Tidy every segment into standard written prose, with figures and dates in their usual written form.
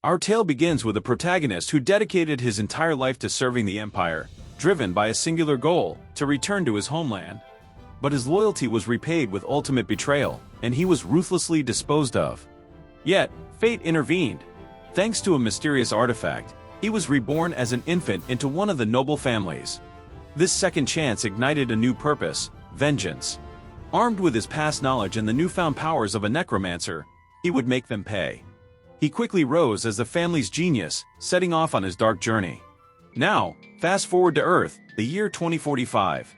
Our tale begins with a protagonist who dedicated his entire life to serving the Empire, driven by a singular goal, to return to his homeland. But his loyalty was repaid with ultimate betrayal, and he was ruthlessly disposed of. Yet, fate intervened. Thanks to a mysterious artifact, he was reborn as an infant into one of the noble families. This second chance ignited a new purpose: vengeance. Armed with his past knowledge and the newfound powers of a necromancer, he would make them pay. He quickly rose as the family's genius, setting off on his dark journey. Now, fast forward to Earth, the year 2045.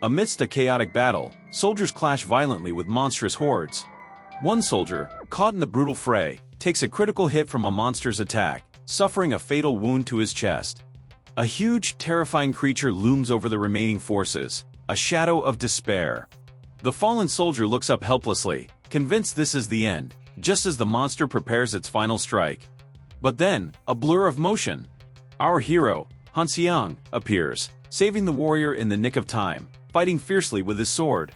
Amidst a chaotic battle, soldiers clash violently with monstrous hordes. One soldier, caught in the brutal fray, takes a critical hit from a monster's attack, suffering a fatal wound to his chest. A huge, terrifying creature looms over the remaining forces, a shadow of despair. The fallen soldier looks up helplessly, convinced this is the end, just as the monster prepares its final strike. But then, a blur of motion. Our hero, Han Seong, appears, saving the warrior in the nick of time, fighting fiercely with his sword.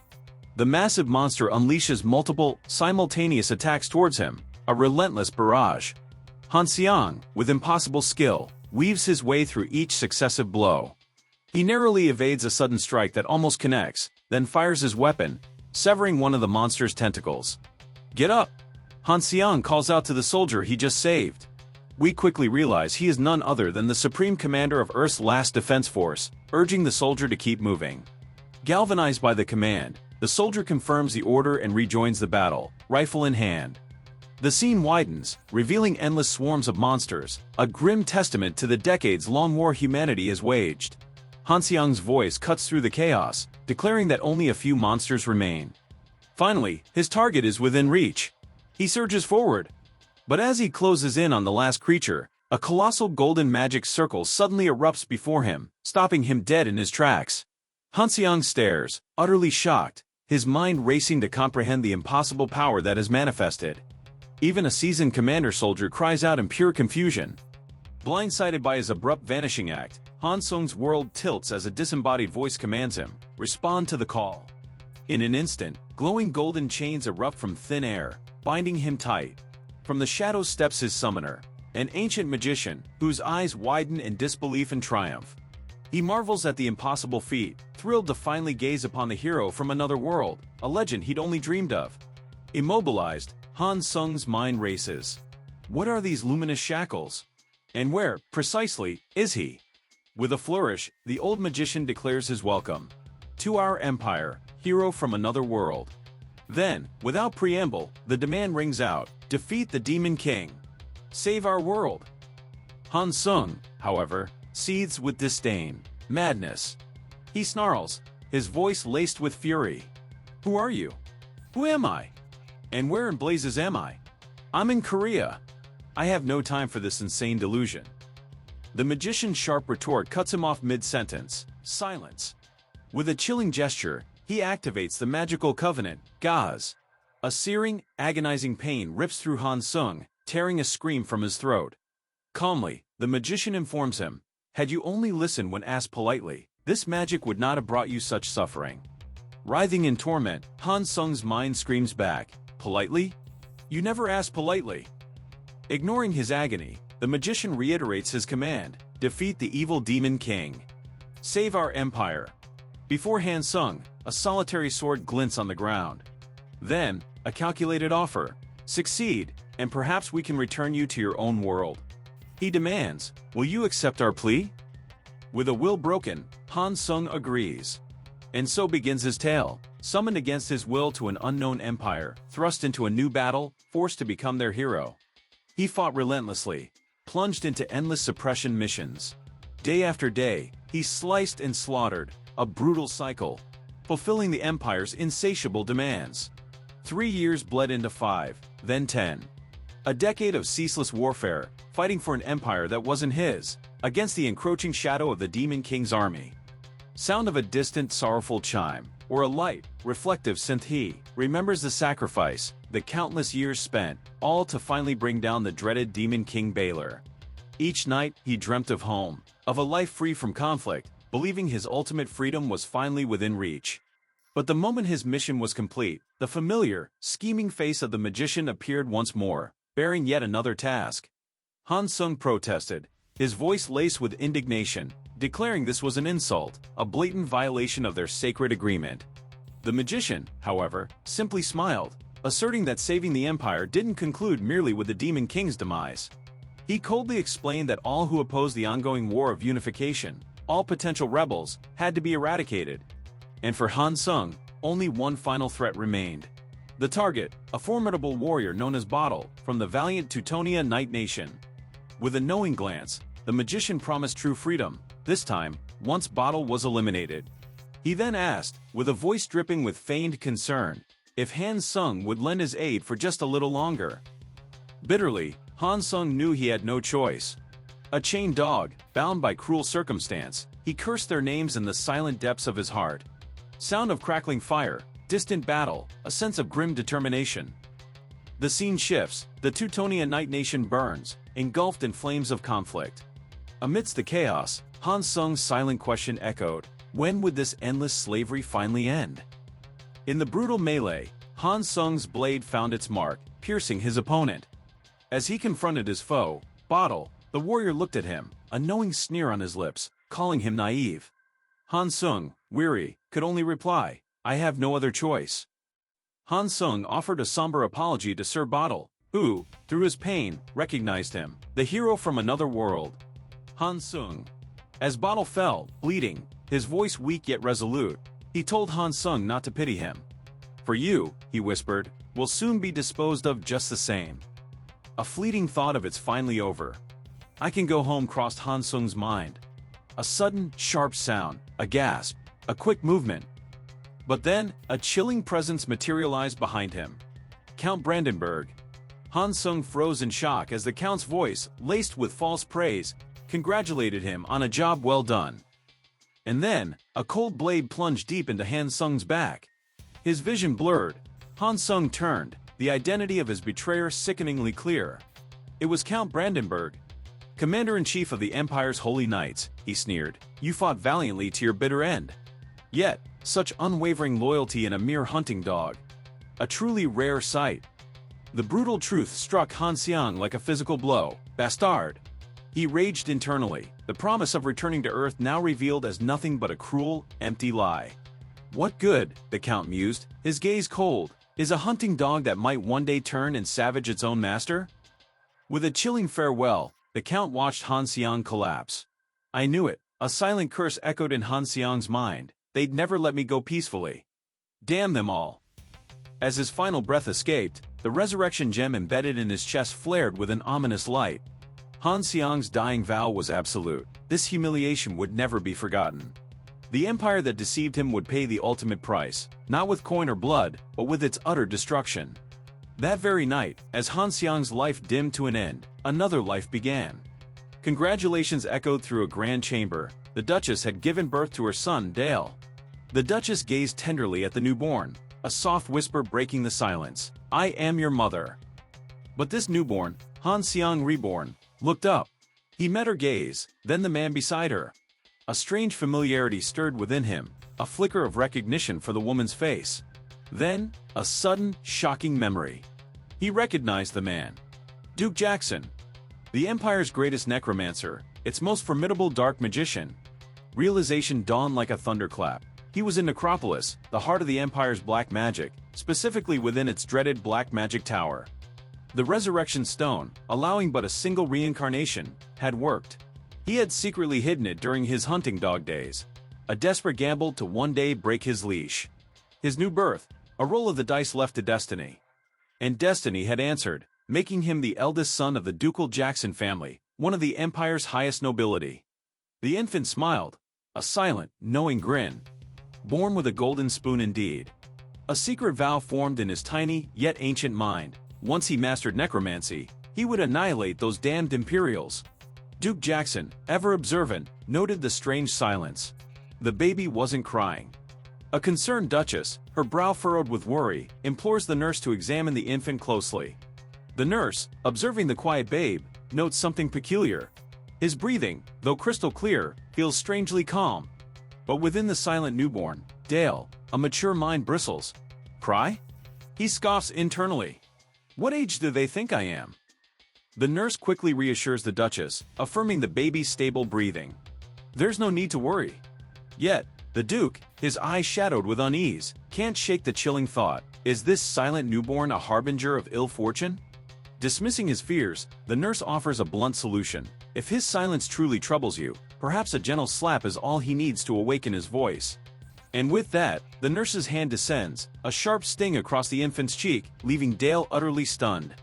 The massive monster unleashes multiple, simultaneous attacks towards him, a relentless barrage. Han Seong, with impossible skill, weaves his way through each successive blow. He narrowly evades a sudden strike that almost connects, then fires his weapon, severing one of the monster's tentacles. "Get up!" Han Seong calls out to the soldier he just saved. We quickly realize he is none other than the Supreme Commander of Earth's last defense force, urging the soldier to keep moving. Galvanized by the command, the soldier confirms the order and rejoins the battle, rifle in hand. The scene widens, revealing endless swarms of monsters, a grim testament to the decades-long war humanity has waged. Han Seong's voice cuts through the chaos, declaring that only a few monsters remain. Finally, his target is within reach. He surges forward. But as he closes in on the last creature, a colossal golden magic circle suddenly erupts before him, stopping him dead in his tracks. Han Seong stares, utterly shocked, his mind racing to comprehend the impossible power that has manifested. Even a seasoned commander soldier cries out in pure confusion. Blindsided by his abrupt vanishing act, Han Seong's world tilts as a disembodied voice commands him, "Respond to the call." In an instant, glowing golden chains erupt from thin air, binding him tight. From the shadows steps his summoner, an ancient magician, whose eyes widen in disbelief and triumph. He marvels at the impossible feat, thrilled to finally gaze upon the hero from another world, a legend he'd only dreamed of. Immobilized, Han Seong's mind races. What are these luminous shackles? And where, precisely, is he? With a flourish, the old magician declares his welcome. "To our empire, hero from another world." Then, without preamble, the demand rings out: defeat the Demon King. Save our world. Han Seong, however, seethes with disdain, madness. He snarls, his voice laced with fury. "Who are you? Who am I? And where in blazes am I? I'm in Korea. I have no time for this insane delusion." The magician's sharp retort cuts him off mid-sentence. Silence. With a chilling gesture, he activates the magical covenant, Gaz. A searing, agonizing pain rips through Han Seong, tearing a scream from his throat. Calmly, the magician informs him, "Had you only listened when asked politely, this magic would not have brought you such suffering." Writhing in torment, Han Seong's mind screams back, "Politely? You never asked politely." Ignoring his agony, the magician reiterates his command: defeat the evil Demon King. Save our empire. Before Han Seong, a solitary sword glints on the ground. Then, a calculated offer: succeed, and perhaps we can return you to your own world. He demands, "Will you accept our plea?" With a will broken, Han Seong agrees. And so begins his tale, summoned against his will to an unknown empire, thrust into a new battle, forced to become their hero. He fought relentlessly, plunged into endless suppression missions. Day after day, he sliced and slaughtered, a brutal cycle, fulfilling the Empire's insatiable demands. 3 years bled into 5, then 10. A decade of ceaseless warfare, fighting for an empire that wasn't his, against the encroaching shadow of the Demon King's army. Sound of a distant, sorrowful chime, or a light, reflective synth. He remembers the sacrifice, the countless years spent, all to finally bring down the dreaded Demon King Baylor. Each night, he dreamt of home, of a life free from conflict, believing his ultimate freedom was finally within reach. But the moment his mission was complete, the familiar, scheming face of the magician appeared once more, bearing yet another task. Han Sung protested, his voice laced with indignation, declaring this was an insult, a blatant violation of their sacred agreement. The magician, however, simply smiled, asserting that saving the empire didn't conclude merely with the Demon King's demise. He coldly explained that all who opposed the ongoing war of unification, all potential rebels, had to be eradicated. And for Han Sung, only one final threat remained. The target, a formidable warrior known as Bottle, from the valiant Teutonia Night Nation. With a knowing glance, the magician promised true freedom, this time, once Bottle was eliminated. He then asked, with a voice dripping with feigned concern, if Han Sung would lend his aid for just a little longer. Bitterly, Han Sung knew he had no choice. A chained dog, bound by cruel circumstance, he cursed their names in the silent depths of his heart. Sound of crackling fire, distant battle, a sense of grim determination. The scene shifts, the Teutonia Night Nation burns, engulfed in flames of conflict. Amidst the chaos, Han Sung's silent question echoed, when would this endless slavery finally end? In the brutal melee, Han Sung's blade found its mark, piercing his opponent. As he confronted his foe, Bottle, the warrior looked at him, a knowing sneer on his lips, calling him naive. Han Sung, weary, could only reply, I have no other choice. Han Sung offered a somber apology to Sir Bottle, who, through his pain, recognized him, the hero from another world. Han Sung. As Bottle fell, bleeding, his voice weak yet resolute, he told Han Sung not to pity him. For you, he whispered, will soon be disposed of just the same. A fleeting thought of it's finally over. I can go home crossed Han Sung's mind. A sudden, sharp sound, a gasp, a quick movement. But then, a chilling presence materialized behind him. Count Brandenburg. Han Sung froze in shock as the Count's voice, laced with false praise, congratulated him on a job well done. And then, a cold blade plunged deep into Han Sung's back. His vision blurred. Han Sung turned, the identity of his betrayer sickeningly clear. It was Count Brandenburg. Commander-in-Chief of the Empire's Holy Knights, he sneered, you fought valiantly to your bitter end. Yet, such unwavering loyalty in a mere hunting dog. A truly rare sight. The brutal truth struck Han Xiang like a physical blow. Bastard! He raged internally, the promise of returning to Earth now revealed as nothing but a cruel, empty lie. What good, the Count mused, his gaze cold, is a hunting dog that might one day turn and savage its own master? With a chilling farewell, the Count watched Han Xiang collapse. I knew it, a silent curse echoed in Han Xiang's mind, they'd never let me go peacefully. Damn them all. As his final breath escaped, the resurrection gem embedded in his chest flared with an ominous light. Han Xiang's dying vow was absolute. This humiliation would never be forgotten. The empire that deceived him would pay the ultimate price, not with coin or blood, but with its utter destruction. That very night, as Han Xiang's life dimmed to an end, another life began. Congratulations echoed through a grand chamber. The Duchess had given birth to her son, Dale. The Duchess gazed tenderly at the newborn, a soft whisper breaking the silence. I am your mother. But this newborn, Han Xiang reborn, looked up. He met her gaze, then the man beside her. A strange familiarity stirred within him, a flicker of recognition for the woman's face. Then, a sudden, shocking memory. He recognized the man. Duke Jackson. The Empire's greatest necromancer, its most formidable dark magician. Realization dawned like a thunderclap. He was in Necropolis, the heart of the Empire's black magic, specifically within its dreaded Black Magic Tower. The Resurrection Stone, allowing but a single reincarnation, had worked. He had secretly hidden it during his hunting dog days. A desperate gamble to one day break his leash. His new birth, a roll of the dice left to destiny. And destiny had answered, making him the eldest son of the ducal Jackson family, one of the Empire's highest nobility. The infant smiled, a silent, knowing grin. Born with a golden spoon indeed. A secret vow formed in his tiny, yet ancient mind. Once he mastered necromancy, he would annihilate those damned Imperials. Duke Jackson, ever observant, noted the strange silence. The baby wasn't crying. A concerned Duchess, her brow furrowed with worry, implores the nurse to examine the infant closely. The nurse, observing the quiet babe, notes something peculiar. His breathing, though crystal clear, feels strangely calm. But within the silent newborn, Dale, a mature mind bristles. Cry? He scoffs internally. What age do they think I am? The nurse quickly reassures the Duchess, affirming the baby's stable breathing. There's no need to worry. Yet, the Duke, his eyes shadowed with unease, can't shake the chilling thought, is this silent newborn a harbinger of ill fortune? Dismissing his fears, the nurse offers a blunt solution. If his silence truly troubles you, perhaps a gentle slap is all he needs to awaken his voice. And with that, the nurse's hand descends, a sharp sting across the infant's cheek, leaving Dale utterly stunned.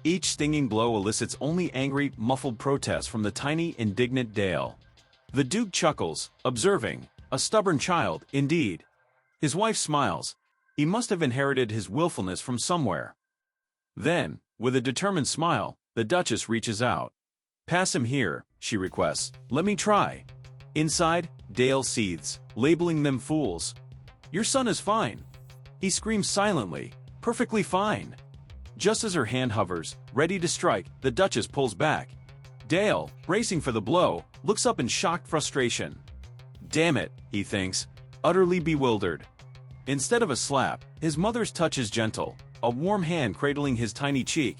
Each stinging blow elicits only angry, muffled protests from the tiny, indignant Dale. The Duke chuckles, observing, a stubborn child, indeed. His wife smiles. He must have inherited his willfulness from somewhere. Then, with a determined smile, the Duchess reaches out. Pass him here, she requests. Let me try. Inside, Dale seethes, labeling them fools. Your son is fine. He screams silently, perfectly fine. Just as her hand hovers, ready to strike, the Duchess pulls back. Dale, bracing for the blow, looks up in shocked frustration. Damn it, he thinks, utterly bewildered. Instead of a slap, his mother's touch is gentle, a warm hand cradling his tiny cheek.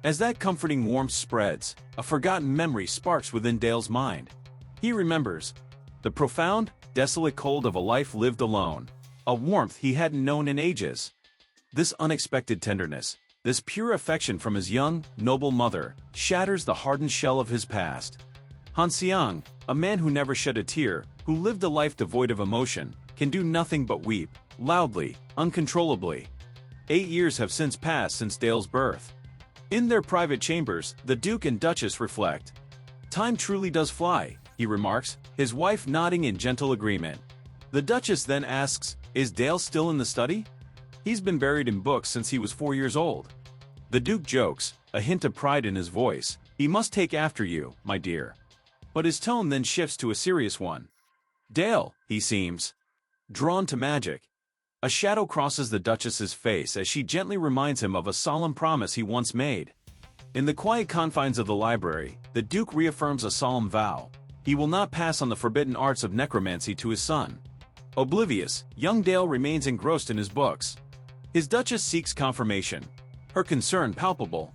As that comforting warmth spreads, a forgotten memory sparks within Dale's mind. He remembers the profound, desolate cold of a life lived alone, a warmth he hadn't known in ages. This unexpected tenderness, this pure affection from his young, noble mother, shatters the hardened shell of his past. Han Xiang, a man who never shed a tear, who lived a life devoid of emotion, can do nothing but weep, loudly, uncontrollably. 8 years have since passed since Dale's birth. In their private chambers, the Duke and Duchess reflect. Time truly does fly, he remarks, his wife nodding in gentle agreement. The Duchess then asks, is Dale still in the study? He's been buried in books since he was 4 years old. The Duke jokes, a hint of pride in his voice. He must take after you, my dear. But his tone then shifts to a serious one. Dale, he seems drawn to magic. A shadow crosses the Duchess's face as she gently reminds him of a solemn promise he once made. In the quiet confines of the library, the Duke reaffirms a solemn vow. He will not pass on the forbidden arts of necromancy to his son. Oblivious, young Dale remains engrossed in his books. His Duchess seeks confirmation, her concern palpable.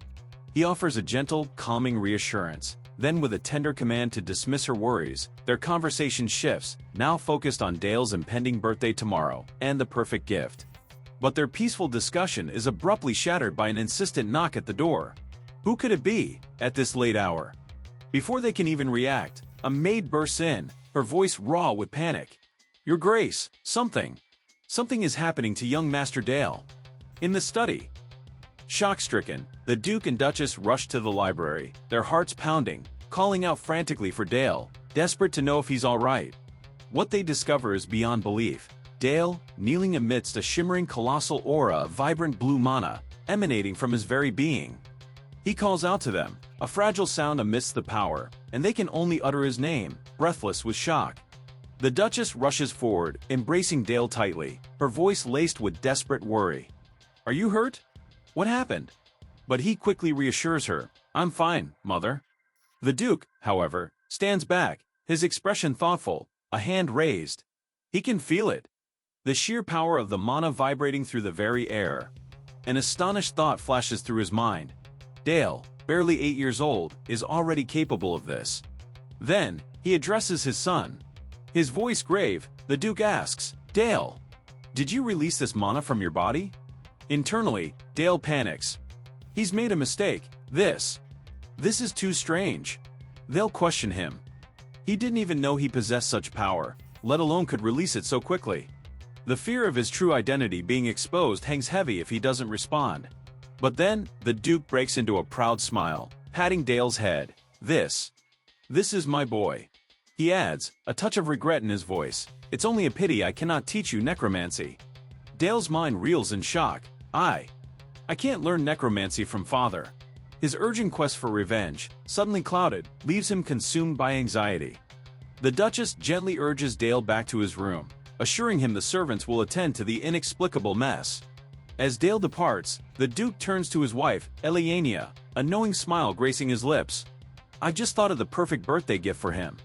He offers a gentle, calming reassurance. Then with a tender command to dismiss her worries, their conversation shifts, now focused on Dale's impending birthday tomorrow, and the perfect gift. But their peaceful discussion is abruptly shattered by an insistent knock at the door. Who could it be, at this late hour? Before they can even react, a maid bursts in, her voice raw with panic. Your Grace, something is happening to young Master Dale. In the study. Shock-stricken, the Duke and Duchess rush to the library, their hearts pounding, calling out frantically for Dale, desperate to know if he's all right. What they discover is beyond belief. Dale, kneeling amidst a shimmering colossal aura of vibrant blue mana, emanating from his very being. He calls out to them, a fragile sound amidst the power, and they can only utter his name, breathless with shock. The Duchess rushes forward, embracing Dale tightly, her voice laced with desperate worry. Are you hurt? What happened? But he quickly reassures her, I'm fine, mother. The Duke, however, stands back, his expression thoughtful, a hand raised. He can feel it. The sheer power of the mana vibrating through the very air. An astonished thought flashes through his mind. Dale, barely 8 years old, is already capable of this. Then, he addresses his son. His voice grave, the Duke asks, Dale, did you release this mana from your body? Internally, Dale panics. He's made a mistake. This is too strange. They'll question him. He didn't even know he possessed such power, let alone could release it so quickly. The fear of his true identity being exposed hangs heavy if he doesn't respond. But then, the Duke breaks into a proud smile, patting Dale's head. This is my boy. He adds, a touch of regret in his voice. It's only a pity I cannot teach you necromancy. Dale's mind reels in shock. I can't learn necromancy from father. His urgent quest for revenge, suddenly clouded, leaves him consumed by anxiety. The Duchess gently urges Dale back to his room, assuring him the servants will attend to the inexplicable mess. As Dale departs, the Duke turns to his wife, Eliania, a knowing smile gracing his lips. I just thought of the perfect birthday gift for him.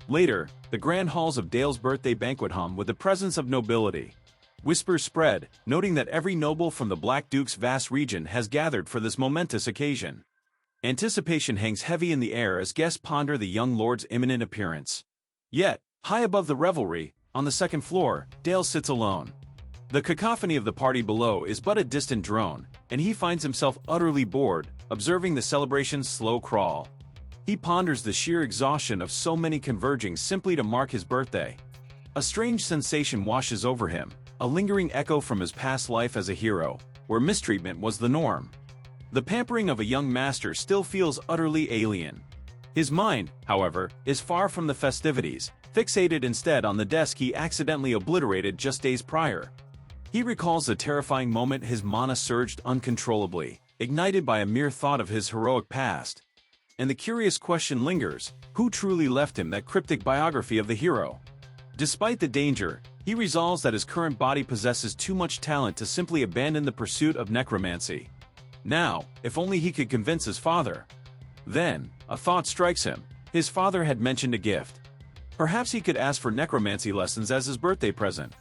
Later, the grand halls of Dale's birthday banquet hum with the presence of nobility. Whispers spread, noting that every noble from the Black Duke's vast region has gathered for this momentous occasion. Anticipation hangs heavy in the air as guests ponder the young lord's imminent appearance. Yet, high above the revelry, on the second floor, Dale sits alone. The cacophony of the party below is but a distant drone, and he finds himself utterly bored, observing the celebration's slow crawl. He ponders the sheer exhaustion of so many converging simply to mark his birthday. A strange sensation washes over him, a lingering echo from his past life as a hero, where mistreatment was the norm. The pampering of a young master still feels utterly alien. His mind, however, is far from the festivities, fixated instead on the desk he accidentally obliterated just days prior. He recalls the terrifying moment his mana surged uncontrollably, ignited by a mere thought of his heroic past. And the curious question lingers, who truly left him that cryptic biography of the hero? Despite the danger, he resolves that his current body possesses too much talent to simply abandon the pursuit of necromancy. Now, if only he could convince his father. Then, a thought strikes him. His father had mentioned a gift. Perhaps he could ask for necromancy lessons as his birthday present.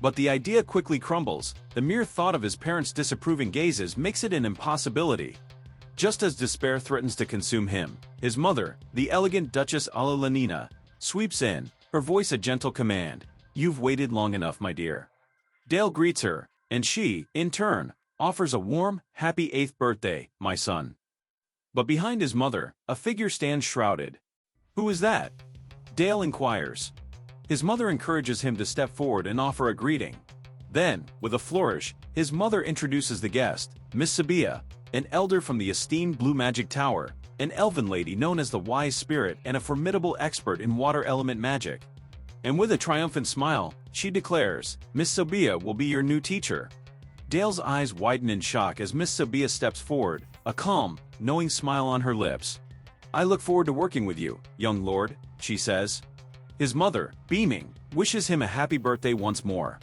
But the idea quickly crumbles. The mere thought of his parents' disapproving gazes makes it an impossibility. Just as despair threatens to consume him, his mother, the elegant Duchess Alalanina, sweeps in, her voice a gentle command. "You've waited long enough, my dear." Dale greets her, and she, in turn, offers a warm, happy 8th birthday, my son. But behind his mother, a figure stands shrouded. Who is that? Dale inquires. His mother encourages him to step forward and offer a greeting. Then, with a flourish, his mother introduces the guest, Miss Sabia, an elder from the esteemed Blue Magic Tower, an elven lady known as the Wise Spirit and a formidable expert in water element magic. And with a triumphant smile, she declares, "Miss Sabia will be your new teacher." Dale's eyes widen in shock as Miss Sabia steps forward, a calm, knowing smile on her lips. "I look forward to working with you, young lord," she says. His mother, beaming, wishes him a happy birthday once more.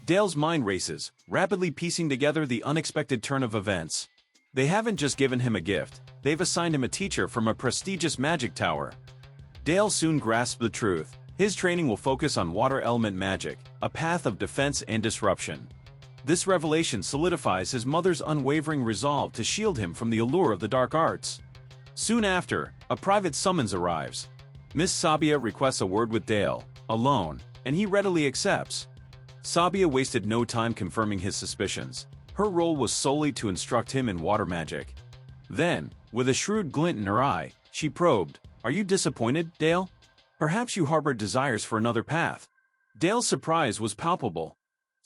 Dale's mind races, rapidly piecing together the unexpected turn of events. They haven't just given him a gift, they've assigned him a teacher from a prestigious magic tower. Dale soon grasps the truth. His training will focus on water element magic, a path of defense and disruption. This revelation solidifies his mother's unwavering resolve to shield him from the allure of the dark arts. Soon after, a private summons arrives. Miss Sabia requests a word with Dale, alone, and he readily accepts. Sabia wasted no time confirming his suspicions. Her role was solely to instruct him in water magic. Then, with a shrewd glint in her eye, she probed, "Are you disappointed, Dale? Perhaps you harbored desires for another path." Dale's surprise was palpable.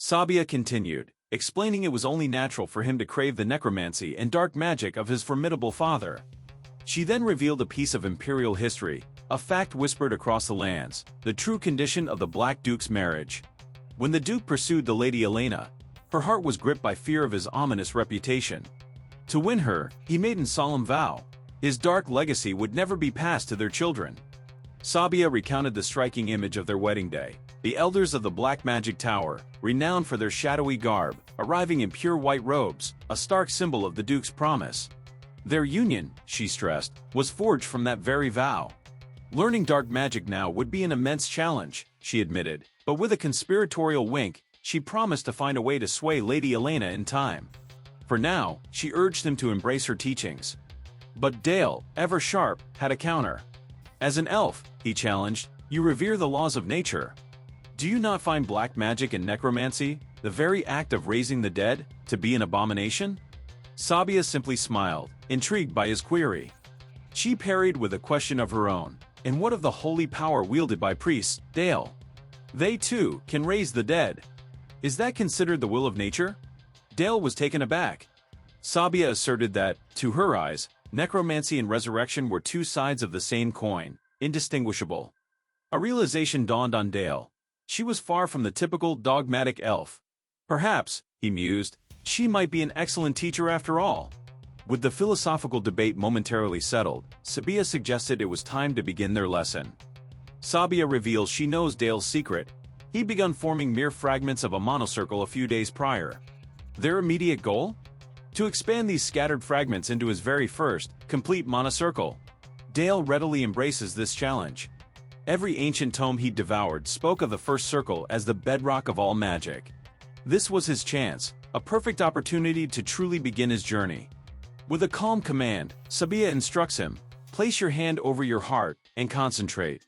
Sabia continued, explaining it was only natural for him to crave the necromancy and dark magic of his formidable father. She then revealed a piece of imperial history, a fact whispered across the lands, the true condition of the Black Duke's marriage. When the Duke pursued the Lady Elena, her heart was gripped by fear of his ominous reputation. To win her, he made a solemn vow. His dark legacy would never be passed to their children. Sabia recounted the striking image of their wedding day. The elders of the Black Magic Tower, renowned for their shadowy garb, arriving in pure white robes, a stark symbol of the Duke's promise. Their union, she stressed, was forged from that very vow. Learning dark magic now would be an immense challenge, she admitted, but with a conspiratorial wink, she promised to find a way to sway Lady Elena in time. For now, she urged him to embrace her teachings. But Dale, ever sharp, had a counter. "As an elf," he challenged, "you revere the laws of nature. Do you not find black magic and necromancy, the very act of raising the dead, to be an abomination?" Sabia simply smiled, intrigued by his query. She parried with a question of her own. "And what of the holy power wielded by priests, Dale? They, too, can raise the dead. Is that considered the will of nature?" Dale was taken aback. Sabia asserted that, to her eyes, necromancy and resurrection were two sides of the same coin, indistinguishable. A realization dawned on Dale. She was far from the typical dogmatic elf. Perhaps, he mused, she might be an excellent teacher after all. With the philosophical debate momentarily settled, Sabia suggested it was time to begin their lesson. Sabia reveals she knows Dale's secret. He'd begun forming mere fragments of a monocircle a few days prior. Their immediate goal? To expand these scattered fragments into his very first, complete monocircle. Dale readily embraces this challenge. Every ancient tome he'd devoured spoke of the first circle as the bedrock of all magic. This was his chance, a perfect opportunity to truly begin his journey. With a calm command, Sabia instructs him, place your hand over your heart and concentrate.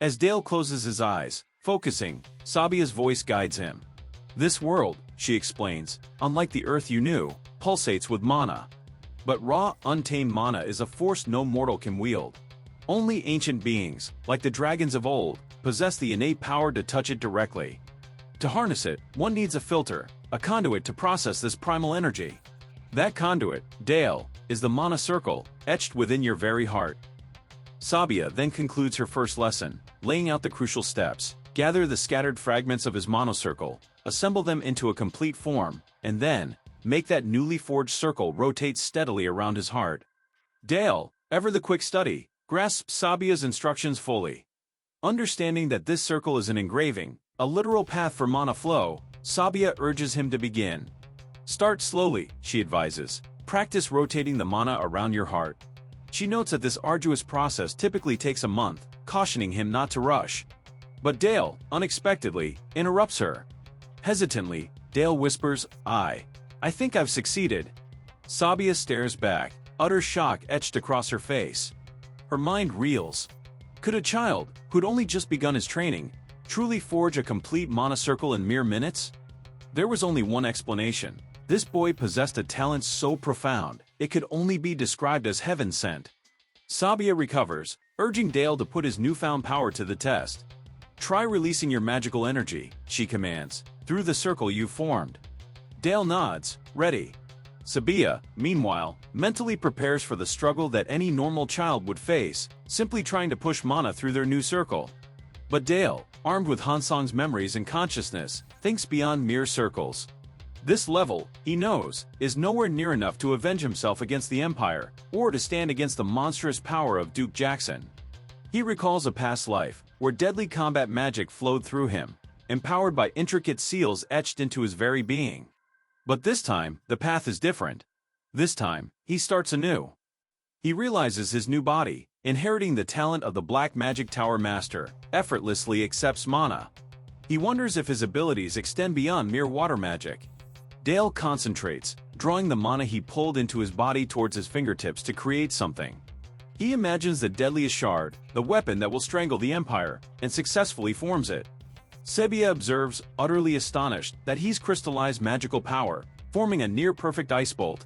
As Dale closes his eyes, focusing, Sabia's voice guides him. This world, she explains, unlike the earth you knew, pulsates with mana. But raw, untamed mana is a force no mortal can wield. Only ancient beings, like the dragons of old, possess the innate power to touch it directly. To harness it, one needs a filter, a conduit to process this primal energy. That conduit, Dale, is the mana circle, etched within your very heart. Sabia then concludes her first lesson, laying out the crucial steps. Gather the scattered fragments of his mana circle, assemble them into a complete form, and then, make that newly forged circle rotate steadily around his heart. Dale, ever the quick study, grasps Sabia's instructions fully. Understanding that this circle is an engraving, a literal path for mana flow, Sabia urges him to begin. Start slowly, she advises. Practice rotating the mana around your heart. She notes that this arduous process typically takes a month, cautioning him not to rush. But Dale, unexpectedly, interrupts her. Hesitantly, Dale whispers, I think I've succeeded. Sabia stares back, utter shock etched across her face. Her mind reels. Could a child, who'd only just begun his training, truly forge a complete mana circle in mere minutes? There was only one explanation. This boy possessed a talent so profound, it could only be described as heaven-sent. Sabia recovers, urging Dale to put his newfound power to the test. Try releasing your magical energy, she commands, through the circle you've formed. Dale nods, ready. Sabia, meanwhile, mentally prepares for the struggle that any normal child would face, simply trying to push mana through their new circle. But Dale, armed with Hansong's memories and consciousness, thinks beyond mere circles. This level, he knows, is nowhere near enough to avenge himself against the Empire, or to stand against the monstrous power of Duke Jackson. He recalls a past life, where deadly combat magic flowed through him, empowered by intricate seals etched into his very being. But this time, the path is different. This time, he starts anew. He realizes his new body, inheriting the talent of the Black Magic Tower Master, effortlessly accepts mana. He wonders if his abilities extend beyond mere water magic. Dale concentrates, drawing the mana he pulled into his body towards his fingertips to create something. He imagines the deadliest shard, the weapon that will strangle the Empire, and successfully forms it. Sabia observes, utterly astonished, that he's crystallized magical power, forming a near-perfect ice bolt.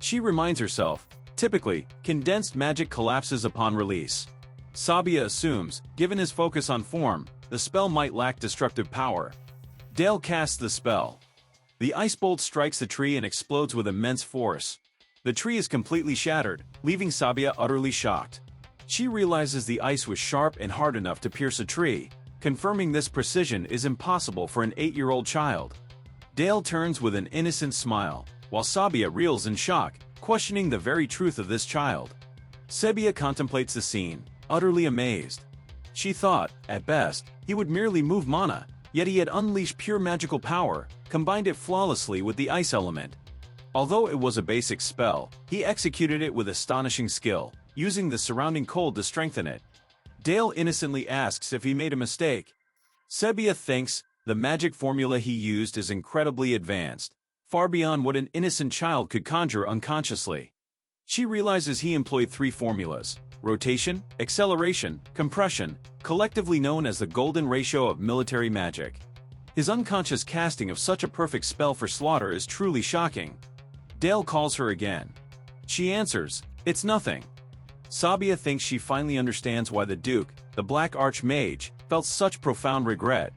She reminds herself, typically, condensed magic collapses upon release. Sabia assumes, given his focus on form, the spell might lack destructive power. Dale casts the spell. The ice bolt strikes the tree and explodes with immense force. The tree is completely shattered, leaving Sabia utterly shocked. She realizes the ice was sharp and hard enough to pierce a tree, confirming this precision is impossible for an 8-year-old child. Dale turns with an innocent smile, while Sabia reels in shock, questioning the very truth of this child. Sabia contemplates the scene, utterly amazed. She thought, at best, he would merely move mana, yet he had unleashed pure magical power, combined it flawlessly with the ice element. Although it was a basic spell, he executed it with astonishing skill, using the surrounding cold to strengthen it. Dale innocently asks if he made a mistake. Sabia thinks the magic formula he used is incredibly advanced, far beyond what an innocent child could conjure unconsciously. She realizes he employed 3 formulas: rotation, acceleration, compression, collectively known as the golden ratio of military magic. His unconscious casting of such a perfect spell for slaughter is truly shocking. Dale calls her again. She answers, "It's nothing." Sabia thinks she finally understands why the Duke, the Black Archmage, felt such profound regret.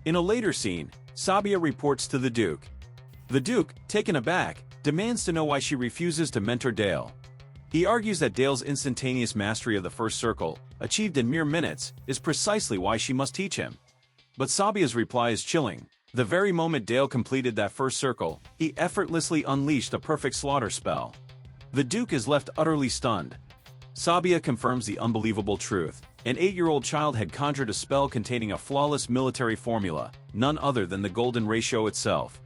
In a later scene, Sabia reports to the Duke. The Duke, taken aback, demands to know why she refuses to mentor Dale. He argues that Dale's instantaneous mastery of the first circle, achieved in mere minutes, is precisely why she must teach him. But Sabia's reply is chilling. The very moment Dale completed that first circle, he effortlessly unleashed a perfect slaughter spell. The Duke is left utterly stunned. Sabia confirms the unbelievable truth. An 8-year-old child had conjured a spell containing a flawless military formula, none other than the golden ratio itself.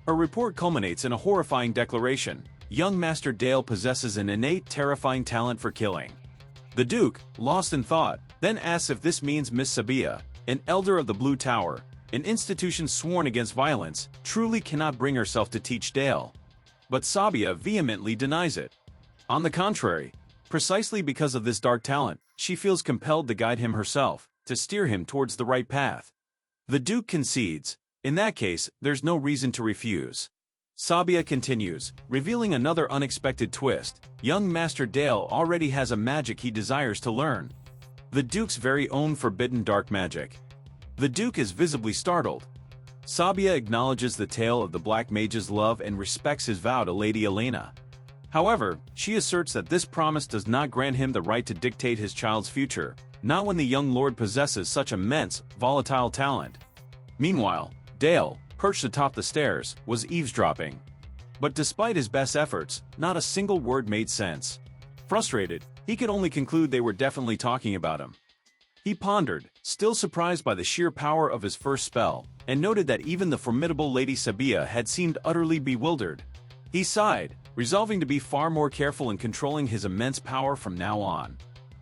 Her report culminates in a horrifying declaration. Young Master Dale possesses an innate, terrifying talent for killing. The Duke, lost in thought, then asks if this means Miss Sabia, an elder of the Blue Tower, an institution sworn against violence, truly cannot bring herself to teach Dale. But Sabia vehemently denies it. On the contrary, precisely because of this dark talent, she feels compelled to guide him herself, to steer him towards the right path. The Duke concedes. In that case, there's no reason to refuse. Sabia continues, revealing another unexpected twist. Young Master Dale already has a magic he desires to learn. The Duke's very own forbidden dark magic. The Duke is visibly startled. Sabia acknowledges the tale of the Black Mage's love and respects his vow to Lady Elena. However, she asserts that this promise does not grant him the right to dictate his child's future, not when the young lord possesses such immense, volatile talent. Meanwhile, Dale, perched atop the stairs, was eavesdropping. But despite his best efforts, not a single word made sense. Frustrated, he could only conclude they were definitely talking about him. He pondered, still surprised by the sheer power of his first spell, and noted that even the formidable Lady Sabia had seemed utterly bewildered. He sighed, resolving to be far more careful in controlling his immense power from now on.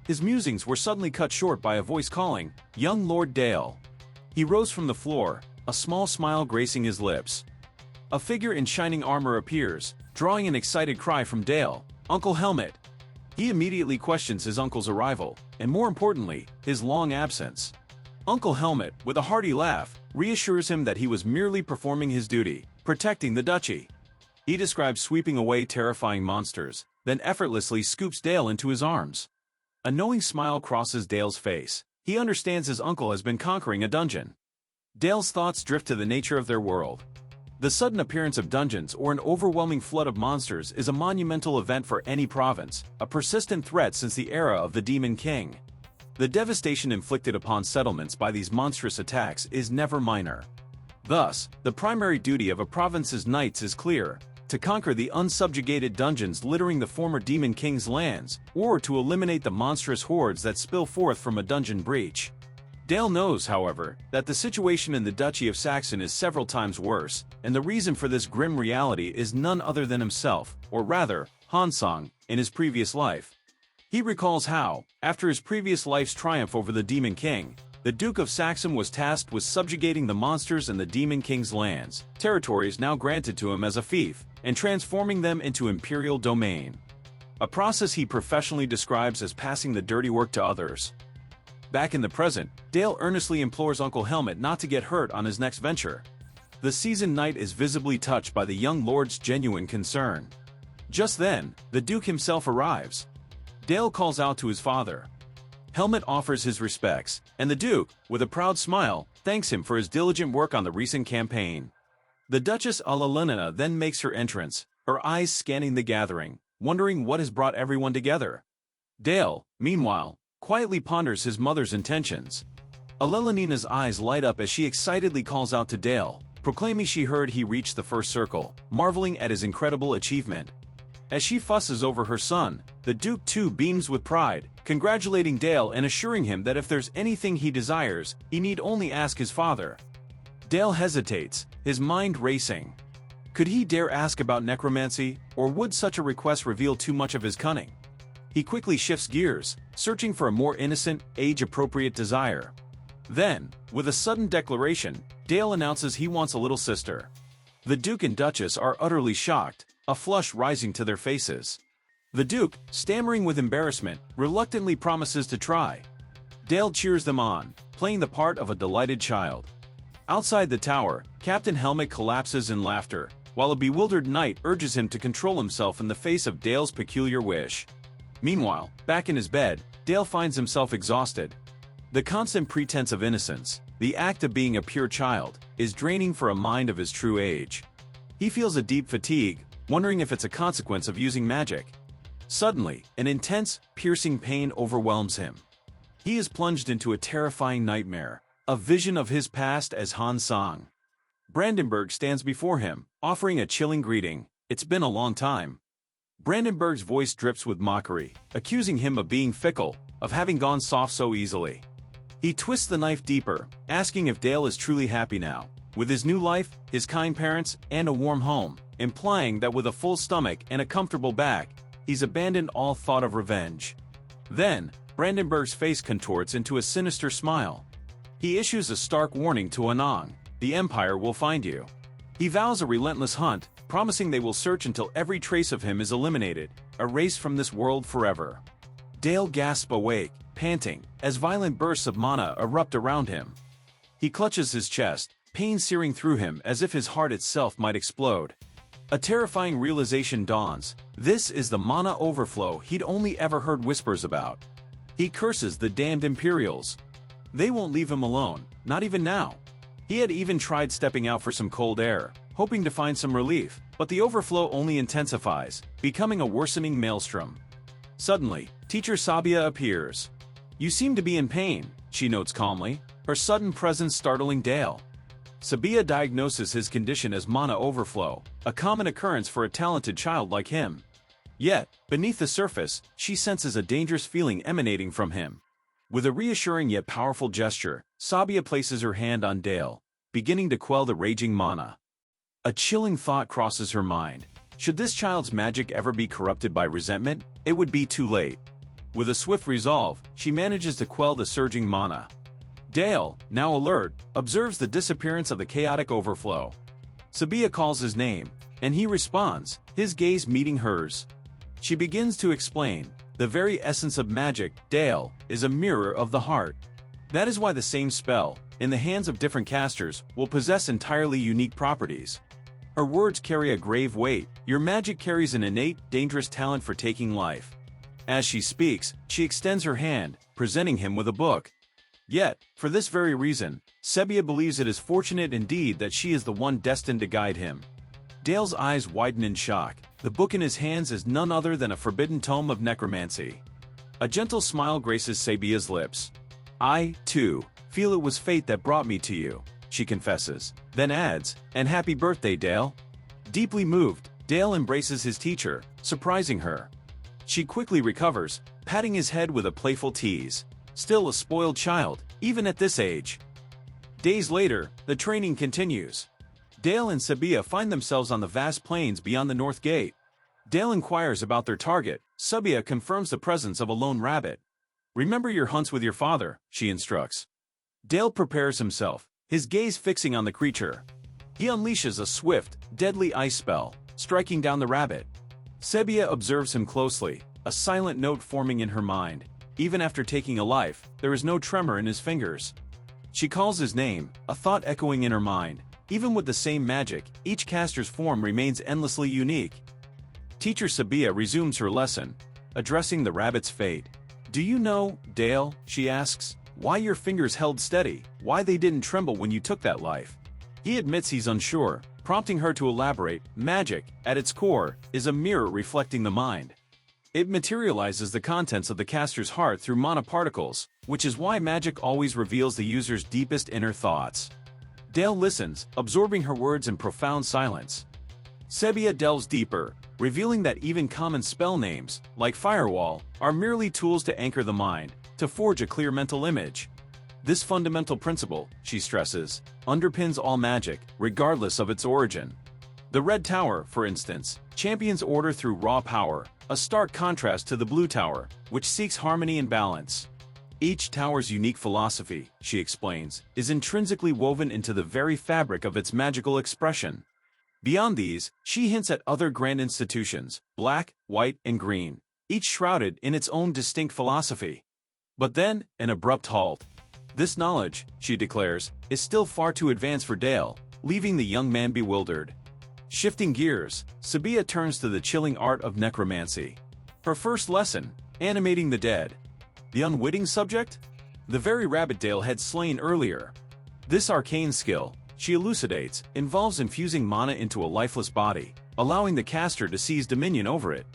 His musings were suddenly cut short by a voice calling, "Young Lord Dale." He rose from the floor, a small smile gracing his lips. A figure in shining armor appears, drawing an excited cry from Dale, "Uncle Helmet!" He immediately questions his uncle's arrival, and more importantly, his long absence. Uncle Helmet, with a hearty laugh, reassures him that he was merely performing his duty, protecting the duchy. He describes sweeping away terrifying monsters, then effortlessly scoops Dale into his arms. A knowing smile crosses Dale's face. He understands his uncle has been conquering a dungeon. Dale's thoughts drift to the nature of their world. The sudden appearance of dungeons or an overwhelming flood of monsters is a monumental event for any province, a persistent threat since the era of the Demon King. The devastation inflicted upon settlements by these monstrous attacks is never minor. Thus, the primary duty of a province's knights is clear: to conquer the unsubjugated dungeons littering the former Demon King's lands, or to eliminate the monstrous hordes that spill forth from a dungeon breach. Dale knows, however, that the situation in the Duchy of Saxon is several times worse, and the reason for this grim reality is none other than himself, or rather, Hansong, in his previous life. He recalls how, after his previous life's triumph over the Demon King, the Duke of Saxon was tasked with subjugating the monsters in the Demon King's lands, territories now granted to him as a fief, and transforming them into imperial domain. A process he professionally describes as passing the dirty work to others. Back in the present, Dale earnestly implores Uncle Helmet not to get hurt on his next venture. The seasoned knight is visibly touched by the young lord's genuine concern. Just then, the Duke himself arrives. Dale calls out to his father. Helmet offers his respects, and the Duke, with a proud smile, thanks him for his diligent work on the recent campaign. The Duchess Alalina then makes her entrance, her eyes scanning the gathering, wondering what has brought everyone together. Dale, meanwhile, quietly ponders his mother's intentions. Alelenina's eyes light up as she excitedly calls out to Dale, proclaiming she heard he reached the first circle, marveling at his incredible achievement. As she fusses over her son, the Duke too beams with pride, congratulating Dale and assuring him that if there's anything he desires, he need only ask his father. Dale hesitates, his mind racing. Could he dare ask about necromancy, or would such a request reveal too much of his cunning? He quickly shifts gears, searching for a more innocent, age-appropriate desire. Then, with a sudden declaration, Dale announces he wants a little sister. The Duke and Duchess are utterly shocked, a flush rising to their faces. The Duke, stammering with embarrassment, reluctantly promises to try. Dale cheers them on, playing the part of a delighted child. Outside the tower, Captain Helmet collapses in laughter, while a bewildered knight urges him to control himself in the face of Dale's peculiar wish. Meanwhile, back in his bed, Dale finds himself exhausted. The constant pretense of innocence, the act of being a pure child, is draining for a mind of his true age. He feels a deep fatigue, wondering if it's a consequence of using magic. Suddenly, an intense, piercing pain overwhelms him. He is plunged into a terrifying nightmare, a vision of his past as Han Sang. Brandenburg stands before him, offering a chilling greeting. It's been a long time. Brandenburg's voice drips with mockery, accusing him of being fickle, of having gone soft so easily. He twists the knife deeper, asking if Dale is truly happy now, with his new life, his kind parents, and a warm home, implying that with a full stomach and a comfortable back, he's abandoned all thought of revenge. Then, Brandenburg's face contorts into a sinister smile. He issues a stark warning to Anang: the Empire will find you. He vows a relentless hunt, promising they will search until every trace of him is eliminated, erased from this world forever. Dale gasps awake, panting, as violent bursts of mana erupt around him. He clutches his chest, pain searing through him as if his heart itself might explode. A terrifying realization dawns. This is the mana overflow he'd only ever heard whispers about. He curses the damned Imperials. They won't leave him alone, not even now. He had even tried stepping out for some cold air, hoping to find some relief, but the overflow only intensifies, becoming a worsening maelstrom. Suddenly, Teacher Sabia appears. "You seem to be in pain," she notes calmly, her sudden presence startling Dale. Sabia diagnoses his condition as mana overflow, a common occurrence for a talented child like him. Yet, beneath the surface, she senses a dangerous feeling emanating from him. With a reassuring yet powerful gesture, Sabia places her hand on Dale, beginning to quell the raging mana. A chilling thought crosses her mind. Should this child's magic ever be corrupted by resentment, it would be too late. With a swift resolve, she manages to quell the surging mana. Dale, now alert, observes the disappearance of the chaotic overflow. Sabia calls his name, and he responds, his gaze meeting hers. She begins to explain, the very essence of magic, Dale, is a mirror of the heart. That is why the same spell, in the hands of different casters, will possess entirely unique properties. Her words carry a grave weight. Your magic carries an innate, dangerous talent for taking life. As she speaks, she extends her hand, presenting him with a book. Yet, for this very reason, Sabia believes it is fortunate indeed that she is the one destined to guide him. Dale's eyes widen in shock. The book in his hands is none other than a forbidden tome of necromancy. A gentle smile graces Sabia's lips. "I, too, feel it was fate that brought me to you," she confesses, then adds, "And happy birthday, Dale." Deeply moved, Dale embraces his teacher, surprising her. She quickly recovers, patting his head with a playful tease. Still a spoiled child, even at this age. Days later, the training continues. Dale and Sabia find themselves on the vast plains beyond the North Gate. Dale inquires about their target. Sabia confirms the presence of a lone rabbit. "Remember your hunts with your father," she instructs. Dale prepares himself, his gaze fixing on the creature. He unleashes a swift, deadly ice spell, striking down the rabbit. Sabia observes him closely, a silent note forming in her mind. Even after taking a life, there is no tremor in his fingers. She calls his name, a thought echoing in her mind. Even with the same magic, each caster's form remains endlessly unique. Teacher Sabia resumes her lesson, addressing the rabbit's fate. "Do you know, Dale," she asks, "why your fingers held steady, why they didn't tremble when you took that life?" He admits he's unsure, prompting her to elaborate. Magic, at its core, is a mirror reflecting the mind. It materializes the contents of the caster's heart through mana particles, which is why magic always reveals the user's deepest inner thoughts. Dale listens, absorbing her words in profound silence. Sabia delves deeper, revealing that even common spell names, like Firewall, are merely tools to anchor the mind, to forge a clear mental image. This fundamental principle, she stresses, underpins all magic, regardless of its origin. The Red Tower, for instance, champions order through raw power, a stark contrast to the Blue Tower, which seeks harmony and balance. Each tower's unique philosophy, she explains, is intrinsically woven into the very fabric of its magical expression. Beyond these, she hints at other grand institutions, black, white, and green, each shrouded in its own distinct philosophy. But then, an abrupt halt. This knowledge, she declares, is still far too advanced for Dale, leaving the young man bewildered. Shifting gears, Sabia turns to the chilling art of necromancy. Her first lesson, animating the dead. The unwitting subject? The very rabbit Dale had slain earlier. This arcane skill, she elucidates, involves infusing mana into a lifeless body, allowing the caster to seize dominion over it.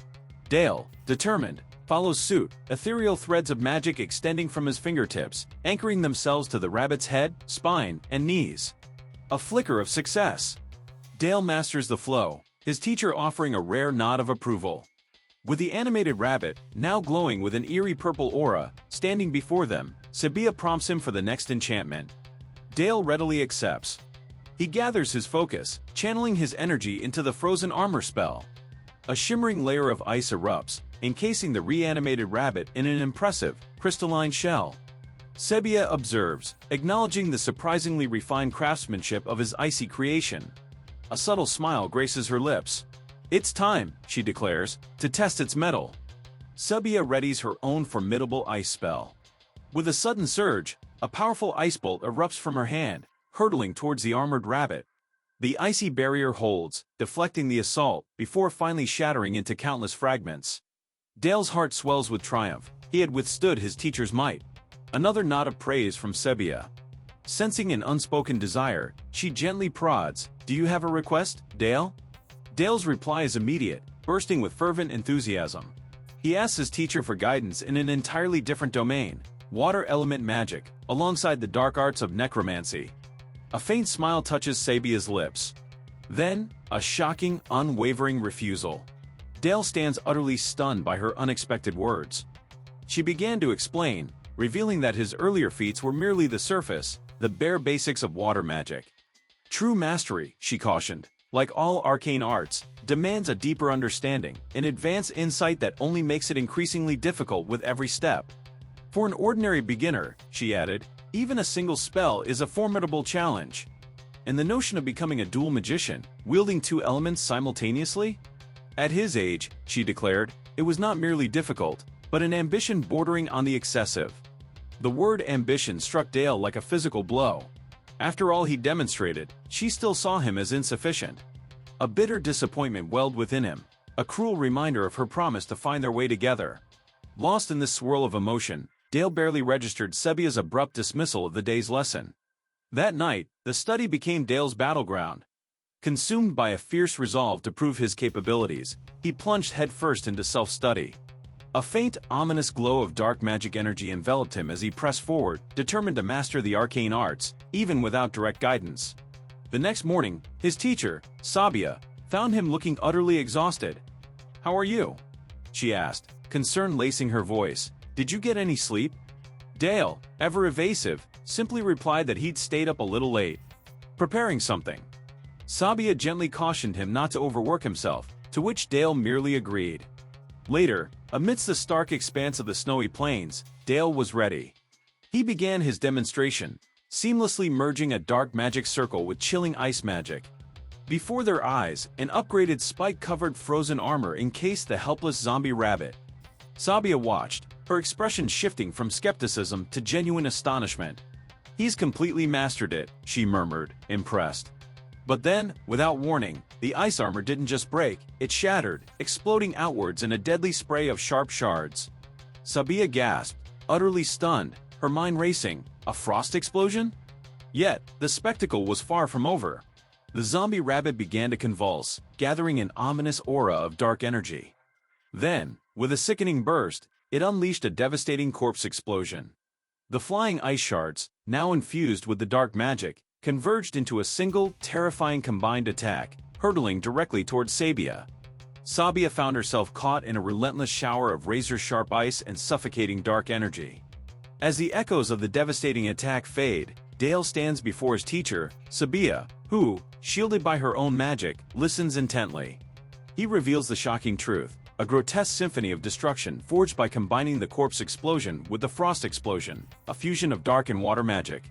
Dale, determined, follows suit, ethereal threads of magic extending from his fingertips, anchoring themselves to the rabbit's head, spine, and knees. A flicker of success. Dale masters the flow, his teacher offering a rare nod of approval. With the animated rabbit, now glowing with an eerie purple aura, standing before them, Sabia prompts him for the next enchantment. Dale readily accepts. He gathers his focus, channeling his energy into the frozen armor spell. A shimmering layer of ice erupts, encasing the reanimated rabbit in an impressive, crystalline shell. Sabia observes, acknowledging the surprisingly refined craftsmanship of his icy creation. a subtle smile graces her lips. "It's time," she declares, "to test its mettle." Sabia readies her own formidable ice spell. With a sudden surge, a powerful ice bolt erupts from her hand, hurtling towards the armored rabbit. The icy barrier holds, deflecting the assault, before finally shattering into countless fragments. Dale's heart swells with triumph. He had withstood his teacher's might. Another nod of praise from Sabia. Sensing an unspoken desire, she gently prods, "Do you have a request, Dale?" Dale's reply is immediate, bursting with fervent enthusiasm. He asks his teacher for guidance in an entirely different domain, water element magic, alongside the dark arts of necromancy. A faint smile touches Sabia's lips. Then, a shocking, unwavering refusal. Dale stands utterly stunned by her unexpected words. She began to explain, revealing that his earlier feats were merely the surface, the bare basics of water magic. True mastery, she cautioned, like all arcane arts, demands a deeper understanding, an advanced insight that only makes it increasingly difficult with every step. For an ordinary beginner, she added, even a single spell is a formidable challenge. And the notion of becoming a dual magician, wielding two elements simultaneously? At his age, she declared, it was not merely difficult, but an ambition bordering on the excessive. The word ambition struck Dale like a physical blow. After all he demonstrated, she still saw him as insufficient. A bitter disappointment welled within him, a cruel reminder of her promise to find their way together. Lost in this swirl of emotion, Dale barely registered Sabia's abrupt dismissal of the day's lesson. That night, the study became Dale's battleground. Consumed by a fierce resolve to prove his capabilities, he plunged headfirst into self-study. A faint, ominous glow of dark magic energy enveloped him as he pressed forward, determined to master the arcane arts, even without direct guidance. The next morning, his teacher, Sabia, found him looking utterly exhausted. "How are you?" she asked, concern lacing her voice. "Did you get any sleep?" Dale, ever evasive, simply replied that he'd stayed up a little late, preparing something. Sabia gently cautioned him not to overwork himself, to which Dale merely agreed. Later, amidst the stark expanse of the snowy plains, Dale was ready. He began his demonstration, seamlessly merging a dark magic circle with chilling ice magic. Before their eyes, an upgraded spike-covered frozen armor encased the helpless zombie rabbit. Sabia watched, her expression shifting from skepticism to genuine astonishment. "He's completely mastered it," she murmured, impressed. But then, without warning, the ice armor didn't just break, it shattered, exploding outwards in a deadly spray of sharp shards. Sabia gasped, utterly stunned, her mind racing. A frost explosion? Yet, the spectacle was far from over. The zombie rabbit began to convulse, gathering an ominous aura of dark energy. Then, with a sickening burst, it unleashed a devastating corpse explosion. The flying ice shards, now infused with the dark magic, converged into a single, terrifying combined attack, hurtling directly towards Sabia. Sabia found herself caught in a relentless shower of razor-sharp ice and suffocating dark energy. As the echoes of the devastating attack fade, Dale stands before his teacher, Sabia, who, shielded by her own magic, listens intently. He reveals the shocking truth, a grotesque symphony of destruction forged by combining the corpse explosion with the frost explosion, a fusion of dark and water magic.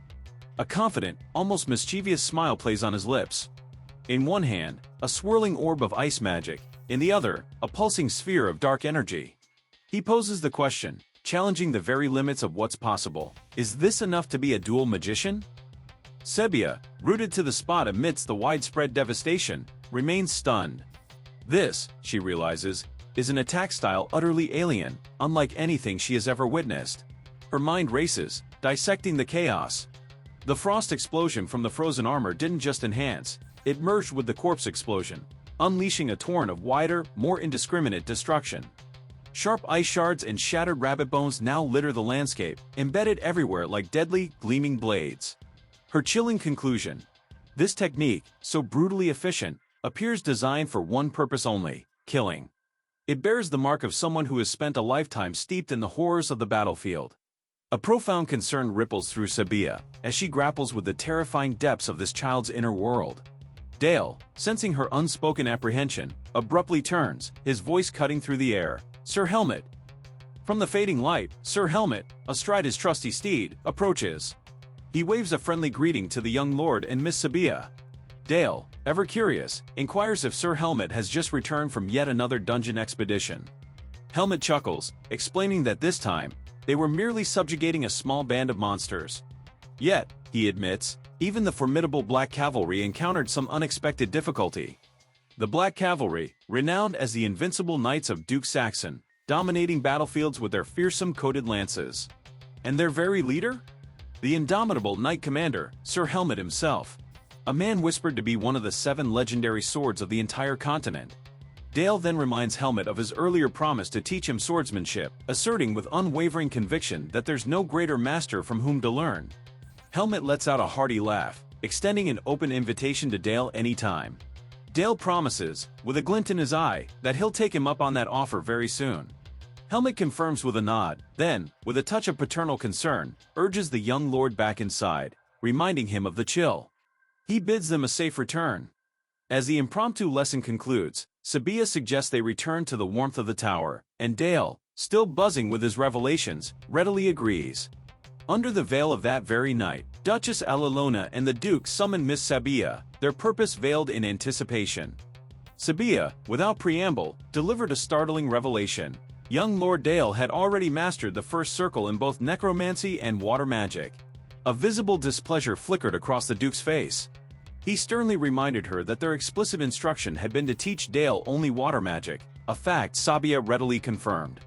A confident, almost mischievous smile plays on his lips. In one hand, a swirling orb of ice magic, in the other, a pulsing sphere of dark energy. He poses the question, challenging the very limits of what's possible. Is this enough to be a dual magician? Sabia, rooted to the spot amidst the widespread devastation, remains stunned. This, she realizes, is an attack style utterly alien, unlike anything she has ever witnessed. Her mind races, dissecting the chaos. The frost explosion from the frozen armor didn't just enhance, it merged with the corpse explosion, unleashing a torrent of wider, more indiscriminate destruction. Sharp ice shards and shattered rabbit bones now litter the landscape, embedded everywhere like deadly, gleaming blades. Her chilling conclusion. This technique, so brutally efficient, appears designed for one purpose only, killing. It bears the mark of someone who has spent a lifetime steeped in the horrors of the battlefield. A profound concern ripples through Sabia, as she grapples with the terrifying depths of this child's inner world. Dale, sensing her unspoken apprehension, abruptly turns, his voice cutting through the air. "Sir Helmet." From the fading light, Sir Helmet, astride his trusty steed, approaches. He waves a friendly greeting to the young lord and Miss Sabia. Dale, ever curious, inquires if Sir Helmet has just returned from yet another dungeon expedition. Helmet chuckles, explaining that this time, they were merely subjugating a small band of monsters. Yet, he admits, even the formidable Black Cavalry encountered some unexpected difficulty. The Black Cavalry, renowned as the invincible Knights of Duke Saxon, dominating battlefields with their fearsome coated lances. And their very leader? The indomitable Knight Commander, Sir Helmet himself. A man whispered to be one of the 7 legendary swords of the entire continent. Dale then reminds Helmet of his earlier promise to teach him swordsmanship, asserting with unwavering conviction that there's no greater master from whom to learn. Helmet lets out a hearty laugh, extending an open invitation to Dale anytime. Dale promises, with a glint in his eye, that he'll take him up on that offer very soon. Helmet confirms with a nod, then, with a touch of paternal concern, urges the young lord back inside, reminding him of the chill. He bids them a safe return. As the impromptu lesson concludes, Sabia suggests they return to the warmth of the tower, and Dale, still buzzing with his revelations, readily agrees. Under the veil of that very night, Duchess Alalona and the Duke summon Miss Sabia, their purpose veiled in anticipation. Sabia, without preamble, delivered a startling revelation. Young Lord Dale had already mastered the first circle in both necromancy and water magic. A visible displeasure flickered across the Duke's face. He sternly reminded her that their explicit instruction had been to teach Dale only water magic, a fact Sabia readily confirmed.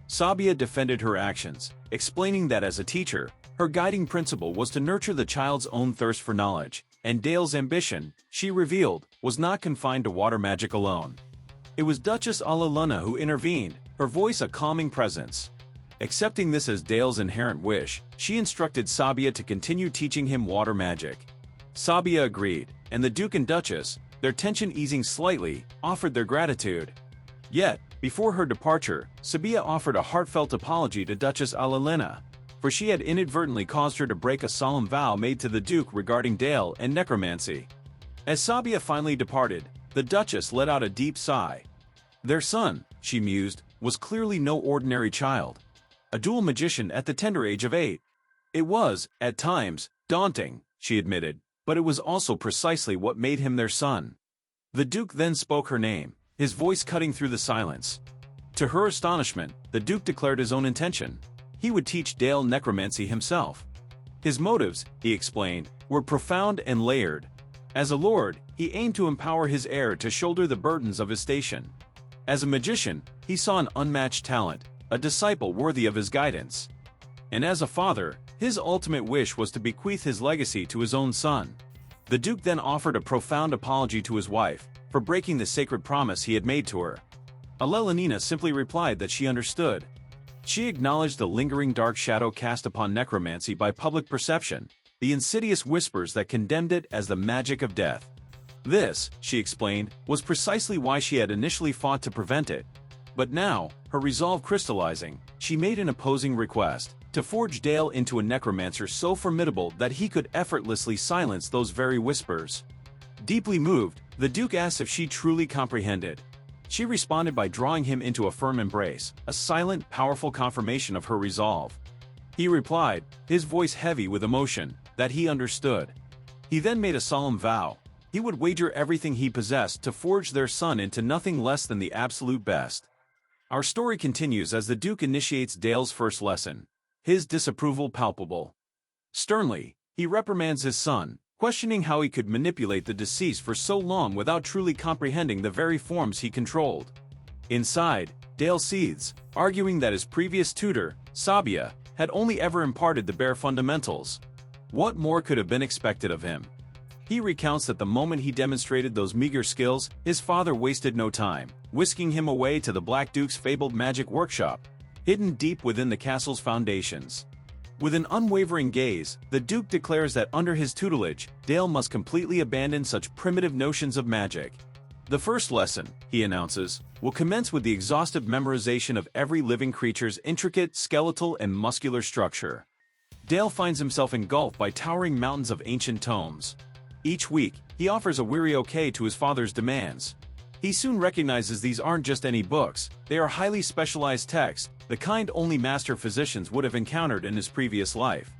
Sabia defended her actions, explaining that as a teacher, her guiding principle was to nurture the child's own thirst for knowledge, and Dale's ambition, she revealed, was not confined to water magic alone. It was Duchess Alaluna who intervened, her voice a calming presence. Accepting this as Dale's inherent wish, she instructed Sabia to continue teaching him water magic. Sabia agreed, and the Duke and Duchess, their tension easing slightly, offered their gratitude. Yet, before her departure, Sabia offered a heartfelt apology to Duchess Alalena, for she had inadvertently caused her to break a solemn vow made to the Duke regarding Dale and necromancy. As Sabia finally departed, the Duchess let out a deep sigh. Their son, she mused, was clearly no ordinary child. A dual magician at the tender age of 8. It was, at times, daunting, she admitted, but it was also precisely what made him their son. The Duke then spoke her name, his voice cutting through the silence. To her astonishment, the Duke declared his own intention. He would teach Dale necromancy himself. His motives, he explained, were profound and layered. As a lord, he aimed to empower his heir to shoulder the burdens of his station. As a magician, he saw an unmatched talent, a disciple worthy of his guidance. And as a father, his ultimate wish was to bequeath his legacy to his own son. The Duke then offered a profound apology to his wife for breaking the sacred promise he had made to her. Alelanina simply replied that she understood. She acknowledged the lingering dark shadow cast upon necromancy by public perception, the insidious whispers that condemned it as the magic of death. This, she explained, was precisely why she had initially fought to prevent it. But now, her resolve crystallizing, she made an opposing request, to forge Dale into a necromancer so formidable that he could effortlessly silence those very whispers. Deeply moved, the Duke asked if she truly comprehended. She responded by drawing him into a firm embrace, a silent, powerful confirmation of her resolve. He replied, his voice heavy with emotion, that he understood. He then made a solemn vow. He would wager everything he possessed to forge their son into nothing less than the absolute best. Our story continues as the Duke initiates Dale's first lesson, his disapproval palpable. Sternly, he reprimands his son, questioning how he could manipulate the deceased for so long without truly comprehending the very forms he controlled. Inside, Dale seethes, arguing that his previous tutor, Sabia, had only ever imparted the bare fundamentals. What more could have been expected of him? He recounts that the moment he demonstrated those meager skills, his father wasted no time, whisking him away to the Black Duke's fabled magic workshop, hidden deep within the castle's foundations. With an unwavering gaze, the Duke declares that under his tutelage, Dale must completely abandon such primitive notions of magic. The first lesson, he announces, will commence with the exhaustive memorization of every living creature's intricate skeletal and muscular structure. Dale finds himself engulfed by towering mountains of ancient tomes. Each week, he offers a weary okay to his father's demands. He soon recognizes these aren't just any books, they are highly specialized texts, the kind only master physicians would have encountered in his previous life.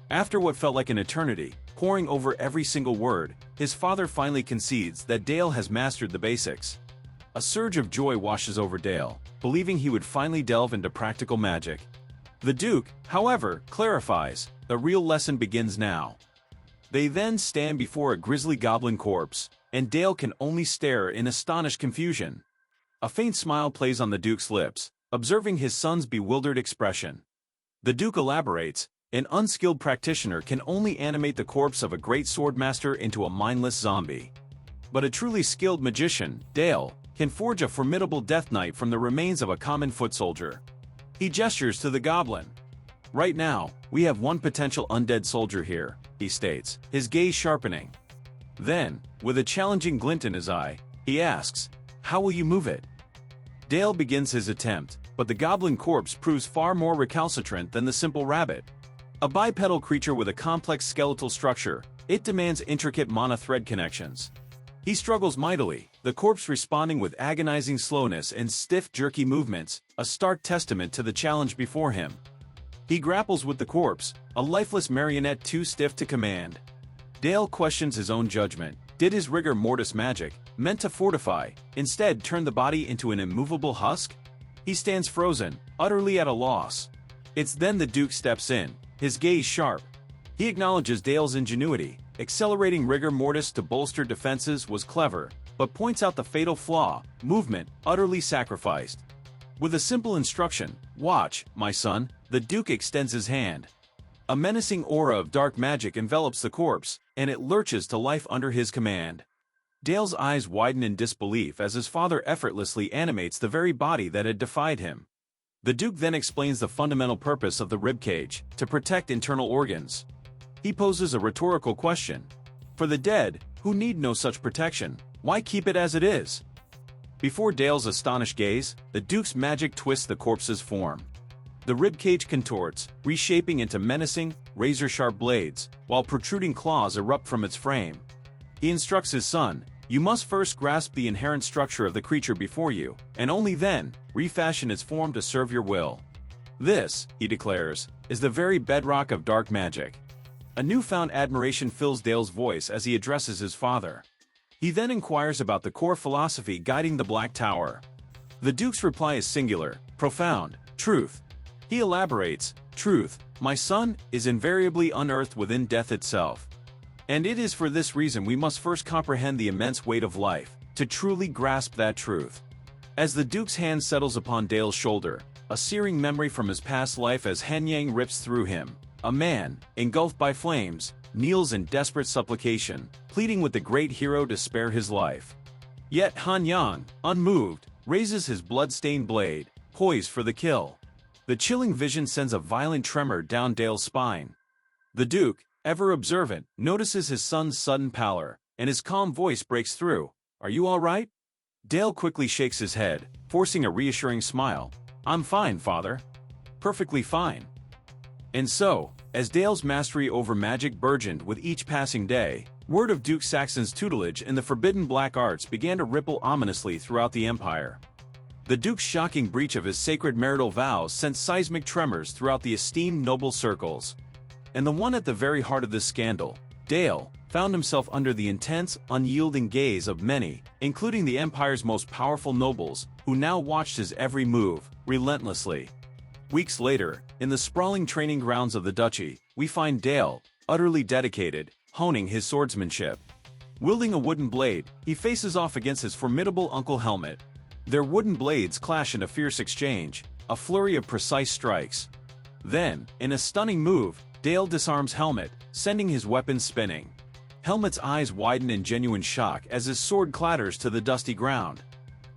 After what felt like an eternity, poring over every single word, his father finally concedes that Dale has mastered the basics. A surge of joy washes over Dale, believing he would finally delve into practical magic. The Duke, however, clarifies, the real lesson begins now. They then stand before a grisly goblin corpse, and Dale can only stare in astonished confusion. A faint smile plays on the Duke's lips, observing his son's bewildered expression. The Duke elaborates, an unskilled practitioner can only animate the corpse of a great swordmaster into a mindless zombie. But a truly skilled magician, Dale, can forge a formidable death knight from the remains of a common foot soldier. He gestures to the goblin. Right now, we have one potential undead soldier here, he states, his gaze sharpening. Then, with a challenging glint in his eye, he asks, how will you move it? Dale begins his attempt, but the goblin corpse proves far more recalcitrant than the simple rabbit. A bipedal creature with a complex skeletal structure, it demands intricate mana thread connections. He struggles mightily, the corpse responding with agonizing slowness and stiff, jerky movements, a stark testament to the challenge before him. He grapples with the corpse, a lifeless marionette too stiff to command. Dale questions his own judgment. Did his rigor mortis magic, meant to fortify, instead turn the body into an immovable husk? He stands frozen, utterly at a loss. It's then the Duke steps in, his gaze sharp. He acknowledges Dale's ingenuity. Accelerating rigor mortis to bolster defenses was clever, but points out the fatal flaw, movement, utterly sacrificed. With a simple instruction, watch, my son, the Duke extends his hand. A menacing aura of dark magic envelops the corpse, and it lurches to life under his command. Dale's eyes widen in disbelief as his father effortlessly animates the very body that had defied him. The Duke then explains the fundamental purpose of the ribcage, to protect internal organs. He poses a rhetorical question. For the dead, who need no such protection, why keep it as it is? Before Dale's astonished gaze, the Duke's magic twists the corpse's form. The ribcage contorts, reshaping into menacing, razor-sharp blades, while protruding claws erupt from its frame. He instructs his son, you must first grasp the inherent structure of the creature before you, and only then, refashion its form to serve your will. This, he declares, is the very bedrock of dark magic. A newfound admiration fills Dale's voice as he addresses his father. He then inquires about the core philosophy guiding the Black Tower. The Duke's reply is singular, profound, truth. He elaborates, truth, my son, is invariably unearthed within death itself. And it is for this reason we must first comprehend the immense weight of life, to truly grasp that truth. As the Duke's hand settles upon Dale's shoulder, a searing memory from his past life as Hanyang rips through him. A man, engulfed by flames, kneels in desperate supplication, pleading with the great hero to spare his life. Yet Hanyang, unmoved, raises his blood-stained blade, poised for the kill. The chilling vision sends a violent tremor down Dale's spine. The Duke, ever observant, notices his son's sudden pallor, and his calm voice breaks through. Are you all right? Dale quickly shakes his head, forcing a reassuring smile. I'm fine, father. Perfectly fine. And so, as Dale's mastery over magic burgeoned with each passing day, word of Duke Saxon's tutelage in the forbidden black arts began to ripple ominously throughout the empire. The Duke's shocking breach of his sacred marital vows sent seismic tremors throughout the esteemed noble circles. And the one at the very heart of this scandal, Dale, found himself under the intense, unyielding gaze of many, including the empire's most powerful nobles, who now watched his every move, relentlessly. Weeks later, in the sprawling training grounds of the duchy, we find Dale, utterly dedicated, honing his swordsmanship. Wielding a wooden blade, he faces off against his formidable uncle Helmet. Their wooden blades clash in a fierce exchange, a flurry of precise strikes. Then, in a stunning move, Dale disarms Helmet, sending his weapon spinning. Helmet's eyes widen in genuine shock as his sword clatters to the dusty ground.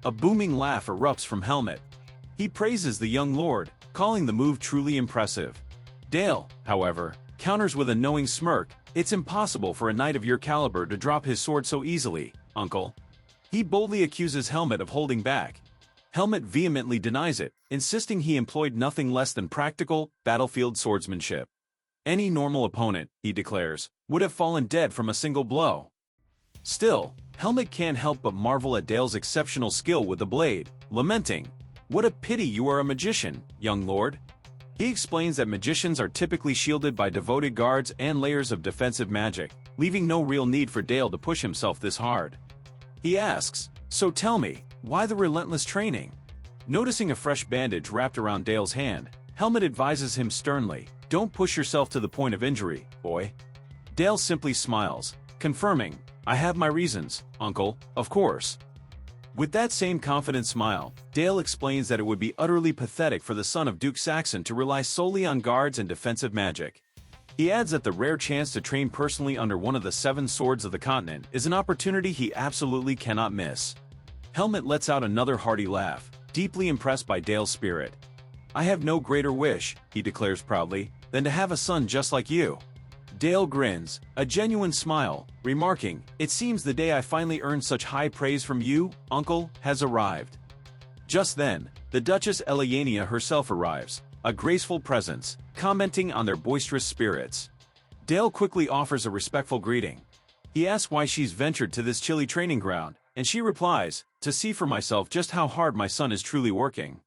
A booming laugh erupts from Helmet. He praises the young lord, calling the move truly impressive. Dale, however, counters with a knowing smirk, it's impossible for a knight of your caliber to drop his sword so easily, uncle. He boldly accuses Helmet of holding back. Helmet vehemently denies it, insisting he employed nothing less than practical, battlefield swordsmanship. Any normal opponent, he declares, would have fallen dead from a single blow. Still, Helmet can't help but marvel at Dale's exceptional skill with the blade, lamenting, "What a pity you are a magician, young lord." He explains that magicians are typically shielded by devoted guards and layers of defensive magic, leaving no real need for Dale to push himself this hard. He asks, "So tell me, why the relentless training?" Noticing a fresh bandage wrapped around Dale's hand, Helmut advises him sternly, "Don't push yourself to the point of injury, boy." Dale simply smiles, confirming, "I have my reasons, uncle, of course." With that same confident smile, Dale explains that it would be utterly pathetic for the son of Duke Saxon to rely solely on guards and defensive magic. He adds that the rare chance to train personally under one of the 7 swords of the continent is an opportunity he absolutely cannot miss. Helmut lets out another hearty laugh, deeply impressed by Dale's spirit. "I have no greater wish," he declares proudly, "than to have a son just like you." Dale grins, a genuine smile, remarking, "It seems the day I finally earned such high praise from you, uncle, has arrived." Just then, the Duchess Eliania herself arrives, a graceful presence, commenting on their boisterous spirits. Dale quickly offers a respectful greeting. He asks why she's ventured to this chilly training ground, and she replies, "To see for myself just how hard my son is truly working."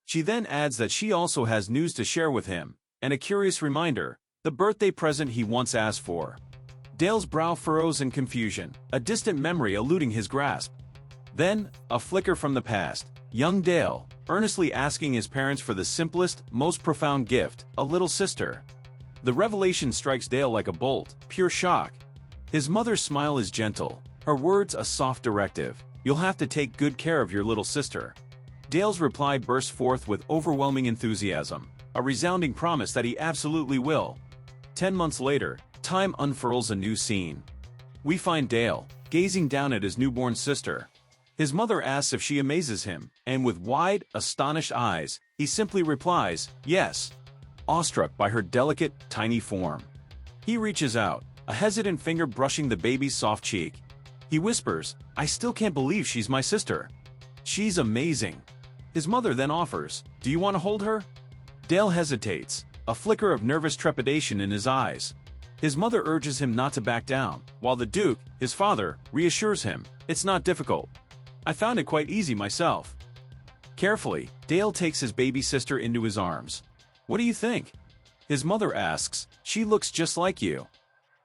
She then adds that she also has news to share with him, and a curious reminder, the birthday present he once asked for. Dale's brow furrows in confusion, a distant memory eluding his grasp. Then, a flicker from the past, young Dale, earnestly asking his parents for the simplest, most profound gift, a little sister. The revelation strikes Dale like a bolt, pure shock. His mother's smile is gentle, her words a soft directive, "You'll have to take good care of your little sister." Dale's reply bursts forth with overwhelming enthusiasm, a resounding promise that he absolutely will. 10 months later, time unfurls a new scene. We find Dale, gazing down at his newborn sister. His mother asks if she amazes him, and with wide, astonished eyes, he simply replies, "Yes," awestruck by her delicate, tiny form. He reaches out, a hesitant finger brushing the baby's soft cheek. He whispers, "I still can't believe she's my sister. She's amazing." His mother then offers, "Do you want to hold her?" Dale hesitates, a flicker of nervous trepidation in his eyes. His mother urges him not to back down, while the Duke, his father, reassures him, "It's not difficult. I found it quite easy myself." Carefully, Dale takes his baby sister into his arms. "What do you think?" His mother asks, "She looks just like you."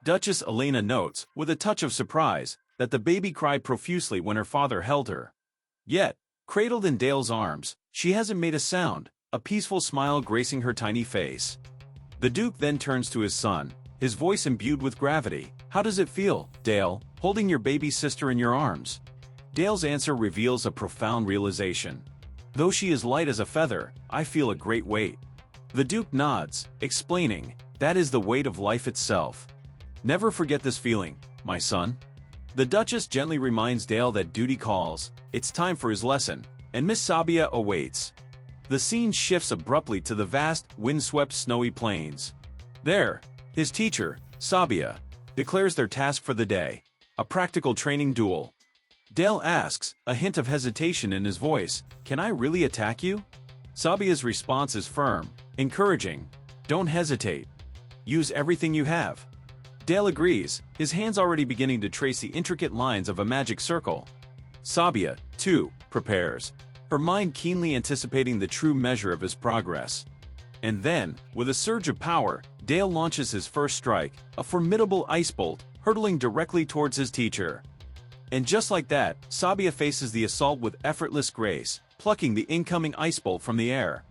Duchess Elena notes, with a touch of surprise, that the baby cried profusely when her father held her. Yet, cradled in Dale's arms, she hasn't made a sound, a peaceful smile gracing her tiny face. The Duke then turns to his son, his voice imbued with gravity. "How does it feel, Dale, holding your baby sister in your arms?" Dale's answer reveals a profound realization. "Though she is light as a feather, I feel a great weight." The Duke nods, explaining, "That is the weight of life itself. Never forget this feeling, my son." The Duchess gently reminds Dale that duty calls, it's time for his lesson, and Miss Sabia awaits. The scene shifts abruptly to the vast, windswept snowy plains. There, his teacher, Sabia, declares their task for the day, a practical training duel. Dale asks, a hint of hesitation in his voice, "Can I really attack you?" Sabia's response is firm, encouraging, "Don't hesitate. Use everything you have." Dale agrees, his hands already beginning to trace the intricate lines of a magic circle. Sabia, too, prepares, her mind keenly anticipating the true measure of his progress. And then, with a surge of power, Dale launches his first strike, a formidable ice bolt, hurtling directly towards his teacher. And just like that, Sabia faces the assault with effortless grace, plucking the incoming ice bolt from the air.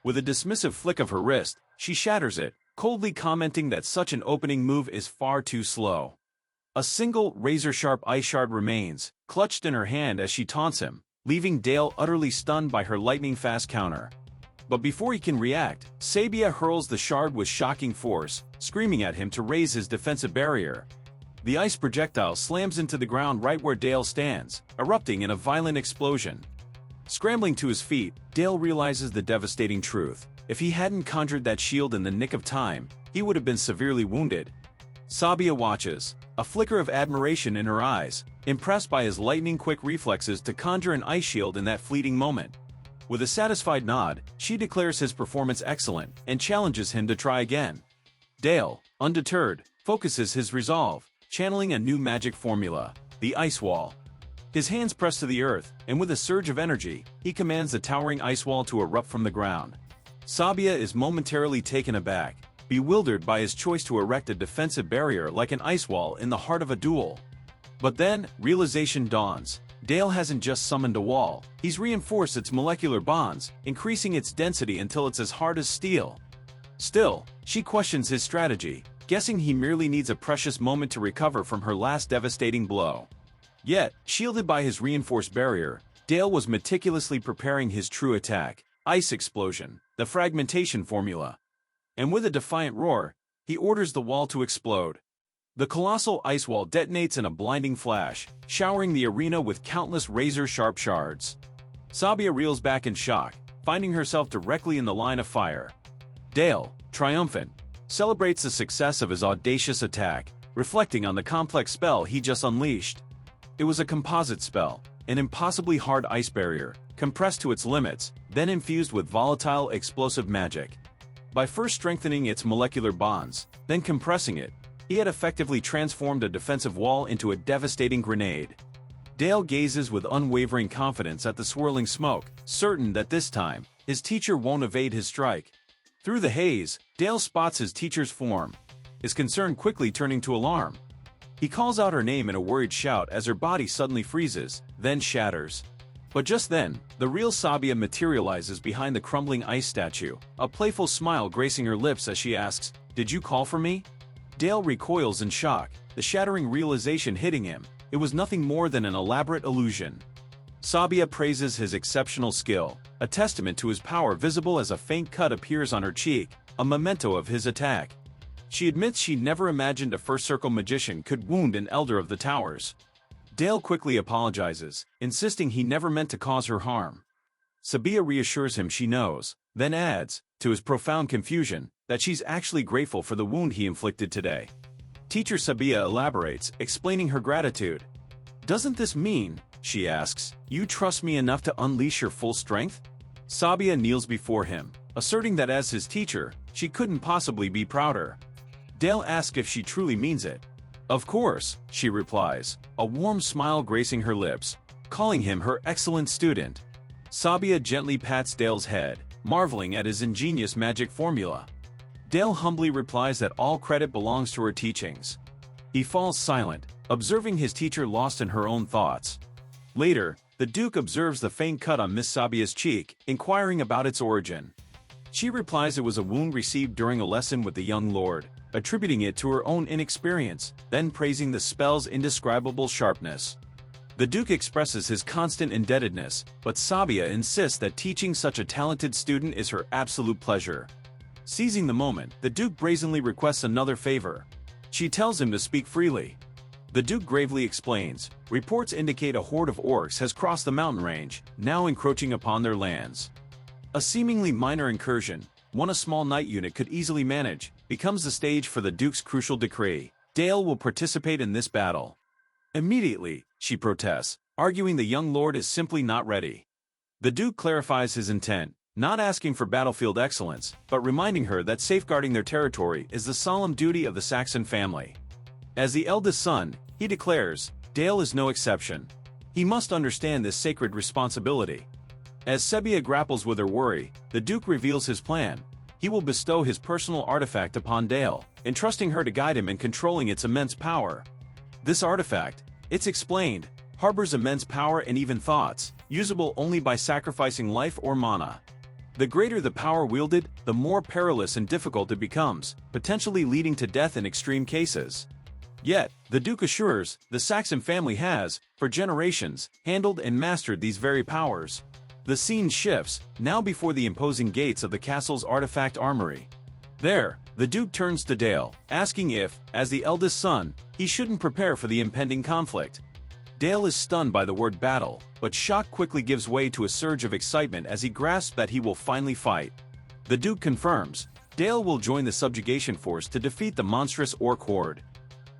With a dismissive flick of her wrist, she shatters it, coldly commenting that such an opening move is far too slow. A single razor-sharp ice shard remains, clutched in her hand as she taunts him, leaving Dale utterly stunned by her lightning-fast counter. But before he can react, Sabia hurls the shard with shocking force, screaming at him to raise his defensive barrier. The ice projectile slams into the ground right where Dale stands, erupting in a violent explosion. Scrambling to his feet, Dale realizes the devastating truth. If he hadn't conjured that shield in the nick of time, he would have been severely wounded. Sabia watches, a flicker of admiration in her eyes, impressed by his lightning-quick reflexes to conjure an ice shield in that fleeting moment. With a satisfied nod, she declares his performance excellent and challenges him to try again. Dale, undeterred, focuses his resolve, channeling a new magic formula, the ice wall. His hands press to the earth, and with a surge of energy, he commands the towering ice wall to erupt from the ground. Sabia is momentarily taken aback, bewildered by his choice to erect a defensive barrier like an ice wall in the heart of a duel. But then, realization dawns. Dale hasn't just summoned a wall, he's reinforced its molecular bonds, increasing its density until it's as hard as steel. Still, she questions his strategy, guessing he merely needs a precious moment to recover from her last devastating blow. Yet, shielded by his reinforced barrier, Dale was meticulously preparing his true attack, Ice Explosion, the fragmentation formula. And with a defiant roar, he orders the wall to explode. The colossal ice wall detonates in a blinding flash, showering the arena with countless razor-sharp shards. Sabia reels back in shock, finding herself directly in the line of fire. Dale, triumphant, celebrates the success of his audacious attack, reflecting on the complex spell he just unleashed. It was a composite spell, an impossibly hard ice barrier, compressed to its limits, then infused with volatile explosive magic. By first strengthening its molecular bonds, then compressing it, he had effectively transformed a defensive wall into a devastating grenade. Dale gazes with unwavering confidence at the swirling smoke, certain that this time, his teacher won't evade his strike. Through the haze, Dale spots his teacher's form, his concern quickly turning to alarm. He calls out her name in a worried shout as her body suddenly freezes, then shatters. But just then, the real Sabia materializes behind the crumbling ice statue, a playful smile gracing her lips as she asks, "Did you call for me?" Dale recoils in shock, the shattering realization hitting him. It was nothing more than an elaborate illusion. Sabia praises his exceptional skill, a testament to his power visible as a faint cut appears on her cheek, a memento of his attack. She admits she never imagined a First Circle magician could wound an Elder of the Towers. Dale quickly apologizes, insisting he never meant to cause her harm. Sabia reassures him she knows, then adds, to his profound confusion, that she's actually grateful for the wound he inflicted today. Teacher Sabia elaborates, explaining her gratitude. "Doesn't this mean," she asks, "you trust me enough to unleash your full strength?" Sabia kneels before him, asserting that as his teacher, she couldn't possibly be prouder. Dale asks if she truly means it. "Of course," she replies, a warm smile gracing her lips, calling him her excellent student. Sabia gently pats Dale's head, marveling at his ingenious magic formula. Dale humbly replies that all credit belongs to her teachings. He falls silent, observing his teacher lost in her own thoughts. Later, the Duke observes the faint cut on Miss Sabia's cheek, inquiring about its origin. She replies it was a wound received during a lesson with the young lord, attributing it to her own inexperience, then praising the spell's indescribable sharpness. The Duke expresses his constant indebtedness, but Sabia insists that teaching such a talented student is her absolute pleasure. Seizing the moment, the Duke brazenly requests another favor. She tells him to speak freely. The Duke gravely explains, reports indicate a horde of orcs has crossed the mountain range, now encroaching upon their lands. A seemingly minor incursion, one a small knight unit could easily manage, becomes the stage for the Duke's crucial decree. Dale will participate in this battle. Immediately, she protests, arguing the young lord is simply not ready. The Duke clarifies his intent, not asking for battlefield excellence, but reminding her that safeguarding their territory is the solemn duty of the Saxon family. As the eldest son, he declares, Dale is no exception. He must understand this sacred responsibility. As Sabia grapples with her worry, the Duke reveals his plan. He will bestow his personal artifact upon Dale, entrusting her to guide him in controlling its immense power. This artifact, it's explained, harbors immense power and even thoughts, usable only by sacrificing life or mana. The greater the power wielded, the more perilous and difficult it becomes, potentially leading to death in extreme cases. Yet, the Duke assures, the Saxon family has, for generations, handled and mastered these very powers. The scene shifts, now before the imposing gates of the castle's artifact armory. There, the Duke turns to Dale, asking if, as the eldest son, he shouldn't prepare for the impending conflict. Dale is stunned by the word battle, but shock quickly gives way to a surge of excitement as he grasps that he will finally fight. The Duke confirms, Dale will join the subjugation force to defeat the monstrous orc horde.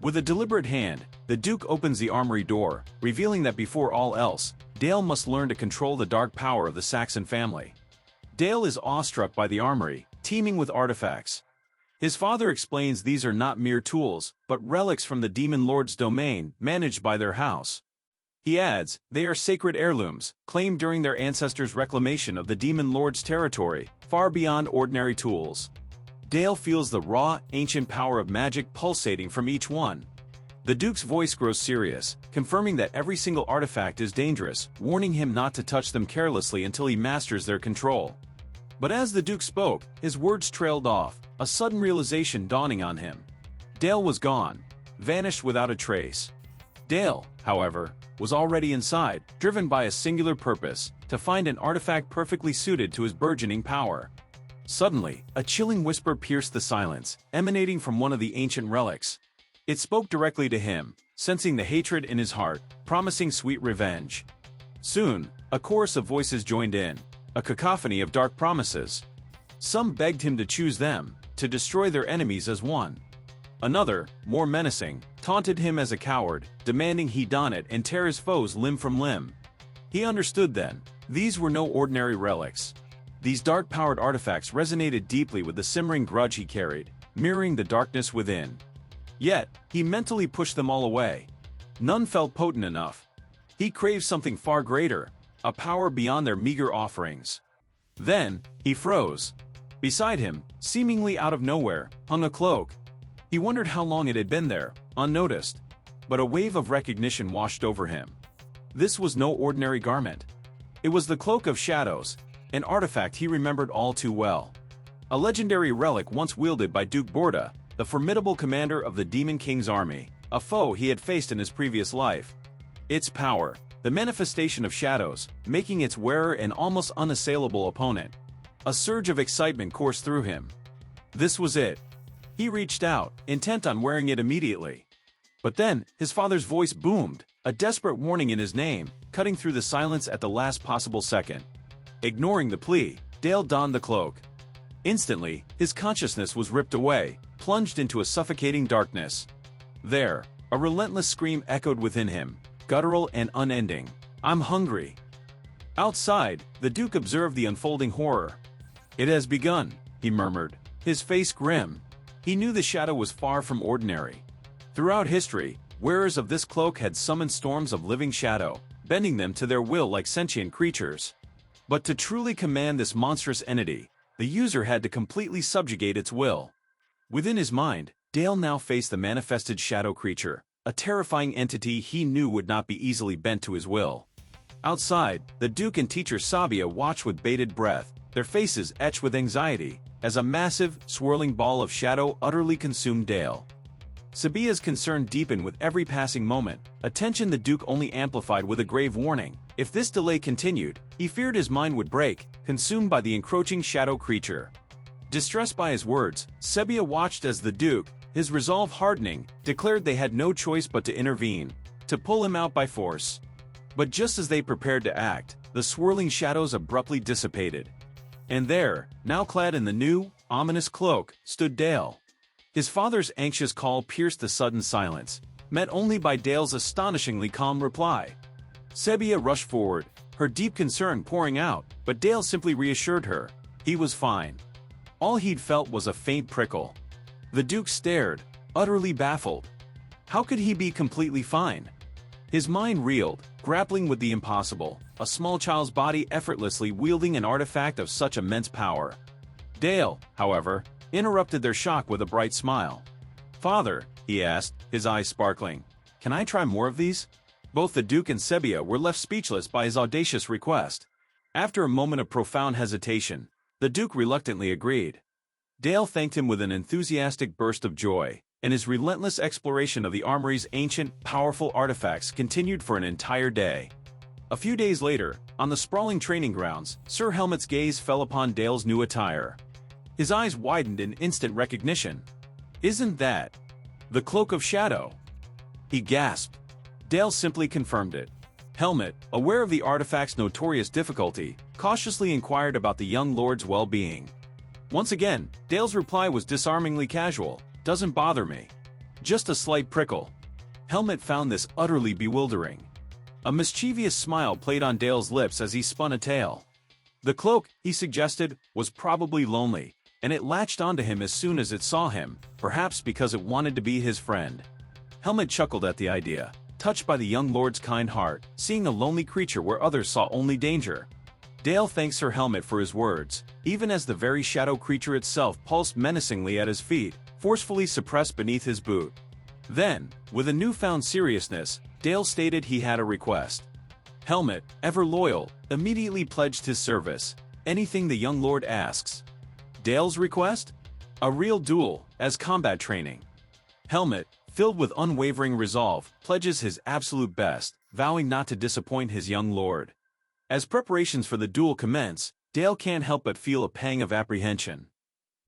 With a deliberate hand, the Duke opens the armory door, revealing that before all else, Dale must learn to control the dark power of the Saxon family. Dale is awestruck by the armory, teeming with artifacts. His father explains these are not mere tools, but relics from the Demon Lord's domain, managed by their house. He adds, they are sacred heirlooms, claimed during their ancestors' reclamation of the Demon Lord's territory, far beyond ordinary tools. Dale feels the raw, ancient power of magic pulsating from each one. The Duke's voice grows serious, confirming that every single artifact is dangerous, warning him not to touch them carelessly until he masters their control. But as the Duke spoke, his words trailed off, a sudden realization dawning on him. Dale was gone, vanished without a trace. Dale, however, was already inside, driven by a singular purpose, to find an artifact perfectly suited to his burgeoning power. Suddenly, a chilling whisper pierced the silence, emanating from one of the ancient relics. It spoke directly to him, sensing the hatred in his heart, promising sweet revenge. Soon, a chorus of voices joined in, a cacophony of dark promises. Some begged him to choose them, to destroy their enemies as one. Another, more menacing, taunted him as a coward, demanding he don it and tear his foes limb from limb. He understood then, these were no ordinary relics. These dark-powered artifacts resonated deeply with the simmering grudge he carried, mirroring the darkness within. Yet, he mentally pushed them all away. None felt potent enough. He craved something far greater, a power beyond their meager offerings. Then, he froze. Beside him, seemingly out of nowhere, hung a cloak. He wondered how long it had been there, unnoticed. But a wave of recognition washed over him. This was no ordinary garment. It was the Cloak of Shadows, an artifact he remembered all too well. A legendary relic once wielded by Duke Borda, the formidable commander of the Demon King's army, a foe he had faced in his previous life. Its power, the manifestation of shadows, making its wearer an almost unassailable opponent. A surge of excitement coursed through him. This was it. He reached out, intent on wearing it immediately. But then, his father's voice boomed, a desperate warning in his name, cutting through the silence at the last possible second. Ignoring the plea, Dale donned the cloak. Instantly, his consciousness was ripped away, plunged into a suffocating darkness. There, a relentless scream echoed within him, guttural and unending. I'm hungry. Outside, the Duke observed the unfolding horror. It has begun, he murmured, his face grim. He knew the shadow was far from ordinary. Throughout history, wearers of this cloak had summoned storms of living shadow, bending them to their will like sentient creatures. But to truly command this monstrous entity, the user had to completely subjugate its will. Within his mind, Dale now faced the manifested shadow creature, a terrifying entity he knew would not be easily bent to his will. Outside, the Duke and teacher Sabia watched with bated breath, their faces etched with anxiety, as a massive, swirling ball of shadow utterly consumed Dale. Sabia's concern deepened with every passing moment, a tension the Duke only amplified with a grave warning. If this delay continued, he feared his mind would break, consumed by the encroaching shadow creature. Distressed by his words, Sabia watched as the Duke, his resolve hardening, declared they had no choice but to intervene, to pull him out by force. But just as they prepared to act, the swirling shadows abruptly dissipated. And there, now clad in the new, ominous cloak, stood Dale. His father's anxious call pierced the sudden silence, met only by Dale's astonishingly calm reply. Sabia rushed forward, her deep concern pouring out, but Dale simply reassured her. He was fine. All he'd felt was a faint prickle. The Duke stared, utterly baffled. How could he be completely fine? His mind reeled, grappling with the impossible, a small child's body effortlessly wielding an artifact of such immense power. Dale, however, interrupted their shock with a bright smile. "Father," he asked, his eyes sparkling, "can I try more of these?" Both the Duke and Sabia were left speechless by his audacious request. After a moment of profound hesitation, the Duke reluctantly agreed. Dale thanked him with an enthusiastic burst of joy, and his relentless exploration of the armory's ancient, powerful artifacts continued for an entire day. A few days later, on the sprawling training grounds, Sir Helmet's gaze fell upon Dale's new attire. His eyes widened in instant recognition. "Isn't that the Cloak of Shadow?" he gasped. Dale simply confirmed it. Helmet, aware of the artifact's notorious difficulty, cautiously inquired about the young lord's well-being. Once again, Dale's reply was disarmingly casual. "Doesn't bother me. Just a slight prickle." Helmet found this utterly bewildering. A mischievous smile played on Dale's lips as he spun a tale. The cloak, he suggested, was probably lonely, and it latched onto him as soon as it saw him, perhaps because it wanted to be his friend. Helmet chuckled at the idea. touched by the young lord's kind heart, seeing a lonely creature where others saw only danger. Dale thanks Sir Helmet for his words, even as the very shadow creature itself pulsed menacingly at his feet, forcefully suppressed beneath his boot. Then, with a newfound seriousness, Dale stated he had a request. Helmet, ever loyal, immediately pledged his service. Anything the young lord asks. Dale's request? A real duel, as combat training. Helmet, filled with unwavering resolve, pledges his absolute best, vowing not to disappoint his young lord. As preparations for the duel commence, Dale can't help but feel a pang of apprehension.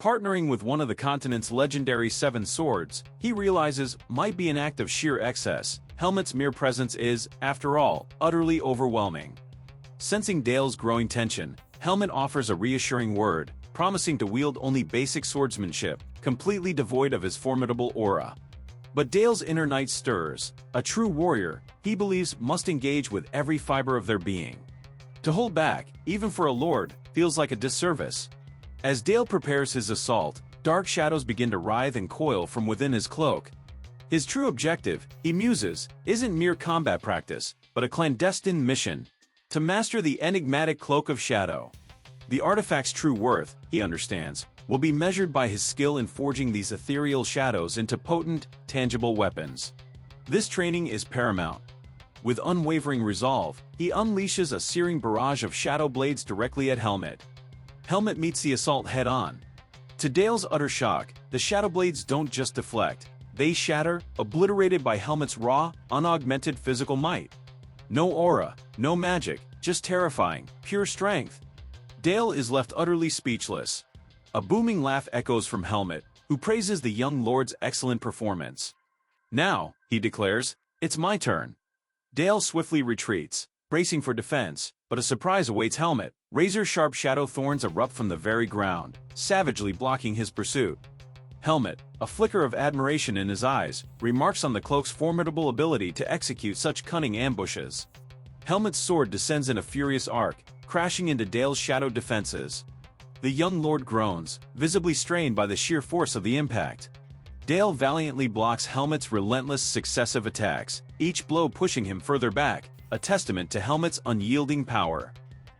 Partnering with one of the continent's legendary seven swords, he realizes might be an act of sheer excess. Helmet's mere presence is, after all, utterly overwhelming. Sensing Dale's growing tension, Helmet offers a reassuring word, promising to wield only basic swordsmanship, completely devoid of his formidable aura. But Dale's inner knight stirs. A true warrior, he believes, must engage with every fiber of their being. To hold back, even for a lord, feels like a disservice. As Dale prepares his assault, dark shadows begin to writhe and coil from within his cloak. His true objective, he muses, isn't mere combat practice, but a clandestine mission: to master the enigmatic Cloak of Shadow. The artifact's true worth, he understands, will be measured by his skill in forging these ethereal shadows into potent, tangible weapons. This training is paramount. With unwavering resolve, he unleashes a searing barrage of shadow blades directly at Helmet. Helmet meets the assault head-on. To Dale's utter shock, the shadow blades don't just deflect, they shatter, obliterated by Helmet's raw, unaugmented physical might. No aura, no magic, just terrifying, pure strength. Dale is left utterly speechless. A booming laugh echoes from Helmet, who praises the young lord's excellent performance. Now, he declares, it's my turn. Dale swiftly retreats, bracing for defense, but a surprise awaits Helmet. Razor-sharp shadow thorns erupt from the very ground, savagely blocking his pursuit. Helmet, a flicker of admiration in his eyes, remarks on the cloak's formidable ability to execute such cunning ambushes. Helmet's sword descends in a furious arc, crashing into Dale's shadow defenses. The young lord groans, visibly strained by the sheer force of the impact. Dale valiantly blocks Helmet's relentless successive attacks, each blow pushing him further back, a testament to Helmet's unyielding power.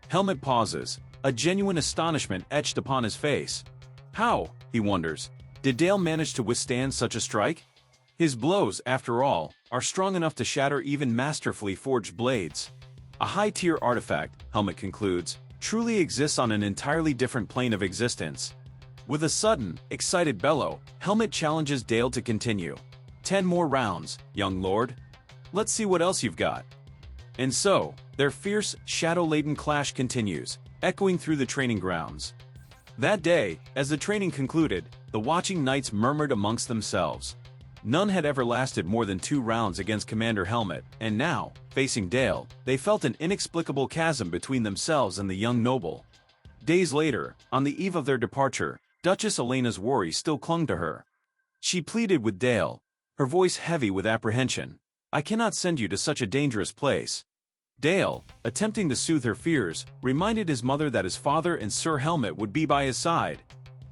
Helmet pauses, a genuine astonishment etched upon his face. How, he wonders, did Dale manage to withstand such a strike? His blows, after all, are strong enough to shatter even masterfully forged blades. A high-tier artifact, Helmet concludes, truly exists on an entirely different plane of existence. With a sudden, excited bellow, Helmet challenges Dale to continue. 10 more rounds, young lord. Let's see what else you've got. And so, their fierce, shadow-laden clash continues, echoing through the training grounds. That day, as the training concluded, the watching knights murmured amongst themselves. None had ever lasted more than 2 rounds against Commander Helmet, and now, facing Dale, they felt an inexplicable chasm between themselves and the young noble. Days later, on the eve of their departure, Duchess Elena's worry still clung to her. She pleaded with Dale, her voice heavy with apprehension. I cannot send you to such a dangerous place. Dale, attempting to soothe her fears, reminded his mother that his father and Sir Helmet would be by his side.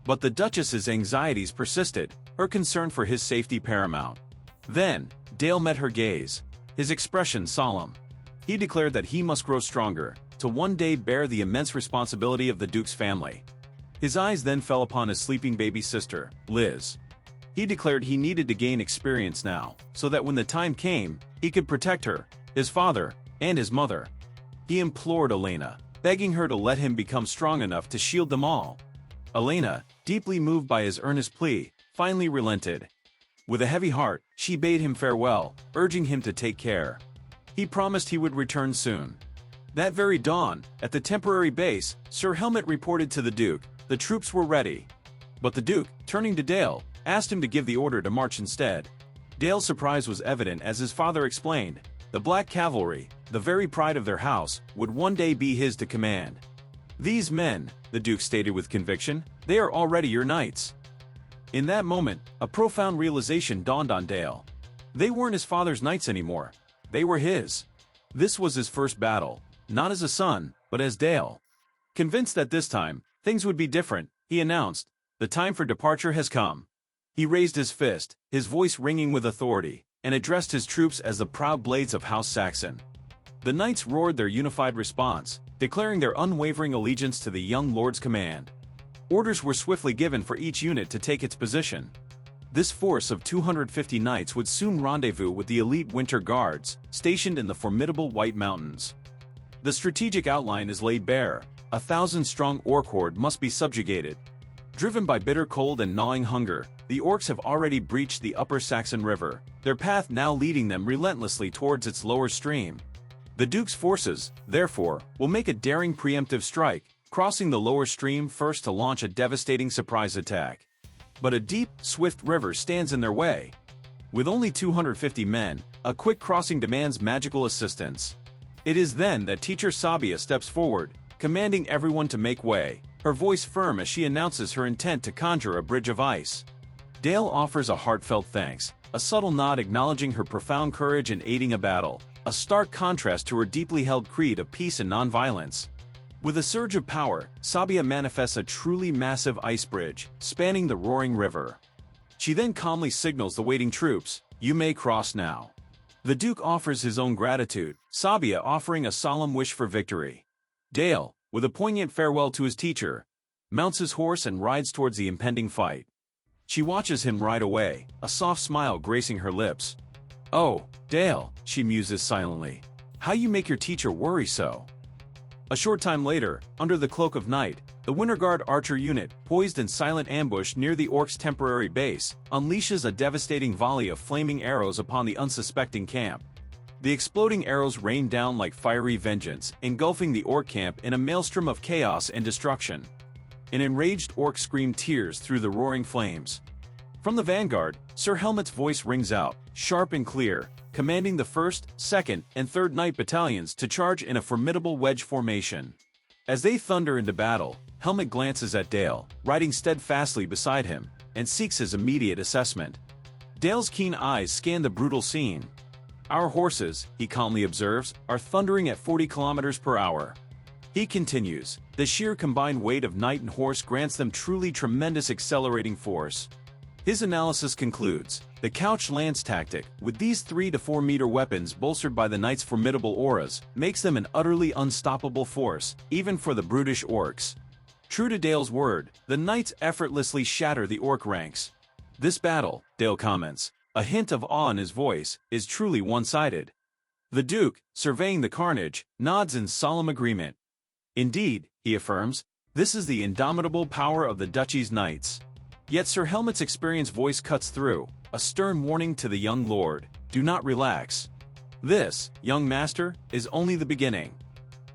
But the Duchess's anxieties persisted, her concern for his safety paramount. Then, Dale met her gaze, his expression solemn. He declared that he must grow stronger, to one day bear the immense responsibility of the Duke's family. His eyes then fell upon his sleeping baby sister, Liz. He declared he needed to gain experience now, so that when the time came, he could protect her, his father, and his mother. He implored Elena, begging her to let him become strong enough to shield them all. Elena, deeply moved by his earnest plea, finally relented. With a heavy heart, she bade him farewell, urging him to take care. He promised he would return soon. That very dawn, at the temporary base, Sir Helmet reported to the Duke. The troops were ready. But the Duke, turning to Dale, asked him to give the order to march instead. Dale's surprise was evident as his father explained. The Black Cavalry, the very pride of their house, would one day be his to command. These men, the Duke stated with conviction, they are already your knights. In that moment, a profound realization dawned on Dale. They weren't his father's knights anymore. They were his. This was his first battle, not as a son, but as Dale. Convinced that this time, things would be different, he announced, the time for departure has come. He raised his fist, his voice ringing with authority. and addressed his troops as the proud blades of House Saxon. The knights roared their unified response, declaring their unwavering allegiance to the young lord's command. Orders were swiftly given for each unit to take its position. This force of 250 knights would soon rendezvous with the elite Winter Guards, stationed in the formidable White Mountains. The strategic outline is laid bare. 1,000-strong orc horde must be subjugated. Driven by bitter cold and gnawing hunger, the orcs have already breached the upper Saxon River, their path now leading them relentlessly towards its lower stream. The Duke's forces, therefore, will make a daring preemptive strike, crossing the lower stream first to launch a devastating surprise attack. But a deep, swift river stands in their way. With only 250 men, a quick crossing demands magical assistance. It is then that teacher Sabia steps forward, commanding everyone to make way, her voice firm as she announces her intent to conjure a bridge of ice. Dale offers a heartfelt thanks, a subtle nod acknowledging her profound courage in aiding a battle, a stark contrast to her deeply held creed of peace and nonviolence. With a surge of power, Sabia manifests a truly massive ice bridge, spanning the roaring river. She then calmly signals the waiting troops, "You may cross now." The Duke offers his own gratitude, Sabia offering a solemn wish for victory. Dale, with a poignant farewell to his teacher, mounts his horse and rides towards the impending fight. She watches him ride away, a soft smile gracing her lips. "Oh, Dale," she muses silently, "how you make your teacher worry so." A short time later, under the cloak of night, the Winter Guard archer unit, poised in silent ambush near the orcs' temporary base, unleashes a devastating volley of flaming arrows upon the unsuspecting camp. The exploding arrows rain down like fiery vengeance, engulfing the orc camp in a maelstrom of chaos and destruction. An enraged orc screamed tears through the roaring flames. From the vanguard, Sir Helmet's voice rings out, sharp and clear, commanding the 1st, 2nd, and 3rd Knight battalions to charge in a formidable wedge formation. As they thunder into battle, Helmet glances at Dale, riding steadfastly beside him, and seeks his immediate assessment. Dale's keen eyes scan the brutal scene. "Our horses," he calmly observes, "are thundering at 40 kilometers per hour." He continues, "The sheer combined weight of knight and horse grants them truly tremendous accelerating force." His analysis concludes, the couch lance tactic, with these 3 to 4 meter weapons bolstered by the knight's formidable auras, makes them an utterly unstoppable force, even for the brutish orcs. True to Dale's word, the knights effortlessly shatter the orc ranks. "This battle," Dale comments, a hint of awe in his voice, "is truly one-sided." The Duke, surveying the carnage, nods in solemn agreement. "Indeed," he affirms, "this is the indomitable power of the Duchy's knights." Yet Sir Helmet's experienced voice cuts through, a stern warning to the young lord, "Do not relax. This, young master, is only the beginning."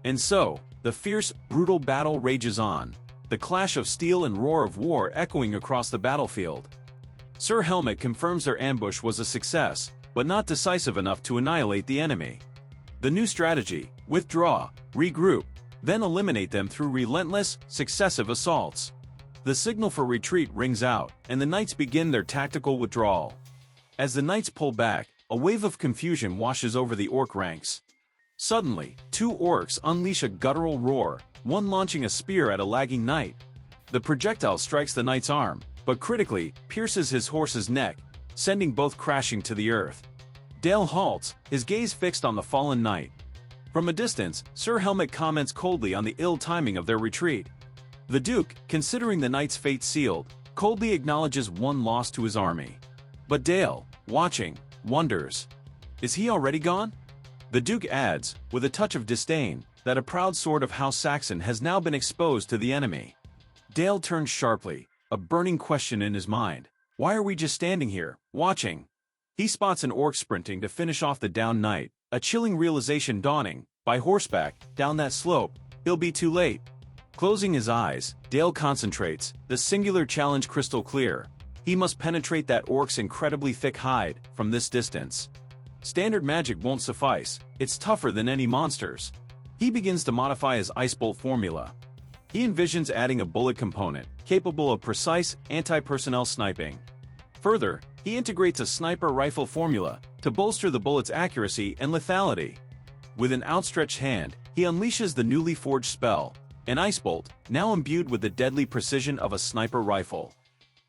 And so, the fierce, brutal battle rages on, the clash of steel and roar of war echoing across the battlefield. Sir Helmet confirms their ambush was a success, but not decisive enough to annihilate the enemy. The new strategy: withdraw, regroup, then eliminate them through relentless, successive assaults. The signal for retreat rings out, and the knights begin their tactical withdrawal. As the knights pull back, a wave of confusion washes over the orc ranks. Suddenly, 2 orcs unleash a guttural roar, one launching a spear at a lagging knight. The projectile strikes the knight's arm, but critically, pierces his horse's neck, sending both crashing to the earth. Dale halts, his gaze fixed on the fallen knight. From a distance, Sir Helmet comments coldly on the ill timing of their retreat. The Duke, considering the knight's fate sealed, coldly acknowledges one loss to his army. But Dale, watching, wonders, is he already gone? The Duke adds, with a touch of disdain, that a proud sword of House Saxon has now been exposed to the enemy. Dale turns sharply, a burning question in his mind. Why are we just standing here, watching? He spots an orc sprinting to finish off the downed knight, a chilling realization dawning, by horseback, down that slope, he'll be too late. Closing his eyes, Dale concentrates, the singular challenge crystal clear. He must penetrate that orc's incredibly thick hide, from this distance. Standard magic won't suffice, it's tougher than any monster's. He begins to modify his ice bolt formula. He envisions adding a bullet component, capable of precise, anti-personnel sniping. Further, he integrates a sniper rifle formula, to bolster the bullet's accuracy and lethality. With an outstretched hand, he unleashes the newly forged spell, an ice bolt, now imbued with the deadly precision of a sniper rifle.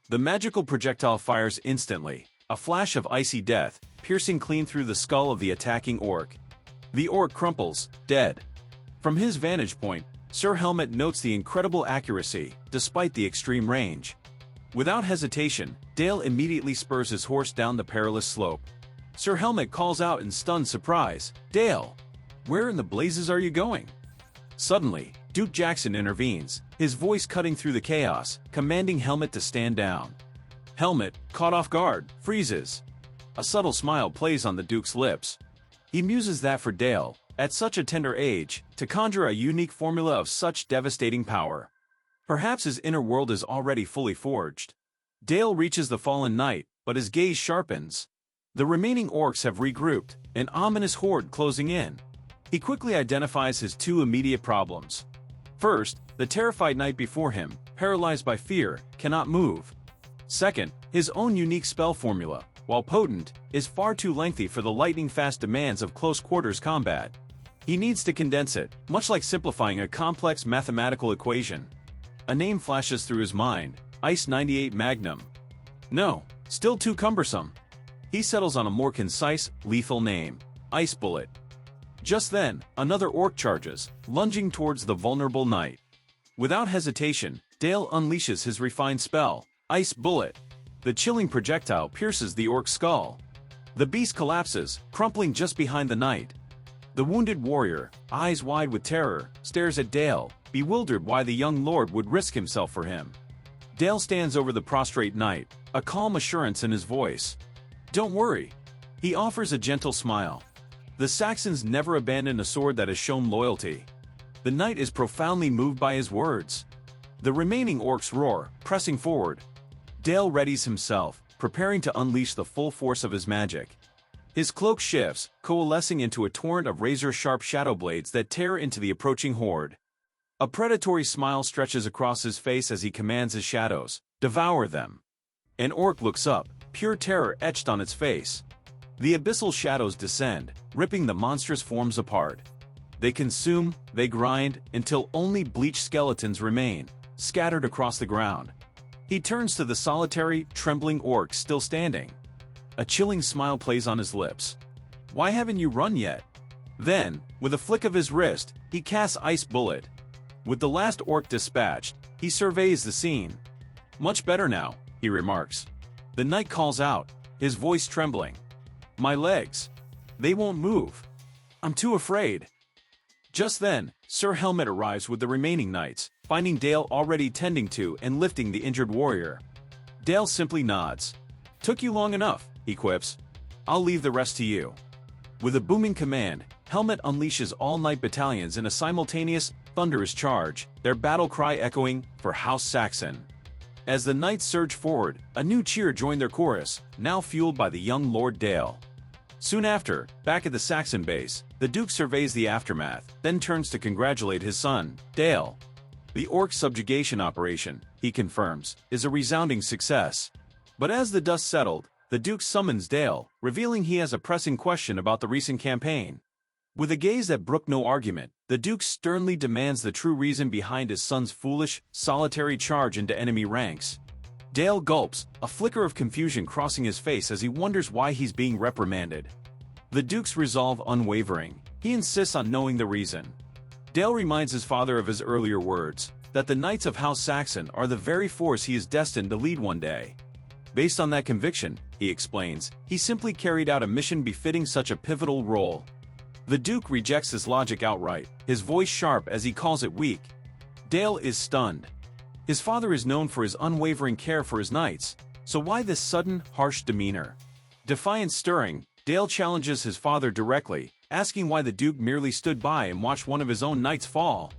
The magical projectile fires instantly, a flash of icy death, piercing clean through the skull of the attacking orc. The orc crumples, dead. From his vantage point, Sir Helmet notes the incredible accuracy, despite the extreme range. Without hesitation, Dale immediately spurs his horse down the perilous slope. Sir Helmet calls out in stunned surprise, "Dale! Where in the blazes are you going?" Suddenly, Duke Jackson intervenes, his voice cutting through the chaos, commanding Helmet to stand down. Helmet, caught off guard, freezes. A subtle smile plays on the Duke's lips. He muses that for Dale, at such a tender age, to conjure a unique formula of such devastating power. Perhaps his inner world is already fully forged. Dale reaches the fallen knight, but his gaze sharpens. The remaining orcs have regrouped, an ominous horde closing in. He quickly identifies his two immediate problems. First, the terrified knight before him, paralyzed by fear, cannot move. Second, his own unique spell formula, while potent, is far too lengthy for the lightning-fast demands of close-quarters combat. He needs to condense it, much like simplifying a complex mathematical equation. A name flashes through his mind, Ice 98 Magnum. No, still too cumbersome. He settles on a more concise, lethal name, Ice Bullet. Just then, another orc charges, lunging towards the vulnerable knight. Without hesitation, Dale unleashes his refined spell, Ice Bullet. The chilling projectile pierces the orc's skull. The beast collapses, crumpling just behind the knight. The wounded warrior, eyes wide with terror, stares at Dale, bewildered why the young lord would risk himself for him. Dale stands over the prostrate knight, a calm assurance in his voice. "Don't worry." He offers a gentle smile. The Saxons never abandon a sword that has shown loyalty. The knight is profoundly moved by his words. The remaining orcs roar, pressing forward. Dale readies himself, preparing to unleash the full force of his magic. His cloak shifts, coalescing into a torrent of razor-sharp shadow blades that tear into the approaching horde. A predatory smile stretches across his face as he commands his shadows, "Devour them." An orc looks up, pure terror etched on its face. The abyssal shadows descend, ripping the monstrous forms apart. They consume, they grind, until only bleached skeletons remain, scattered across the ground. He turns to the solitary, trembling orc still standing. A chilling smile plays on his lips. "Why haven't you run yet?" Then, with a flick of his wrist, he casts Ice Bullet. With the last orc dispatched, he surveys the scene. "Much better now," he remarks. The knight calls out, his voice trembling. "My legs. They won't move. I'm too afraid." Just then, Sir Helmet arrives with the remaining knights, finding Dale already tending to and lifting the injured warrior. Dale simply nods. "Took you long enough," he quips. "I'll leave the rest to you." With a booming command, Helmet unleashes all knight battalions in a simultaneous, thunderous charge, their battle cry echoing, "For House Saxon." As the knights surge forward, a new cheer joined their chorus, now fueled by the young Lord Dale. Soon after, back at the Saxon base, the Duke surveys the aftermath, then turns to congratulate his son, Dale. The orc subjugation operation, he confirms, is a resounding success. But as the dust settled, the Duke summons Dale, revealing he has a pressing question about the recent campaign. With a gaze that brooked no argument, the Duke sternly demands the true reason behind his son's foolish, solitary charge into enemy ranks. Dale gulps, a flicker of confusion crossing his face as he wonders why he's being reprimanded. The Duke's resolve unwavering, he insists on knowing the reason. Dale reminds his father of his earlier words, that the Knights of House Saxon are the very force he is destined to lead one day. Based on that conviction, he explains, he simply carried out a mission befitting such a pivotal role. The Duke rejects this logic outright, his voice sharp as he calls it weak. Dale is stunned. His father is known for his unwavering care for his knights, so why this sudden, harsh demeanor? Defiance stirring, Dale challenges his father directly, asking why the Duke merely stood by and watched one of his own knights fall.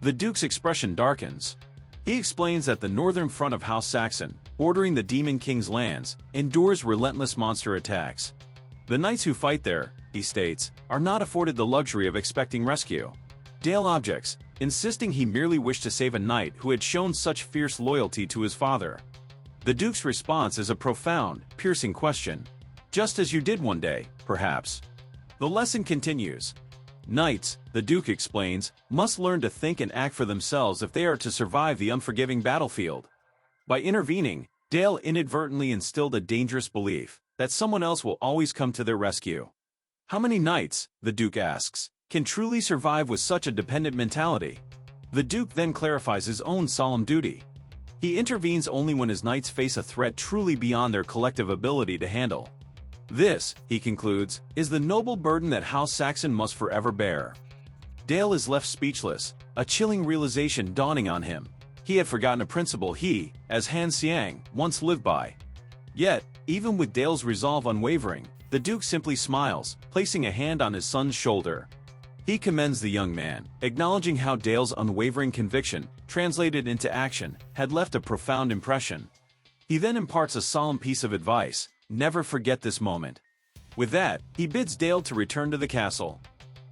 The Duke's expression darkens. He explains that the northern front of House Saxon, bordering the Demon King's lands, endures relentless monster attacks. The knights who fight there, he states, are not afforded the luxury of expecting rescue. Dale objects, insisting he merely wished to save a knight who had shown such fierce loyalty to his father. The Duke's response is a profound, piercing question. Just as you did one day, perhaps. The lesson continues. Knights, the Duke explains, must learn to think and act for themselves if they are to survive the unforgiving battlefield. By intervening, Dale inadvertently instilled a dangerous belief, that someone else will always come to their rescue. How many knights, the Duke asks, can truly survive with such a dependent mentality? The Duke then clarifies his own solemn duty. He intervenes only when his knights face a threat truly beyond their collective ability to handle. This, he concludes, is the noble burden that House Saxon must forever bear. Dale is left speechless, a chilling realization dawning on him. He had forgotten a principle he, as Han Xiang, once lived by. Yet, even with Dale's resolve unwavering, the Duke simply smiles, placing a hand on his son's shoulder. He commends the young man, acknowledging how Dale's unwavering conviction, translated into action, had left a profound impression. He then imparts a solemn piece of advice: never forget this moment. With that, he bids Dale to return to the castle.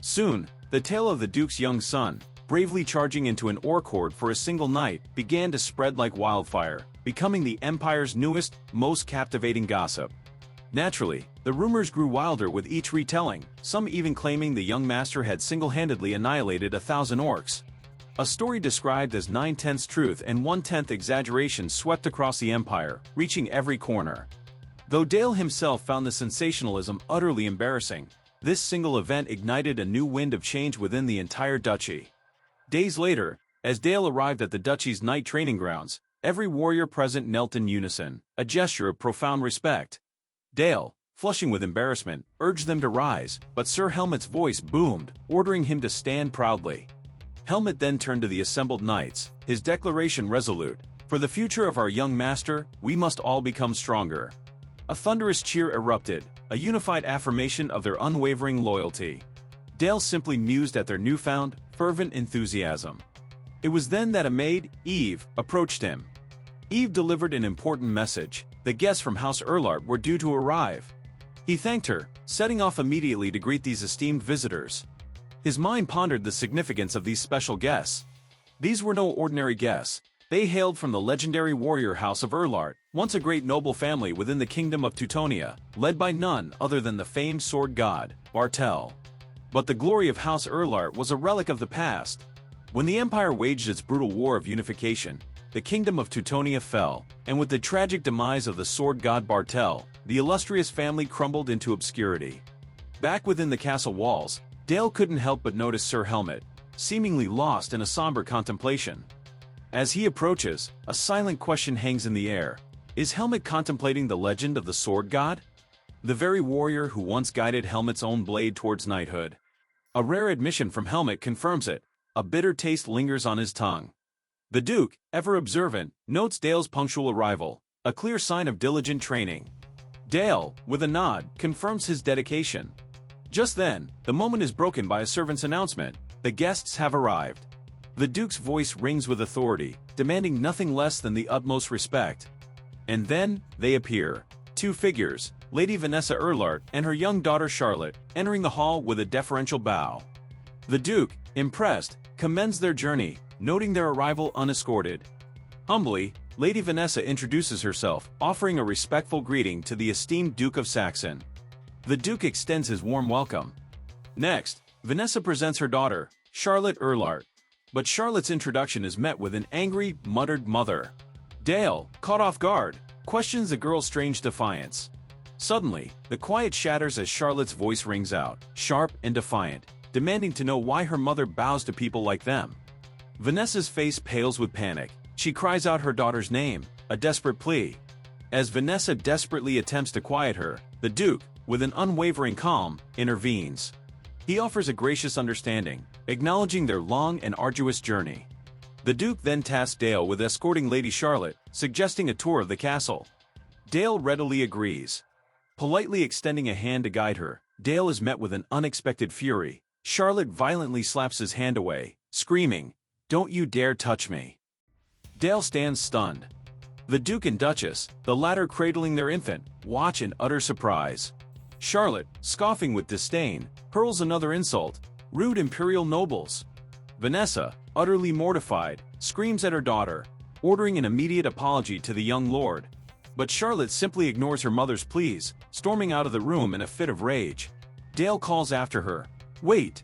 Soon, the tale of the Duke's young son, bravely charging into an Orchard for a single night, began to spread like wildfire, becoming the Empire's newest, most captivating gossip. Naturally, the rumors grew wilder with each retelling, some even claiming the young master had single-handedly annihilated 1,000 orcs. A story described as 9/10 truth and 1/10 exaggeration swept across the Empire, reaching every corner. Though Dale himself found the sensationalism utterly embarrassing, this single event ignited a new wind of change within the entire duchy. Days later, as Dale arrived at the duchy's night training grounds, every warrior present knelt in unison, a gesture of profound respect. Dale, flushing with embarrassment, urged them to rise, but Sir Helmet's voice boomed, ordering him to stand proudly. Helmet then turned to the assembled knights, his declaration resolute: "For the future of our young master, we must all become stronger." A thunderous cheer erupted, a unified affirmation of their unwavering loyalty. Dale simply mused at their newfound, fervent enthusiasm. It was then that a maid, Eve, approached him. Eve delivered an important message: the guests from House Erlart were due to arrive. He thanked her, setting off immediately to greet these esteemed visitors. His mind pondered the significance of these special guests. These were no ordinary guests. They hailed from the legendary warrior House of Erlart, once a great noble family within the kingdom of Teutonia, led by none other than the famed sword god, Bartel. But the glory of House Erlart was a relic of the past. When the Empire waged its brutal war of unification, the kingdom of Teutonia fell, and with the tragic demise of the sword god Bartel, the illustrious family crumbled into obscurity. Back within the castle walls, Dale couldn't help but notice Sir Helmet, seemingly lost in a somber contemplation. As he approaches, a silent question hangs in the air. Is Helmet contemplating the legend of the sword god? The very warrior who once guided Helmet's own blade towards knighthood. A rare admission from Helmet confirms it. A bitter taste lingers on his tongue. The Duke, ever observant, notes Dale's punctual arrival, a clear sign of diligent training. Dale, with a nod, confirms his dedication. Just then, the moment is broken by a servant's announcement: the guests have arrived. The Duke's voice rings with authority, demanding nothing less than the utmost respect. And then, they appear. Two figures, Lady Vanessa Erlart and her young daughter Charlotte, entering the hall with a deferential bow. The Duke, impressed, commends their journey, noting their arrival unescorted. Humbly, Lady Vanessa introduces herself, offering a respectful greeting to the esteemed Duke of Saxon. The Duke extends his warm welcome. Next, Vanessa presents her daughter, Charlotte Erlart. But Charlotte's introduction is met with an angry, muttered mother. Dale, caught off guard, questions the girl's strange defiance. Suddenly, the quiet shatters as Charlotte's voice rings out, sharp and defiant, demanding to know why her mother bows to people like them. Vanessa's face pales with panic. She cries out her daughter's name, a desperate plea. As Vanessa desperately attempts to quiet her, the Duke, with an unwavering calm, intervenes. He offers a gracious understanding, acknowledging their long and arduous journey. The Duke then tasks Dale with escorting Lady Charlotte, suggesting a tour of the castle. Dale readily agrees. Politely extending a hand to guide her, Dale is met with an unexpected fury. Charlotte violently slaps his hand away, screaming, "Don't you dare touch me!" Dale stands stunned. The Duke and Duchess, the latter cradling their infant, watch in utter surprise. Charlotte, scoffing with disdain, hurls another insult: "Rude imperial nobles!" Vanessa, utterly mortified, screams at her daughter, ordering an immediate apology to the young lord. But Charlotte simply ignores her mother's pleas, storming out of the room in a fit of rage. Dale calls after her, "Wait!"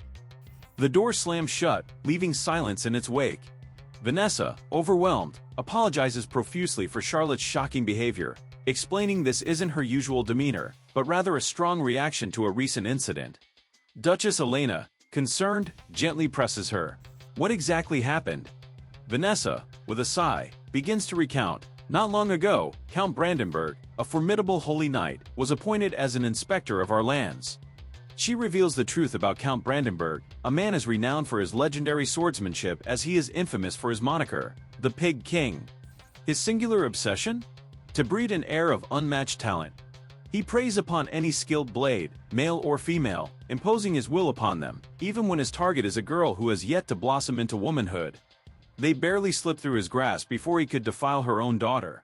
The door slams shut, leaving silence in its wake. Vanessa, overwhelmed, apologizes profusely for Charlotte's shocking behavior, explaining this isn't her usual demeanor, but rather a strong reaction to a recent incident. Duchess Elena, concerned, gently presses her. What exactly happened? Vanessa, with a sigh, begins to recount. Not long ago, Count Brandenburg, a formidable holy knight, was appointed as an inspector of our lands. She reveals the truth about Count Brandenburg, a man as renowned for his legendary swordsmanship as he is infamous for his moniker, the Pig King. His singular obsession? To breed an heir of unmatched talent. He preys upon any skilled blade, male or female, imposing his will upon them, even when his target is a girl who has yet to blossom into womanhood. They barely slipped through his grasp before he could defile her own daughter.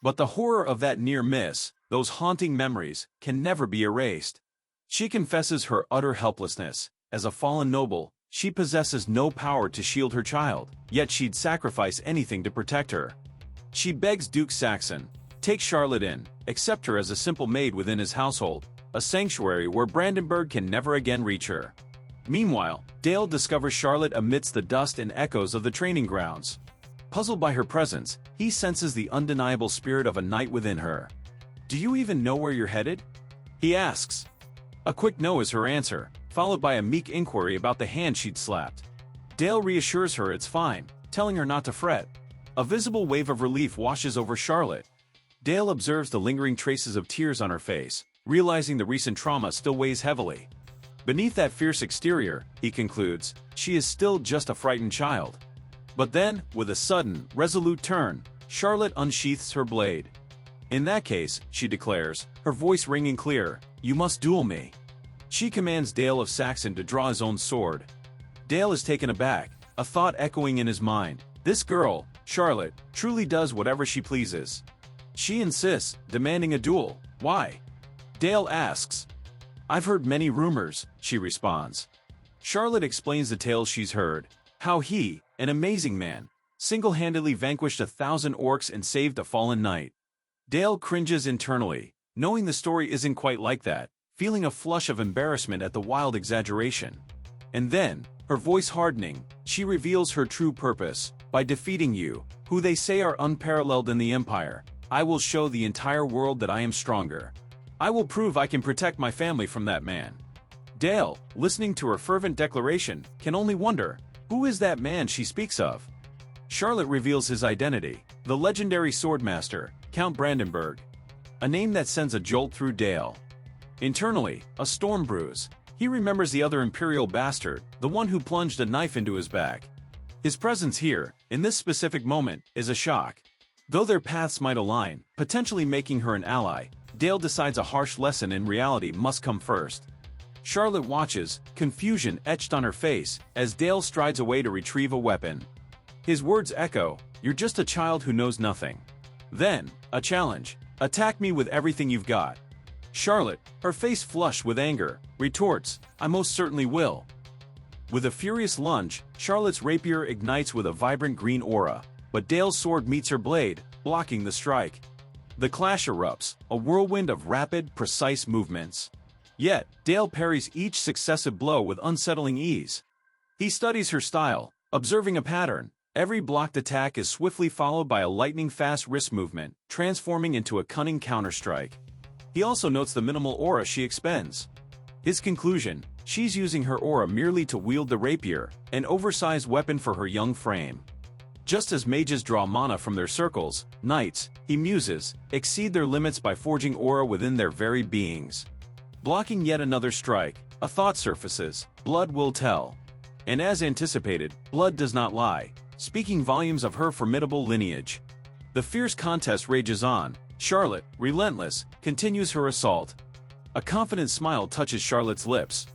But the horror of that near miss, those haunting memories, can never be erased. She confesses her utter helplessness. As a fallen noble, she possesses no power to shield her child, yet she'd sacrifice anything to protect her. She begs Duke Saxon, take Charlotte in, accept her as a simple maid within his household, a sanctuary where Brandenburg can never again reach her. Meanwhile, Dale discovers Charlotte amidst the dust and echoes of the training grounds. Puzzled by her presence, he senses the undeniable spirit of a knight within her. Do you even know where you're headed? He asks. A quick no is her answer, followed by a meek inquiry about the hand she'd slapped. Dale reassures her it's fine, telling her not to fret. A visible wave of relief washes over Charlotte. Dale observes the lingering traces of tears on her face, realizing the recent trauma still weighs heavily. Beneath that fierce exterior, he concludes, she is still just a frightened child. But then, with a sudden, resolute turn, Charlotte unsheaths her blade. In that case, she declares, her voice ringing clear, you must duel me. She commands Dale of Saxon to draw his own sword. Dale is taken aback, a thought echoing in his mind. This girl, Charlotte, truly does whatever she pleases. She insists, demanding a duel. Why? Dale asks. I've heard many rumors, she responds. Charlotte explains the tales she's heard. How he, an amazing man, single-handedly vanquished 1,000 orcs and saved a fallen knight. Dale cringes internally, knowing the story isn't quite like that, feeling a flush of embarrassment at the wild exaggeration. And then, her voice hardening, she reveals her true purpose. By defeating you, who they say are unparalleled in the Empire, I will show the entire world that I am stronger. I will prove I can protect my family from that man. Dale, listening to her fervent declaration, can only wonder, who is that man she speaks of? Charlotte reveals his identity, the legendary swordmaster, Count Brandenburg. A name that sends a jolt through Dale. Internally, a storm brews. He remembers the other imperial bastard, the one who plunged a knife into his back. His presence here, in this specific moment, is a shock. Though their paths might align, potentially making her an ally, Dale decides a harsh lesson in reality must come first. Charlotte watches, confusion etched on her face, as Dale strides away to retrieve a weapon. His words echo, you're just a child who knows nothing. Then, a challenge. Attack me with everything you've got. Charlotte, her face flushed with anger, retorts, I most certainly will. With a furious lunge, Charlotte's rapier ignites with a vibrant green aura, but Dale's sword meets her blade, blocking the strike. The clash erupts, a whirlwind of rapid, precise movements. Yet, Dale parries each successive blow with unsettling ease. He studies her style, observing a pattern. Every blocked attack is swiftly followed by a lightning-fast wrist movement, transforming into a cunning counterstrike. He also notes the minimal aura she expends. His conclusion, she's using her aura merely to wield the rapier, an oversized weapon for her young frame. Just as mages draw mana from their circles, knights, he muses, exceed their limits by forging aura within their very beings. Blocking yet another strike, a thought surfaces, blood will tell. And as anticipated, blood does not lie, speaking volumes of her formidable lineage. The fierce contest rages on. Charlotte, relentless, continues her assault. A confident smile touches Charlotte's lips.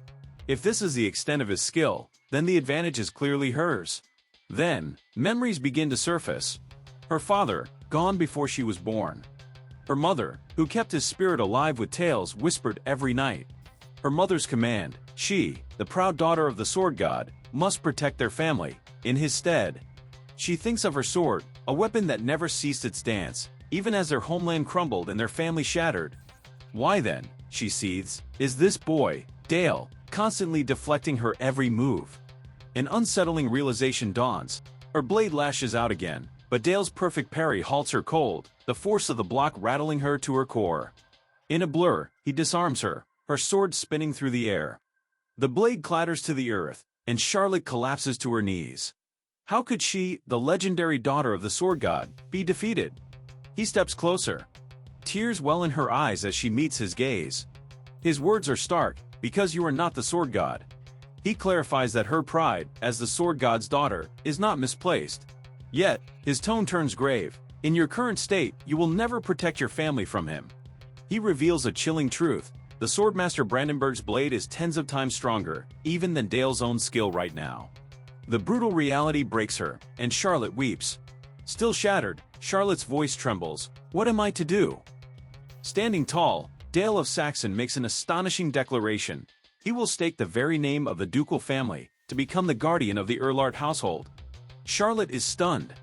If this is the extent of his skill, then the advantage is clearly hers. Then, memories begin to surface. Her father, gone before she was born. Her mother, who kept his spirit alive with tales whispered every night. Her mother's command, she, the proud daughter of the sword god, must protect their family, in his stead. She thinks of her sword, a weapon that never ceased its dance, even as their homeland crumbled and their family shattered. Why then, she seethes, is this boy, Dale, constantly deflecting her every move? An unsettling realization dawns. Her blade lashes out again, But Dale's perfect parry halts her cold, the force of the block rattling her to her core. In a blur, he disarms her, her sword spinning through the air. The blade clatters to the earth, and Charlotte collapses to her knees. How could she, the legendary daughter of the sword god, be defeated? He steps closer. Tears well in her eyes as she meets his gaze. His words are stark, because you are not the sword god. He clarifies that her pride, as the sword god's daughter, is not misplaced. Yet, his tone turns grave. In your current state, you will never protect your family from him. He reveals a chilling truth. The Swordmaster Brandenburg's blade is tens of times stronger, even than Dale's own skill right now. The brutal reality breaks her, and Charlotte weeps. Still shattered, Charlotte's voice trembles. What am I to do? Standing tall, Dale of Saxon makes an astonishing declaration. He will stake the very name of the ducal family to become the guardian of the Erlart household. Charlotte is stunned.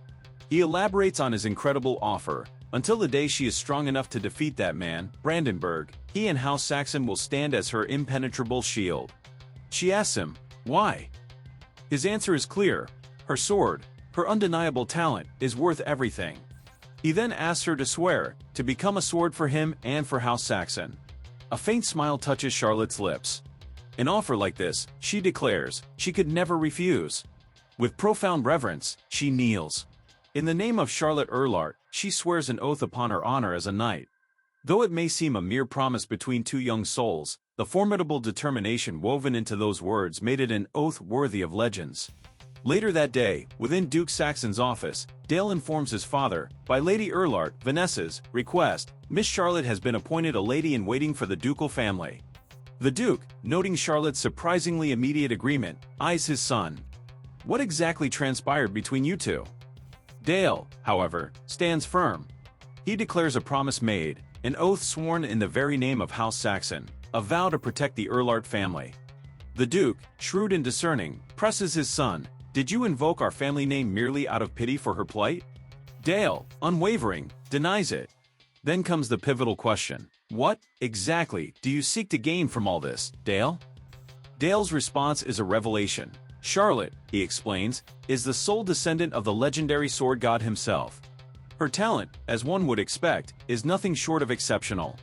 He elaborates on his incredible offer. Until the day she is strong enough to defeat that man, Brandenburg, he and House Saxon will stand as her impenetrable shield. She asks him, why? His answer is clear. Her sword, her undeniable talent, is worth everything. He then asks her to swear, to become a sword for him and for House Saxon. A faint smile touches Charlotte's lips. An offer like this, she declares, she could never refuse. With profound reverence, she kneels. In the name of Charlotte Erlart, she swears an oath upon her honor as a knight. Though it may seem a mere promise between two young souls, the formidable determination woven into those words made it an oath worthy of legends. Later that day, within Duke Saxon's office, Dale informs his father, by Lady Erlart, Vanessa's request, Miss Charlotte has been appointed a lady-in-waiting for the ducal family. The Duke, noting Charlotte's surprisingly immediate agreement, eyes his son. What exactly transpired between you two? Dale, however, stands firm. He declares a promise made, an oath sworn in the very name of House Saxon, a vow to protect the Erlart family. The Duke, shrewd and discerning, presses his son, did you invoke our family name merely out of pity for her plight? Dale, unwavering, denies it. Then comes the pivotal question. What, exactly, do you seek to gain from all this, Dale? Dale's response is a revelation. Charlotte, he explains, is the sole descendant of the legendary sword god himself. Her talent, as one would expect, is nothing short of exceptional.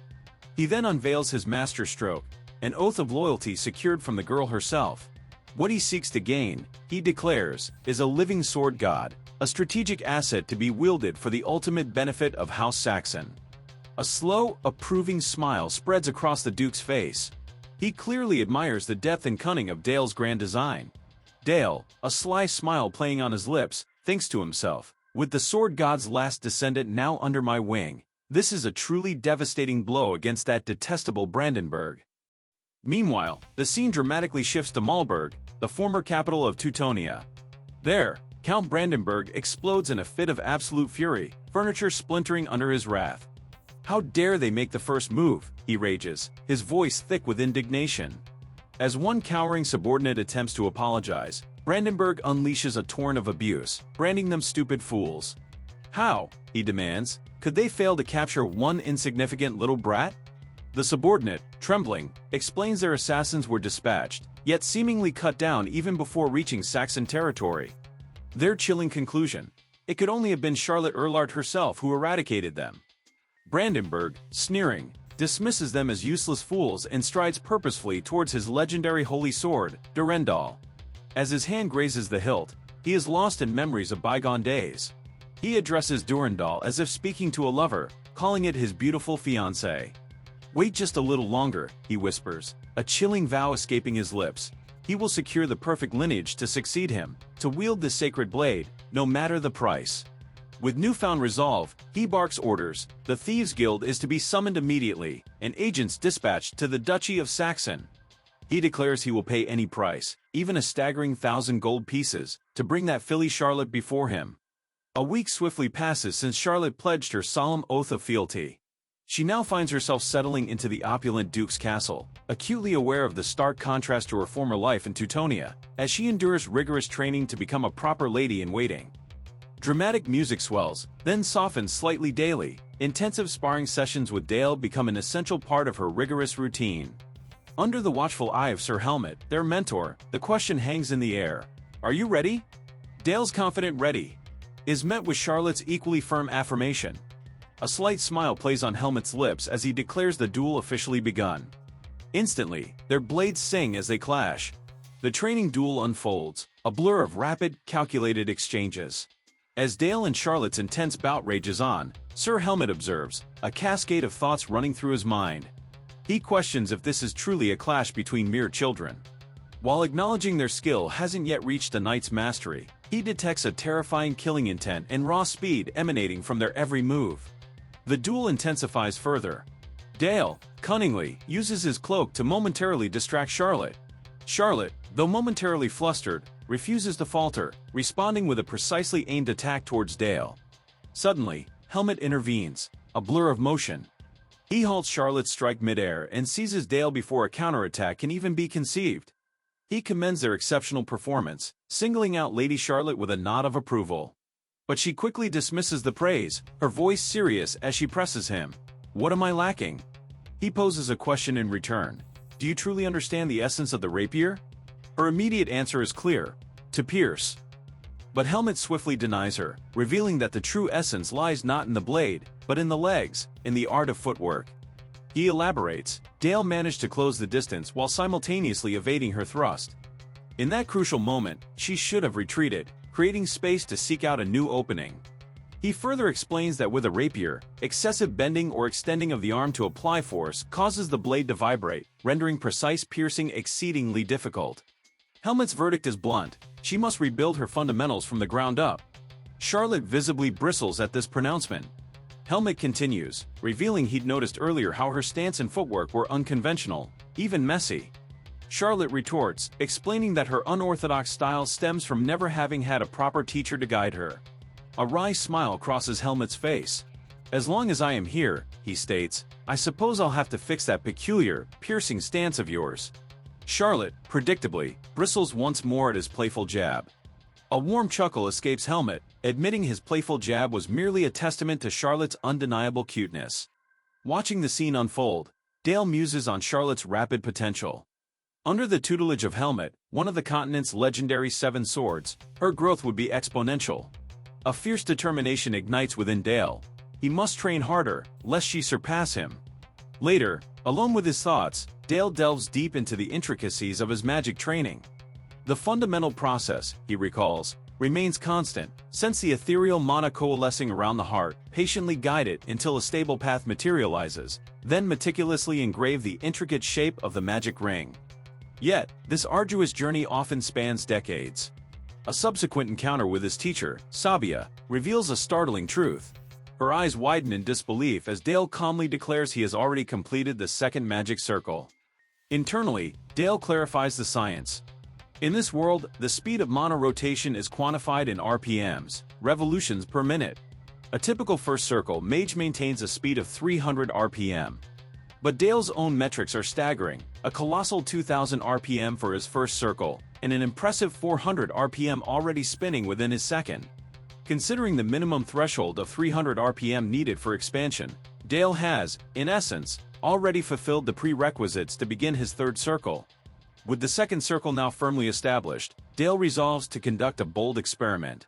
He then unveils his masterstroke, an oath of loyalty secured from the girl herself. What he seeks to gain, he declares, is a living sword god, a strategic asset to be wielded for the ultimate benefit of House Saxon. A slow, approving smile spreads across the Duke's face. He clearly admires the depth and cunning of Dale's grand design. Dale, a sly smile playing on his lips, thinks to himself, with the sword god's last descendant now under my wing, this is a truly devastating blow against that detestable Brandenburg. Meanwhile, the scene dramatically shifts to Malberg, the former capital of Teutonia. There, Count Brandenburg explodes in a fit of absolute fury, furniture splintering under his wrath. How dare they make the first move, he rages, his voice thick with indignation. As one cowering subordinate attempts to apologize, Brandenburg unleashes a torrent of abuse, branding them stupid fools. How, he demands, could they fail to capture one insignificant little brat? The subordinate, trembling, explains their assassins were dispatched, yet seemingly cut down even before reaching Saxon territory. Their chilling conclusion: it could only have been Charlotte Erlart herself who eradicated them. Brandenburg, sneering, dismisses them as useless fools and strides purposefully towards his legendary holy sword, Durendal. As his hand grazes the hilt, he is lost in memories of bygone days. He addresses Durendal as if speaking to a lover, calling it his beautiful fiancée. Wait just a little longer, he whispers, a chilling vow escaping his lips. He will secure the perfect lineage to succeed him, to wield the sacred blade, no matter the price. With newfound resolve, he barks orders. The Thieves' Guild is to be summoned immediately, and agents dispatched to the Duchy of Saxon. He declares he will pay any price, even a staggering 1,000 gold pieces, to bring that filly Charlotte before him. A week swiftly passes since Charlotte pledged her solemn oath of fealty. She now finds herself settling into the opulent Duke's castle, acutely aware of the stark contrast to her former life in Teutonia, as she endures rigorous training to become a proper lady-in-waiting. Dramatic music swells, then softens slightly daily. Intensive sparring sessions with Dale become an essential part of her rigorous routine. Under the watchful eye of Sir Helmet, their mentor, the question hangs in the air. Are you ready? Dale's confident ready. is met with Charlotte's equally firm affirmation. A slight smile plays on Helmet's lips as he declares the duel officially begun. Instantly, their blades sing as they clash. The training duel unfolds, a blur of rapid, calculated exchanges. As Dale and Charlotte's intense bout rages on, Sir Helmet observes, a cascade of thoughts running through his mind. He questions if this is truly a clash between mere children. While acknowledging their skill hasn't yet reached the knight's mastery, he detects a terrifying killing intent and raw speed emanating from their every move. The duel intensifies further. Dale, cunningly, uses his cloak to momentarily distract Charlotte. Charlotte, though momentarily flustered, refuses to falter, responding with a precisely aimed attack towards Dale. Suddenly, Helmet intervenes, a blur of motion. He halts Charlotte's strike midair and seizes Dale before a counterattack can even be conceived. He commends their exceptional performance, singling out Lady Charlotte with a nod of approval. But she quickly dismisses the praise, her voice serious as she presses him. "What am I lacking?" He poses a question in return. "Do you truly understand the essence of the rapier?" Her immediate answer is clear: to pierce. But Helmet swiftly denies her, revealing that the true essence lies not in the blade, but in the legs, in the art of footwork. He elaborates, Dale managed to close the distance while simultaneously evading her thrust. In that crucial moment, she should have retreated, creating space to seek out a new opening. He further explains that with a rapier, excessive bending or extending of the arm to apply force causes the blade to vibrate, rendering precise piercing exceedingly difficult. Helmet's verdict is blunt: she must rebuild her fundamentals from the ground up. Charlotte visibly bristles at this pronouncement. Helmet continues, revealing he'd noticed earlier how her stance and footwork were unconventional, even messy. Charlotte retorts, explaining that her unorthodox style stems from never having had a proper teacher to guide her. A wry smile crosses Helmet's face. "As long as I am here," he states, "I suppose I'll have to fix that peculiar, piercing stance of yours." Charlotte, predictably, bristles once more at his playful jab. A warm chuckle escapes Helmet, admitting his playful jab was merely a testament to Charlotte's undeniable cuteness. Watching the scene unfold, Dale muses on Charlotte's rapid potential. Under the tutelage of Helmet, one of the continent's legendary 7 swords, her growth would be exponential. A fierce determination ignites within Dale. He must train harder, lest she surpass him. Later, alone with his thoughts, Dale delves deep into the intricacies of his magic training. The fundamental process, he recalls, remains constant, since the ethereal mana coalescing around the heart patiently guide it until a stable path materializes, then meticulously engrave the intricate shape of the magic ring. Yet, this arduous journey often spans decades. A subsequent encounter with his teacher, Sabia, reveals a startling truth. Her eyes widen in disbelief as Dale calmly declares he has already completed the second magic circle. Internally, Dale clarifies the science. In this world, the speed of mana rotation is quantified in RPMs, revolutions per minute. A typical first circle mage maintains a speed of 300 RPM. But Dale's own metrics are staggering, a colossal 2000 RPM for his first circle, and an impressive 400 RPM already spinning within his second. Considering the minimum threshold of 300 RPM needed for expansion, Dale has, in essence, already fulfilled the prerequisites to begin his third circle. With the second circle now firmly established, Dale resolves to conduct a bold experiment.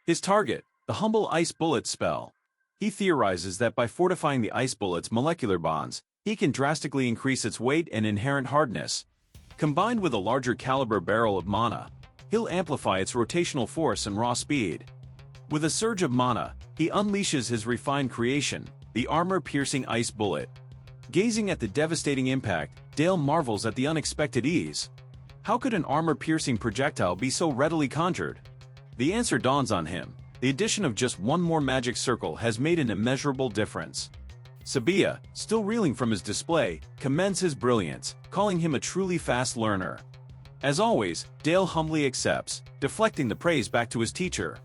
His target, the humble ice bullet spell. He theorizes that by fortifying the ice bullet's molecular bonds, he can drastically increase its weight and inherent hardness. Combined with a larger caliber barrel of mana, he'll amplify its rotational force and raw speed. With a surge of mana, he unleashes his refined creation, the armor-piercing ice bullet. Gazing at the devastating impact, Dale marvels at the unexpected ease. How could an armor-piercing projectile be so readily conjured? The answer dawns on him. The addition of just one more magic circle has made an immeasurable difference. Sabia, still reeling from his display, commends his brilliance, calling him a truly fast learner. As always, Dale humbly accepts, deflecting the praise back to his teacher.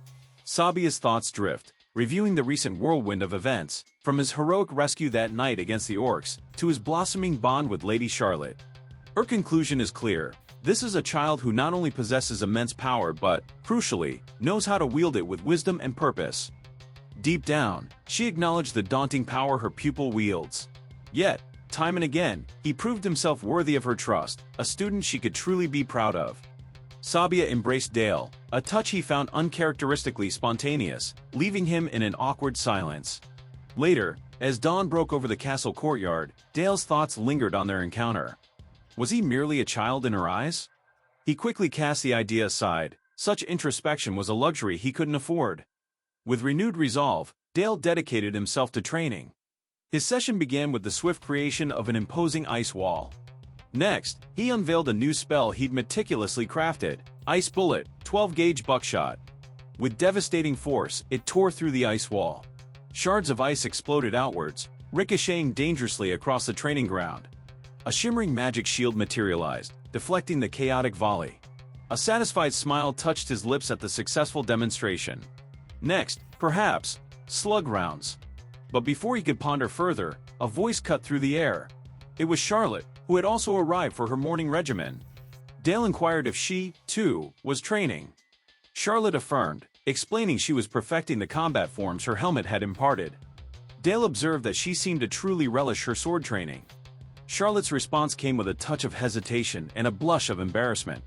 Sabia's thoughts drift, reviewing the recent whirlwind of events, from his heroic rescue that night against the orcs, to his blossoming bond with Lady Charlotte. Her conclusion is clear. This is a child who not only possesses immense power but, crucially, knows how to wield it with wisdom and purpose. Deep down, she acknowledged the daunting power her pupil wields. Yet, time and again, he proved himself worthy of her trust, a student she could truly be proud of. Sabia embraced Dale, a touch he found uncharacteristically spontaneous, leaving him in an awkward silence. Later, as dawn broke over the castle courtyard, Dale's thoughts lingered on their encounter. Was he merely a child in her eyes? He quickly cast the idea aside. Such introspection was a luxury he couldn't afford. With renewed resolve, Dale dedicated himself to training. His session began with the swift creation of an imposing ice wall. Next, he unveiled a new spell he'd meticulously crafted, Ice Bullet, 12-gauge buckshot. With devastating force, it tore through the ice wall. Shards of ice exploded outwards, ricocheting dangerously across the training ground. A shimmering magic shield materialized, deflecting the chaotic volley. A satisfied smile touched his lips at the successful demonstration. Next, perhaps, slug rounds. But before he could ponder further, a voice cut through the air. It was Charlotte, who had also arrived for her morning regimen. Dale inquired if she, too, was training. Charlotte affirmed, explaining she was perfecting the combat forms her helmet had imparted. Dale observed that she seemed to truly relish her sword training. Charlotte's response came with a touch of hesitation and a blush of embarrassment.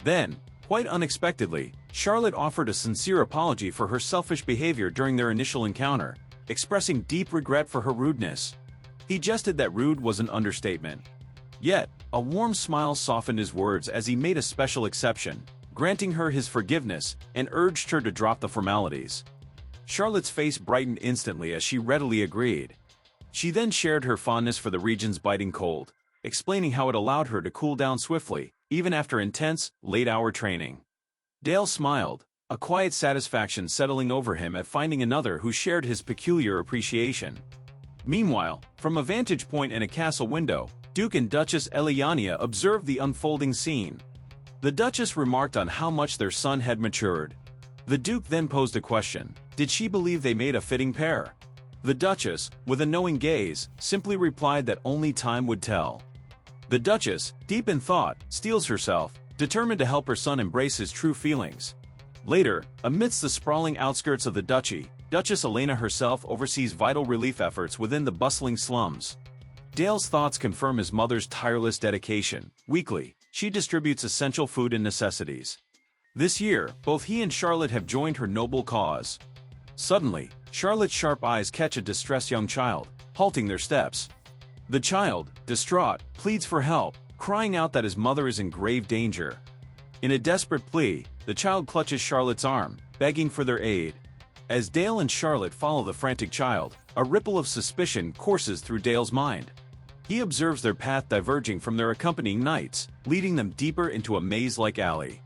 Then, quite unexpectedly, Charlotte offered a sincere apology for her selfish behavior during their initial encounter, expressing deep regret for her rudeness. He jested that rude was an understatement. Yet, a warm smile softened his words as he made a special exception, granting her his forgiveness and urged her to drop the formalities. Charlotte's face brightened instantly as she readily agreed. She then shared her fondness for the region's biting cold, explaining how it allowed her to cool down swiftly, even after intense, late-hour training. Dale smiled, a quiet satisfaction settling over him at finding another who shared his peculiar appreciation. Meanwhile, from a vantage point in a castle window, Duke and Duchess Eliania observed the unfolding scene. The Duchess remarked on how much their son had matured. The Duke then posed a question: did she believe they made a fitting pair? The Duchess, with a knowing gaze, simply replied that only time would tell. The Duchess, deep in thought, steels herself, determined to help her son embrace his true feelings. Later, amidst the sprawling outskirts of the duchy, Duchess Elena herself oversees vital relief efforts within the bustling slums. Dale's thoughts confirm his mother's tireless dedication. Weekly, she distributes essential food and necessities. This year, both he and Charlotte have joined her noble cause. Suddenly, Charlotte's sharp eyes catch a distressed young child, halting their steps. The child, distraught, pleads for help, crying out that his mother is in grave danger. In a desperate plea, the child clutches Charlotte's arm, begging for their aid. As Dale and Charlotte follow the frantic child, a ripple of suspicion courses through Dale's mind. He observes their path diverging from their accompanying knights, leading them deeper into a maze-like alley.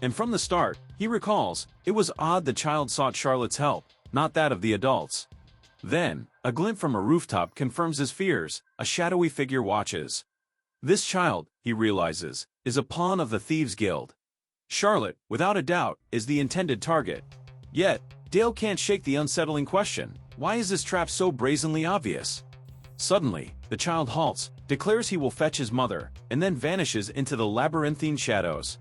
And from the start, he recalls, it was odd the child sought Charlotte's help, not that of the adults. Then, a glint from a rooftop confirms his fears. A shadowy figure watches. This child, he realizes, is a pawn of the Thieves' Guild. Charlotte, without a doubt, is the intended target. Yet, Dale can't shake the unsettling question: why is this trap so brazenly obvious? Suddenly, the child halts, declares he will fetch his mother, and then vanishes into the labyrinthine shadows.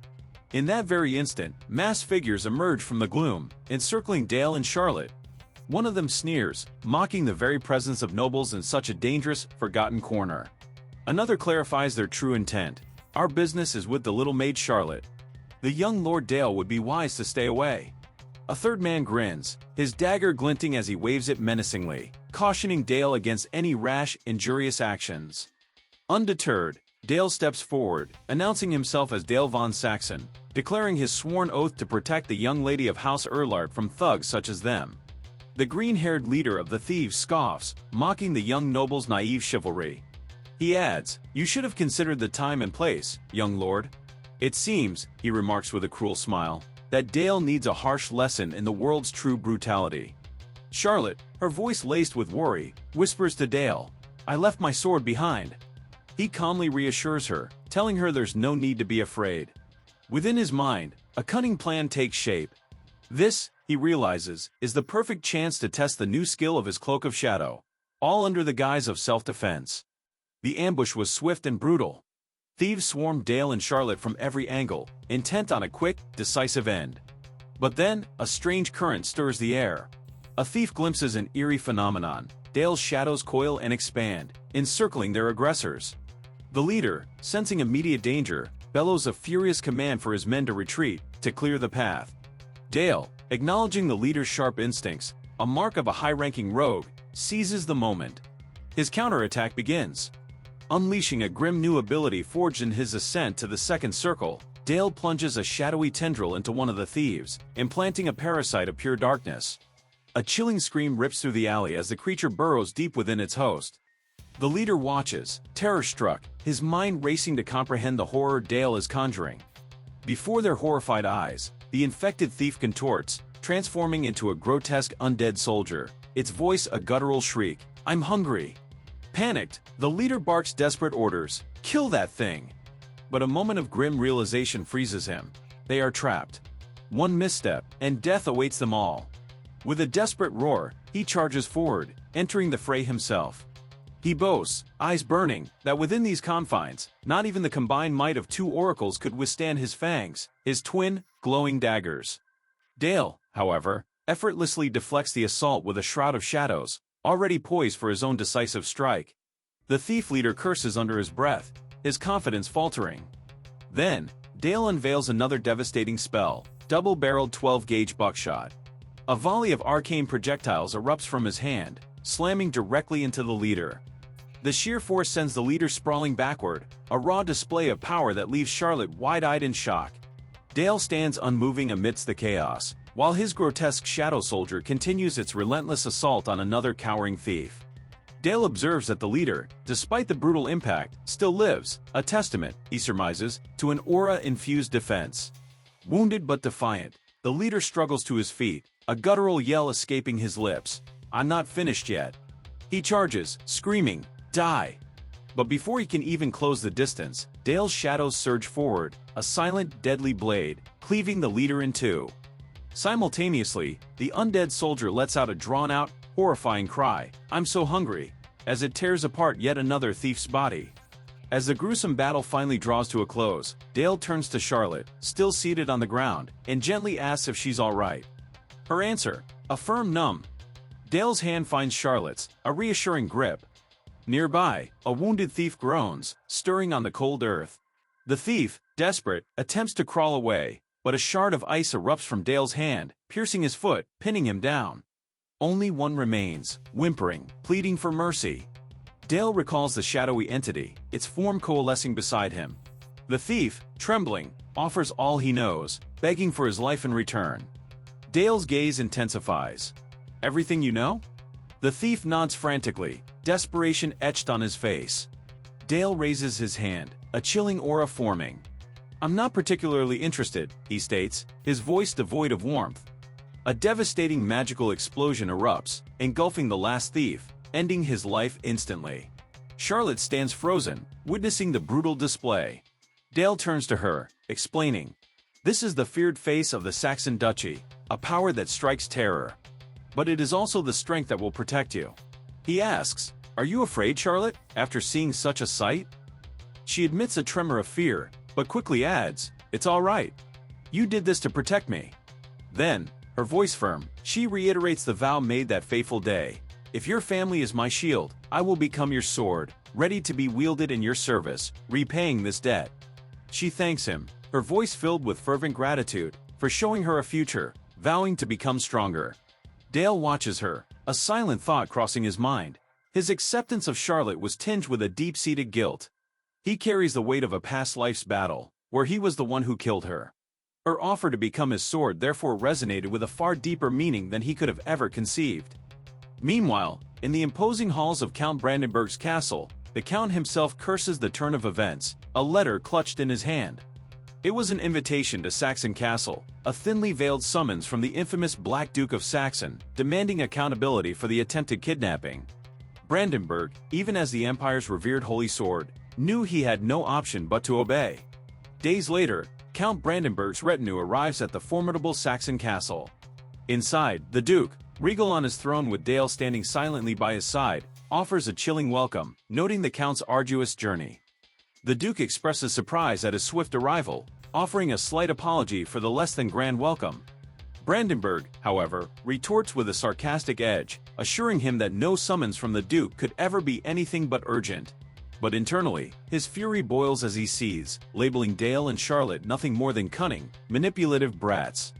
In that very instant, masked figures emerge from the gloom, encircling Dale and Charlotte. One of them sneers, mocking the very presence of nobles in such a dangerous, forgotten corner. Another clarifies their true intent: our business is with the little maid Charlotte. The young Lord Dale would be wise to stay away. A third man grins, his dagger glinting as he waves it menacingly, cautioning Dale against any rash, injurious actions. Undeterred, Dale steps forward, announcing himself as Dale von Saxon, declaring his sworn oath to protect the young lady of House Erlard from thugs such as them. The green-haired leader of the thieves scoffs, mocking the young noble's naive chivalry. He adds, "You should have considered the time and place, young lord." It seems, he remarks with a cruel smile, that Dale needs a harsh lesson in the world's true brutality. Charlotte, her voice laced with worry, whispers to Dale, "I left my sword behind." He calmly reassures her, telling her there's no need to be afraid. Within his mind, a cunning plan takes shape. This, he realizes, is the perfect chance to test the new skill of his Cloak of Shadow, all under the guise of self-defense. The ambush was swift and brutal. Thieves swarmed Dale and Charlotte from every angle, intent on a quick, decisive end. But then, a strange current stirs the air. A thief glimpses an eerie phenomenon: Dale's shadows coil and expand, encircling their aggressors. The leader, sensing immediate danger, bellows a furious command for his men to retreat, to clear the path. Dale, acknowledging the leader's sharp instincts, a mark of a high-ranking rogue, seizes the moment. His counterattack begins. Unleashing a grim new ability forged in his ascent to the second circle, Dale plunges a shadowy tendril into one of the thieves, implanting a parasite of pure darkness. A chilling scream rips through the alley as the creature burrows deep within its host. The leader watches, terror-struck, his mind racing to comprehend the horror Dale is conjuring. Before their horrified eyes, the infected thief contorts, transforming into a grotesque undead soldier, its voice a guttural shriek, "I'm hungry." Panicked, the leader barks desperate orders, "Kill that thing!" But a moment of grim realization freezes him. They are trapped. One misstep, and death awaits them all. With a desperate roar, he charges forward, entering the fray himself. He boasts, eyes burning, that within these confines, not even the combined might of two oracles could withstand his fangs, his twin, glowing daggers. Dale, however, effortlessly deflects the assault with a shroud of shadows, already poised for his own decisive strike. The thief leader curses under his breath, his confidence faltering. Then, Dale unveils another devastating spell, double-barreled 12-gauge buckshot. A volley of arcane projectiles erupts from his hand, slamming directly into the leader. The sheer force sends the leader sprawling backward, a raw display of power that leaves Charlotte wide-eyed in shock. Dale stands unmoving amidst the chaos, while his grotesque shadow soldier continues its relentless assault on another cowering thief. Dale observes that the leader, despite the brutal impact, still lives, a testament, he surmises, to an aura-infused defense. Wounded but defiant, the leader struggles to his feet, a guttural yell escaping his lips. "I'm not finished yet." He charges, screaming, "Die!" But before he can even close the distance, Dale's shadows surge forward, a silent, deadly blade, cleaving the leader in two. Simultaneously, the undead soldier lets out a drawn-out, horrifying cry, "I'm so hungry," as it tears apart yet another thief's body. As the gruesome battle finally draws to a close, Dale turns to Charlotte, still seated on the ground, and gently asks if she's all right. Her answer, a firm numb. Dale's hand finds Charlotte's, a reassuring grip. Nearby, a wounded thief groans, stirring on the cold earth. The thief, desperate, attempts to crawl away, but a shard of ice erupts from Dale's hand, piercing his foot, pinning him down. Only one remains, whimpering, pleading for mercy. Dale recalls the shadowy entity, its form coalescing beside him. The thief, trembling, offers all he knows, begging for his life in return. Dale's gaze intensifies. "Everything you know?" The thief nods frantically, desperation etched on his face. Dale raises his hand, a chilling aura forming. "I'm not particularly interested," he states, his voice devoid of warmth. A devastating magical explosion erupts, engulfing the last thief, ending his life instantly. Charlotte stands frozen, witnessing the brutal display. Dale turns to her, explaining, "This is the feared face of the Saxon Duchy, a power that strikes terror. But it is also the strength that will protect you." He asks, "Are you afraid, Charlotte, after seeing such a sight?" She admits a tremor of fear, but quickly adds, "It's all right. You did this to protect me." Then, her voice firm, she reiterates the vow made that fateful day. "If your family is my shield, I will become your sword, ready to be wielded in your service, repaying this debt." She thanks him, her voice filled with fervent gratitude, for showing her a future, vowing to become stronger. Dale watches her, a silent thought crossing his mind. His acceptance of Charlotte was tinged with a deep-seated guilt. He carries the weight of a past life's battle, where he was the one who killed her. Her offer to become his sword therefore resonated with a far deeper meaning than he could have ever conceived. Meanwhile, in the imposing halls of Count Brandenburg's castle, the Count himself curses the turn of events, a letter clutched in his hand. It was an invitation to Saxon Castle, a thinly veiled summons from the infamous Black Duke of Saxon, demanding accountability for the attempted kidnapping. Brandenburg, even as the Empire's revered holy sword, knew he had no option but to obey. Days later, Count Brandenburg's retinue arrives at the formidable Saxon castle. Inside, the Duke, regal on his throne with Dale standing silently by his side, offers a chilling welcome, noting the Count's arduous journey. The Duke expresses surprise at his swift arrival, offering a slight apology for the less-than-grand welcome. Brandenburg, however, retorts with a sarcastic edge, assuring him that no summons from the Duke could ever be anything but urgent. But internally, his fury boils as he sees, labeling Dale and Charlotte nothing more than cunning, manipulative brats.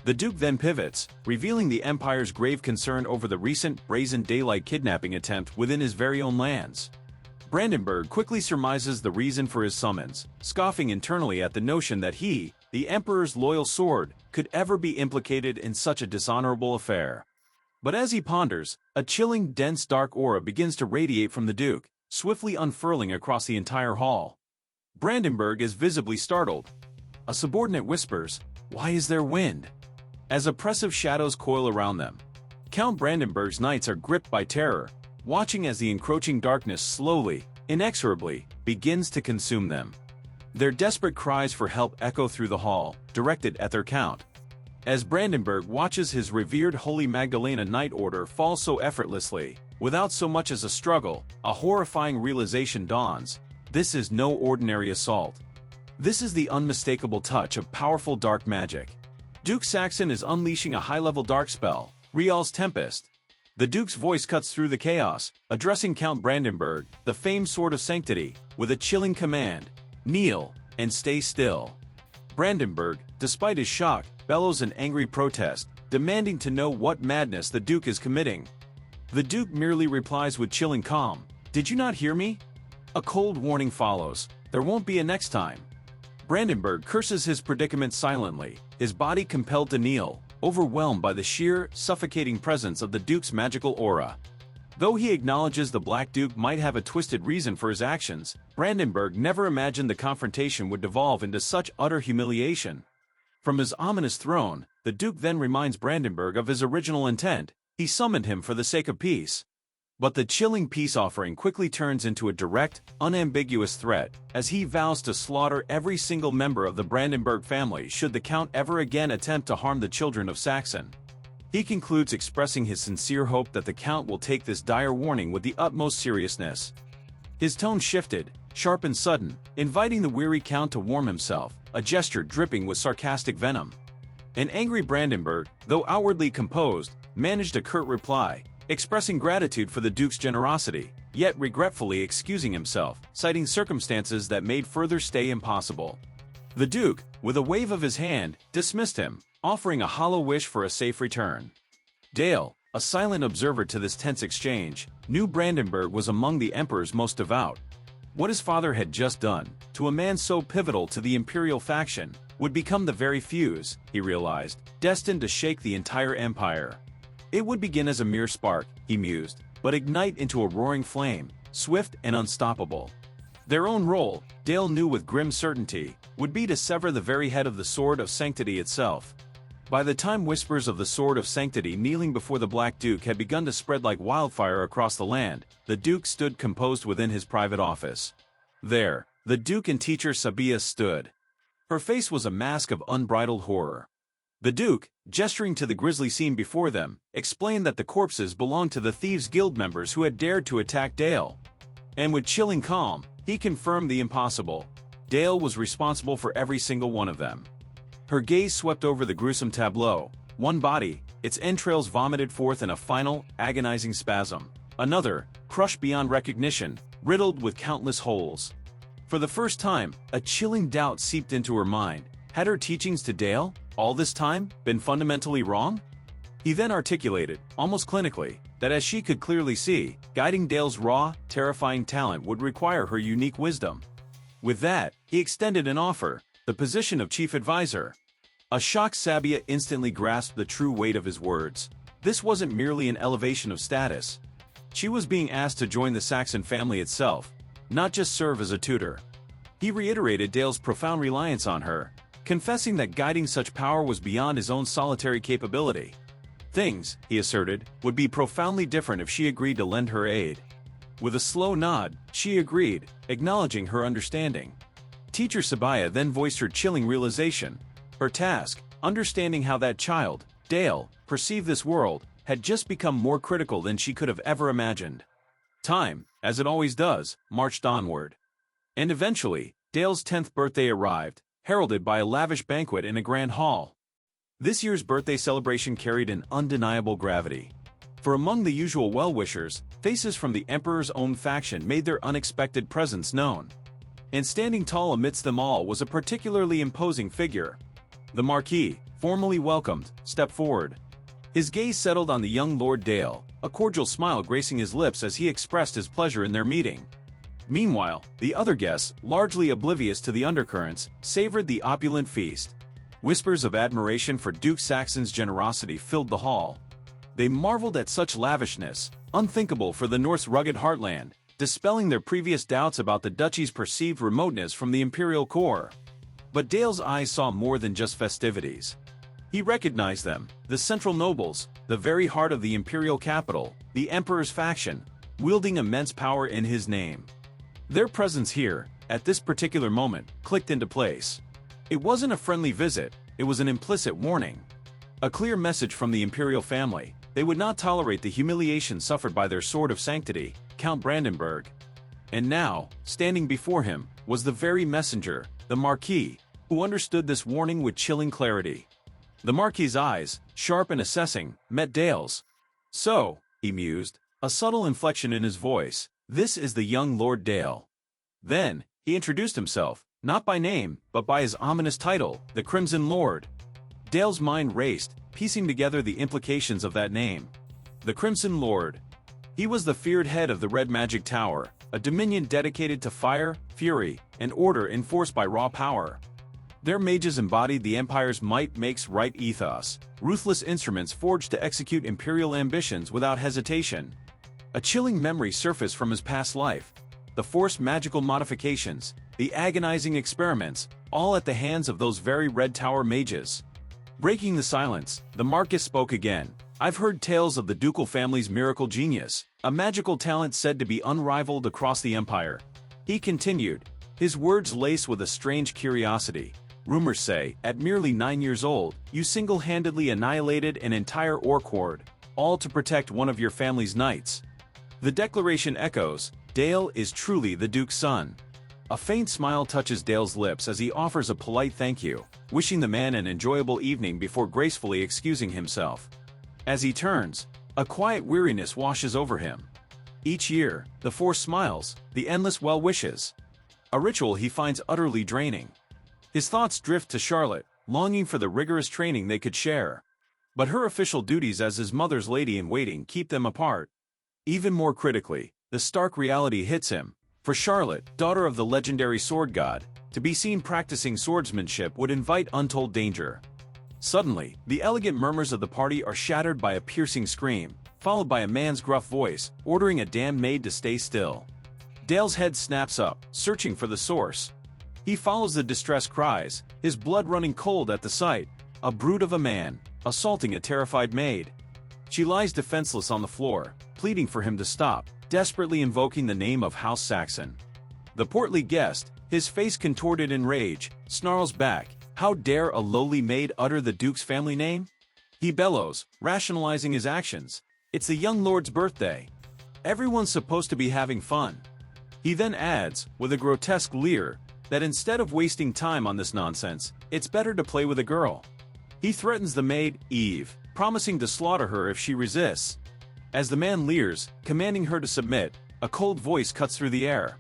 The Duke then pivots, revealing the Empire's grave concern over the recent brazen daylight kidnapping attempt within his very own lands. Brandenburg quickly surmises the reason for his summons, scoffing internally at the notion that he, the Emperor's loyal sword, could ever be implicated in such a dishonorable affair. But as he ponders, a chilling, dense dark aura begins to radiate from the Duke, swiftly unfurling across the entire hall. Brandenburg is visibly startled. A subordinate whispers, "Why is there wind?" As oppressive shadows coil around them. Count Brandenburg's knights are gripped by terror, watching as the encroaching darkness slowly, inexorably, begins to consume them. Their desperate cries for help echo through the hall, directed at their count. As Brandenburg watches his revered Holy Magdalena Knight Order fall so effortlessly, without so much as a struggle, a horrifying realization dawns: this is no ordinary assault. This is the unmistakable touch of powerful dark magic. Duke Saxon is unleashing a high-level dark spell, Real's Tempest. The Duke's voice cuts through the chaos, addressing Count Brandenburg, the famed Sword of Sanctity, with a chilling command: kneel, and stay still. Brandenburg, despite his shock, bellows an angry protest, demanding to know what madness the Duke is committing. The Duke merely replies with chilling calm, "Did you not hear me?" A cold warning follows: there won't be a next time. Brandenburg curses his predicament silently, his body compelled to kneel, overwhelmed by the sheer, suffocating presence of the Duke's magical aura. Though he acknowledges the Black Duke might have a twisted reason for his actions, Brandenburg never imagined the confrontation would devolve into such utter humiliation. From his ominous throne, the Duke then reminds Brandenburg of his original intent: he summoned him for the sake of peace. But the chilling peace offering quickly turns into a direct, unambiguous threat, as he vows to slaughter every single member of the Brandenburg family should the Count ever again attempt to harm the children of Saxon. He concludes expressing his sincere hope that the Count will take this dire warning with the utmost seriousness. His tone shifted, sharp and sudden, inviting the weary Count to warm himself, a gesture dripping with sarcastic venom. An angry Brandenburg, though outwardly composed, managed a curt reply, expressing gratitude for the Duke's generosity, yet regretfully excusing himself, citing circumstances that made further stay impossible. The Duke, with a wave of his hand, dismissed him, offering a hollow wish for a safe return. Dale, a silent observer to this tense exchange, knew Brandenburg was among the Emperor's most devout. What his father had just done, to a man so pivotal to the imperial faction, would become the very fuse, he realized, destined to shake the entire empire. It would begin as a mere spark, he mused, but ignite into a roaring flame, swift and unstoppable. Their own role, Dale knew with grim certainty, would be to sever the very head of the Sword of Sanctity itself. By the time whispers of the Sword of Sanctity kneeling before the Black Duke had begun to spread like wildfire across the land, the Duke stood composed within his private office. There, the Duke and teacher Sabia stood. Her face was a mask of unbridled horror. The Duke, gesturing to the grisly scene before them, explained that the corpses belonged to the Thieves' Guild members who had dared to attack Dale. And with chilling calm, he confirmed the impossible. Dale was responsible for every single one of them. Her gaze swept over the gruesome tableau: one body, its entrails vomited forth in a final, agonizing spasm; another, crushed beyond recognition, riddled with countless holes. For the first time, a chilling doubt seeped into her mind. Had her teachings to Dale, all this time, been fundamentally wrong? He then articulated, almost clinically, that as she could clearly see, guiding Dale's raw, terrifying talent would require her unique wisdom. With that, he extended an offer: the position of chief advisor. A shocked Sabia instantly grasped the true weight of his words. This wasn't merely an elevation of status. She was being asked to join the Saxon family itself, not just serve as a tutor. He reiterated Dale's profound reliance on her, confessing that guiding such power was beyond his own solitary capability. Things, he asserted, would be profoundly different if she agreed to lend her aid. With a slow nod, she agreed, acknowledging her understanding. Teacher Sabaya then voiced her chilling realization. Her task, understanding how that child, Dale, perceived this world, had just become more critical than she could have ever imagined. Time, as it always does, marched onward. And eventually, Dale's 10th birthday arrived, heralded by a lavish banquet in a grand hall. This year's birthday celebration carried an undeniable gravity. For among the usual well-wishers, faces from the Emperor's own faction made their unexpected presence known. And standing tall amidst them all was a particularly imposing figure. The Marquis, formally welcomed, stepped forward. His gaze settled on the young Lord Dale, a cordial smile gracing his lips as he expressed his pleasure in their meeting. Meanwhile, the other guests, largely oblivious to the undercurrents, savored the opulent feast. Whispers of admiration for Duke Saxon's generosity filled the hall. They marveled at such lavishness, unthinkable for the North's rugged heartland, dispelling their previous doubts about the duchy's perceived remoteness from the imperial core. But Dale's eyes saw more than just festivities. He recognized them, the central nobles, the very heart of the imperial capital, the Emperor's faction, wielding immense power in his name. Their presence here, at this particular moment, clicked into place. It wasn't a friendly visit, it was an implicit warning. A clear message from the imperial family: they would not tolerate the humiliation suffered by their Sword of Sanctity, Count Brandenburg. And now, standing before him, was the very messenger, the Marquis, who understood this warning with chilling clarity. The Marquis's eyes, sharp and assessing, met Dale's. "So," he mused, a subtle inflection in his voice, "this is the young Lord Dale." Then, he introduced himself, not by name, but by his ominous title, the Crimson Lord. Dale's mind raced, piecing together the implications of that name. The Crimson Lord. He was the feared head of the Red Magic Tower, a dominion dedicated to fire, fury, and order enforced by raw power. Their mages embodied the Empire's might makes right ethos, ruthless instruments forged to execute imperial ambitions without hesitation. A chilling memory surfaced from his past life. The forced magical modifications, the agonizing experiments, all at the hands of those very Red Tower mages. Breaking the silence, the Marquis spoke again. "I've heard tales of the ducal family's miracle genius, a magical talent said to be unrivaled across the Empire." He continued, his words laced with a strange curiosity. "Rumors say, at merely 9 years old, you single-handedly annihilated an entire orc horde, all to protect one of your family's knights." The declaration echoes, Dale is truly the Duke's son. A faint smile touches Dale's lips as he offers a polite thank you, wishing the man an enjoyable evening before gracefully excusing himself. As he turns, a quiet weariness washes over him. Each year, the forced smiles, the endless well wishes. A ritual he finds utterly draining. His thoughts drift to Charlotte, longing for the rigorous training they could share. But her official duties as his mother's lady-in-waiting keep them apart. Even more critically, the stark reality hits him. For Charlotte, daughter of the legendary sword god, to be seen practicing swordsmanship would invite untold danger. Suddenly, the elegant murmurs of the party are shattered by a piercing scream, followed by a man's gruff voice, ordering a damned maid to stay still. Dale's head snaps up, searching for the source. He follows the distressed cries, his blood running cold at the sight. A brute of a man, assaulting a terrified maid. She lies defenseless on the floor, pleading for him to stop, desperately invoking the name of House Saxon. The portly guest, his face contorted in rage, snarls back, "How dare a lowly maid utter the Duke's family name?" He bellows, rationalizing his actions. "It's the young lord's birthday. Everyone's supposed to be having fun." He then adds, with a grotesque leer, that instead of wasting time on this nonsense, it's better to play with a girl. He threatens the maid, Eve, promising to slaughter her if she resists. As the man leers, commanding her to submit, a cold voice cuts through the air.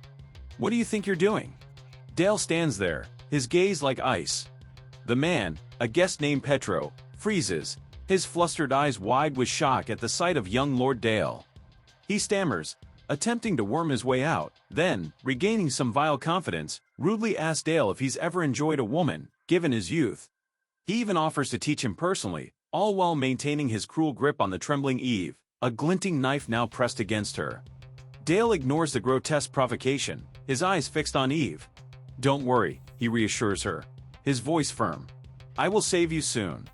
"What do you think you're doing?" Dale stands there, his gaze like ice. The man, a guest named Petro, freezes, his flustered eyes wide with shock at the sight of young Lord Dale. He stammers, attempting to worm his way out, then, regaining some vile confidence, rudely asks Dale if he's ever enjoyed a woman, given his youth. He even offers to teach him personally, all while maintaining his cruel grip on the trembling Eve, a glinting knife now pressed against her. Dale ignores the grotesque provocation, his eyes fixed on Eve. "Don't worry," he reassures her, his voice firm. "I will save you soon."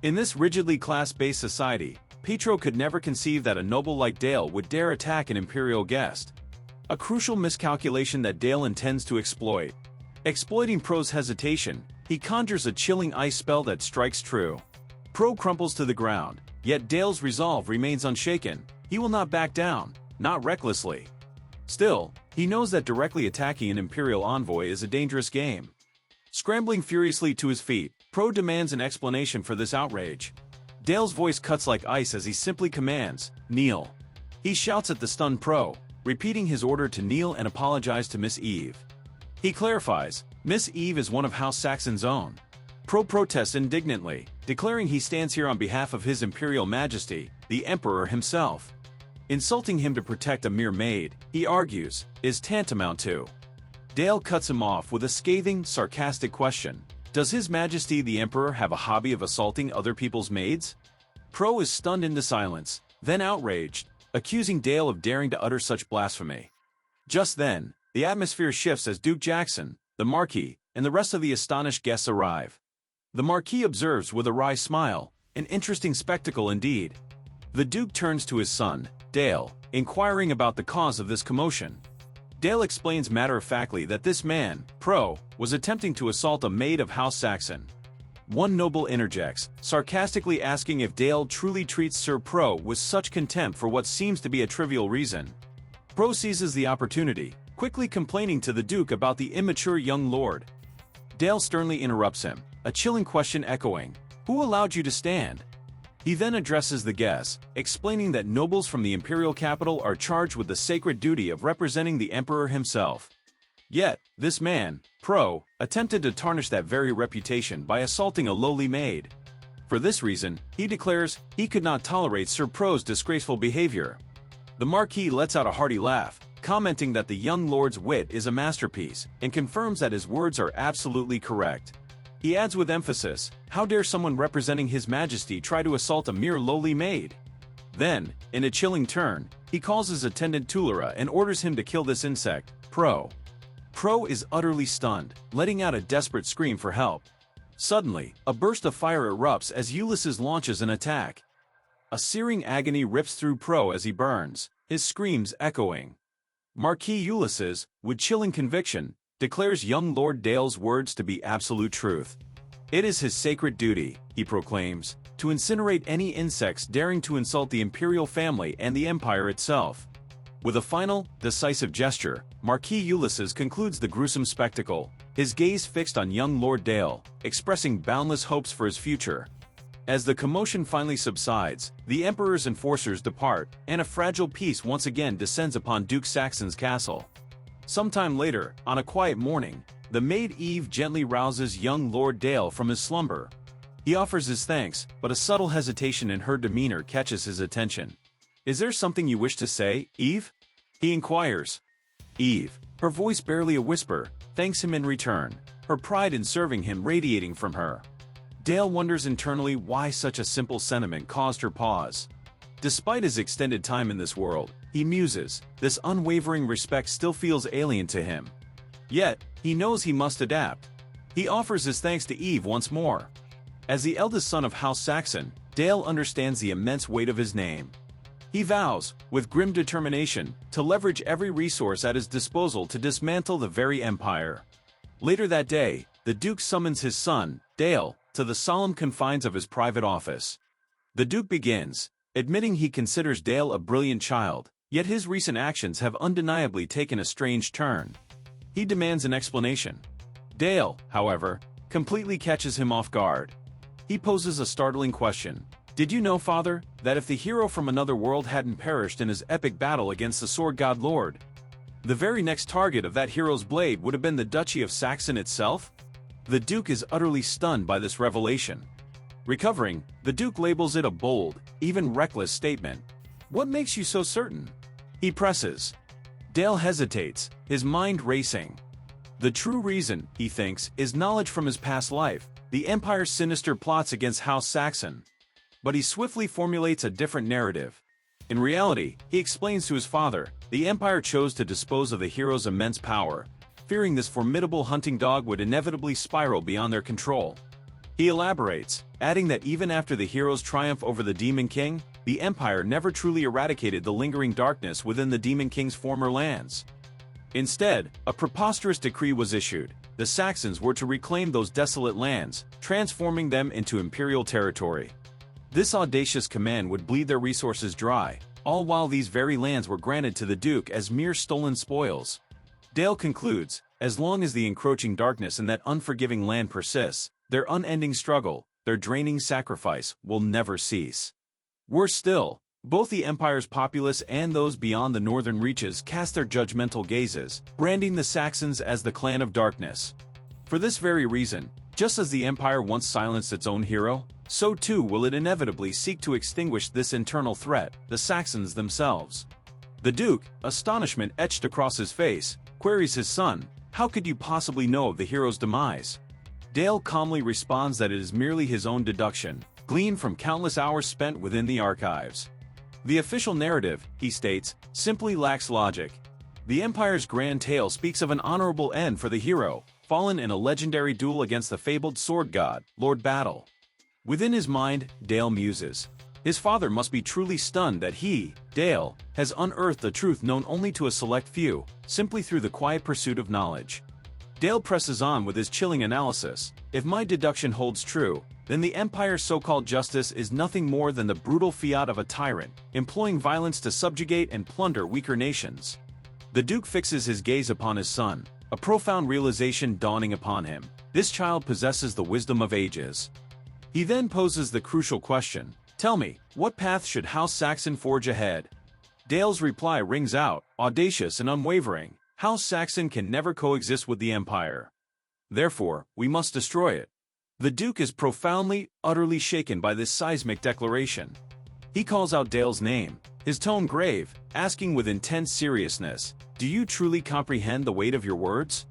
In this rigidly class-based society, Petro could never conceive that a noble like Dale would dare attack an imperial guest. A crucial miscalculation that Dale intends to exploit. Exploiting Pro's hesitation, he conjures a chilling ice spell that strikes true. Pro crumples to the ground, yet Dale's resolve remains unshaken. He will not back down, not recklessly. Still, he knows that directly attacking an imperial envoy is a dangerous game. Scrambling furiously to his feet, Pro demands an explanation for this outrage. Dale's voice cuts like ice as he simply commands, "Kneel." He shouts at the stunned Pro, repeating his order to kneel and apologize to Miss Eve. He clarifies, Miss Eve is one of House Saxon's own. Pro protests indignantly, declaring he stands here on behalf of His Imperial Majesty, the Emperor himself. Insulting him to protect a mere maid, he argues, is tantamount to. Dale cuts him off with a scathing, sarcastic question. Does His Majesty the Emperor have a hobby of assaulting other people's maids? Pro is stunned into silence, then outraged, accusing Dale of daring to utter such blasphemy. Just then, the atmosphere shifts as Duke Jackson, the Marquis, and the rest of the astonished guests arrive. The Marquis observes with a wry smile, an interesting spectacle indeed. The Duke turns to his son, Dale, inquiring about the cause of this commotion. Dale explains matter-of-factly that this man, Pro, was attempting to assault a maid of House Saxon. One noble interjects, sarcastically asking if Dale truly treats Sir Pro with such contempt for what seems to be a trivial reason. Pro seizes the opportunity, quickly complaining to the Duke about the immature young lord. Dale sternly interrupts him, a chilling question echoing, "Who allowed you to stand?" He then addresses the guests, explaining that nobles from the imperial capital are charged with the sacred duty of representing the emperor himself. Yet, this man, Pro, attempted to tarnish that very reputation by assaulting a lowly maid. For this reason, he declares he could not tolerate Sir Pro's disgraceful behavior. The Marquis lets out a hearty laugh, commenting that the young lord's wit is a masterpiece, and confirms that his words are absolutely correct. He adds with emphasis, how dare someone representing His Majesty try to assault a mere lowly maid? Then, in a chilling turn, he calls his attendant Tulara and orders him to kill this insect, Pro. Pro is utterly stunned, letting out a desperate scream for help. Suddenly, a burst of fire erupts as Ulysses launches an attack. A searing agony rips through Pro as he burns, his screams echoing. Marquis Ulysses, with chilling conviction, declares young Lord Dale's words to be absolute truth. It is his sacred duty, he proclaims, to incinerate any insects daring to insult the imperial family and the empire itself. With a final, decisive gesture, Marquis Ulysses concludes the gruesome spectacle, his gaze fixed on young Lord Dale, expressing boundless hopes for his future. As the commotion finally subsides, the Emperor's enforcers depart, and a fragile peace once again descends upon Duke Saxon's castle. Sometime later, on a quiet morning, the maid Eve gently rouses young Lord Dale from his slumber. He offers his thanks, but a subtle hesitation in her demeanor catches his attention. "Is there something you wish to say, Eve?" he inquires. Eve, her voice barely a whisper, thanks him in return, her pride in serving him radiating from her. Dale wonders internally why such a simple sentiment caused her pause. Despite his extended time in this world, he muses, this unwavering respect still feels alien to him. Yet, he knows he must adapt. He offers his thanks to Eve once more. As the eldest son of House Saxon, Dale understands the immense weight of his name. He vows, with grim determination, to leverage every resource at his disposal to dismantle the very empire. Later that day, the Duke summons his son, Dale, to the solemn confines of his private office. The Duke begins, admitting he considers Dale a brilliant child, yet his recent actions have undeniably taken a strange turn. He demands an explanation. Dale, however, completely catches him off guard. He poses a startling question. "Did you know, father, that if the hero from another world hadn't perished in his epic battle against the Sword God Lord, the very next target of that hero's blade would have been the Duchy of Saxon itself?" The Duke is utterly stunned by this revelation. Recovering, the Duke labels it a bold, even reckless statement. "What makes you so certain?" he presses. Dale hesitates, his mind racing. The true reason, he thinks, is knowledge from his past life, the Empire's sinister plots against House Saxon. But he swiftly formulates a different narrative. In reality, he explains to his father, the Empire chose to dispose of the hero's immense power, fearing this formidable hunting dog would inevitably spiral beyond their control. He elaborates, adding that even after the hero's triumph over the Demon King, the Empire never truly eradicated the lingering darkness within the Demon King's former lands. Instead, a preposterous decree was issued. The Saxons were to reclaim those desolate lands, transforming them into imperial territory. This audacious command would bleed their resources dry, all while these very lands were granted to the Duke as mere stolen spoils. Dale concludes, as long as the encroaching darkness in that unforgiving land persists, their unending struggle, their draining sacrifice will never cease. Worse still, both the Empire's populace and those beyond the northern reaches cast their judgmental gazes, branding the Saxons as the clan of darkness. For this very reason, just as the Empire once silenced its own hero, so too will it inevitably seek to extinguish this internal threat, the Saxons themselves. The Duke, astonishment etched across his face, queries his son, "How could you possibly know of the hero's demise?" Dale calmly responds that it is merely his own deduction, gleaned from countless hours spent within the archives. The official narrative, he states, simply lacks logic. The Empire's grand tale speaks of an honorable end for the hero, fallen in a legendary duel against the fabled sword god, Lord Battle. Within his mind, Dale muses. His father must be truly stunned that he, Dale, has unearthed a truth known only to a select few, simply through the quiet pursuit of knowledge. Dale presses on with his chilling analysis. If my deduction holds true, then the Empire's so-called justice is nothing more than the brutal fiat of a tyrant, employing violence to subjugate and plunder weaker nations. The Duke fixes his gaze upon his son, a profound realization dawning upon him. This child possesses the wisdom of ages. He then poses the crucial question, "Tell me, what path should House Saxon forge ahead?" Dale's reply rings out, audacious and unwavering. House Saxon can never coexist with the Empire. Therefore, we must destroy it. The Duke is profoundly, utterly shaken by this seismic declaration. He calls out Dale's name, his tone grave, asking with intense seriousness, "Do you truly comprehend the weight of your words?"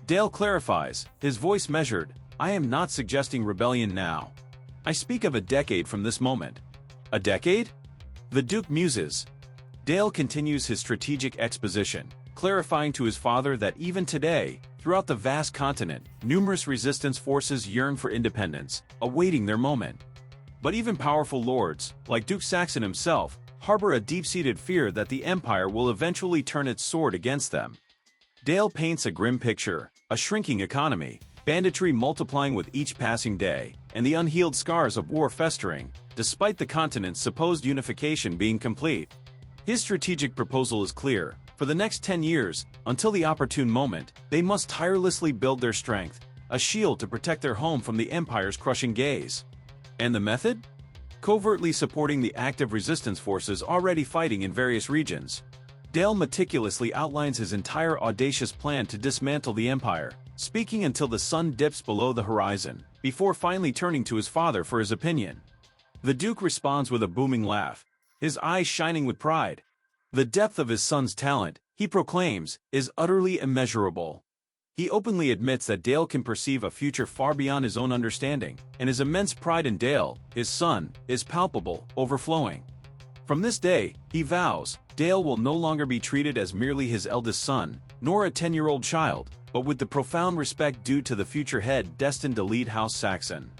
Dale clarifies, his voice measured, "I am not suggesting rebellion now. I speak of a decade from this moment." A decade? The Duke muses. Dale continues his strategic exposition, clarifying to his father that even today, throughout the vast continent, numerous resistance forces yearn for independence, awaiting their moment. But even powerful lords, like Duke Saxon himself, harbor a deep-seated fear that the Empire will eventually turn its sword against them. Dale paints a grim picture, a shrinking economy, banditry multiplying with each passing day, and the unhealed scars of war festering, despite the continent's supposed unification being complete. His strategic proposal is clear. For the next 10 years, until the opportune moment, they must tirelessly build their strength, a shield to protect their home from the Empire's crushing gaze. And the method? Covertly supporting the active resistance forces already fighting in various regions. Dale meticulously outlines his entire audacious plan to dismantle the Empire, speaking until the sun dips below the horizon, before finally turning to his father for his opinion. The Duke responds with a booming laugh, his eyes shining with pride. The depth of his son's talent, he proclaims, is utterly immeasurable. He openly admits that Dale can perceive a future far beyond his own understanding, and his immense pride in Dale, his son, is palpable, overflowing. From this day, he vows, Dale will no longer be treated as merely his eldest son, nor a 10-year-old child, but with the profound respect due to the future head destined to lead House Saxon.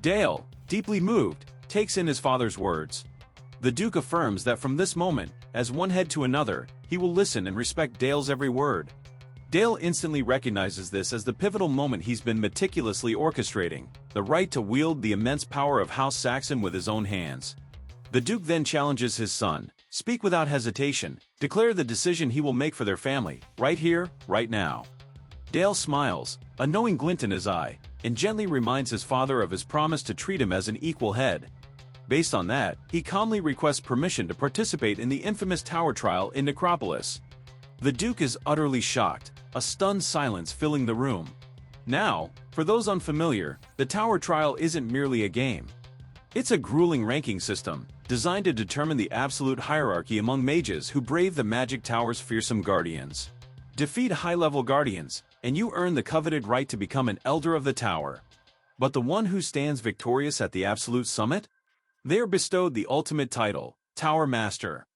Dale, deeply moved, takes in his father's words. The Duke affirms that from this moment, as one head to another, he will listen and respect Dale's every word. Dale instantly recognizes this as the pivotal moment he's been meticulously orchestrating, the right to wield the immense power of House Saxon with his own hands. The Duke then challenges his son, speak without hesitation, declare the decision he will make for their family, right here, right now. Dale smiles, a knowing glint in his eye, and gently reminds his father of his promise to treat him as an equal head. Based on that, he calmly requests permission to participate in the infamous tower trial in Necropolis. The Duke is utterly shocked, a stunned silence filling the room. Now, for those unfamiliar, the tower trial isn't merely a game. It's a grueling ranking system, designed to determine the absolute hierarchy among mages who brave the magic tower's fearsome guardians. Defeat high-level guardians, and you earn the coveted right to become an Elder of the Tower. But the one who stands victorious at the absolute summit? They are bestowed the ultimate title, Tower Master.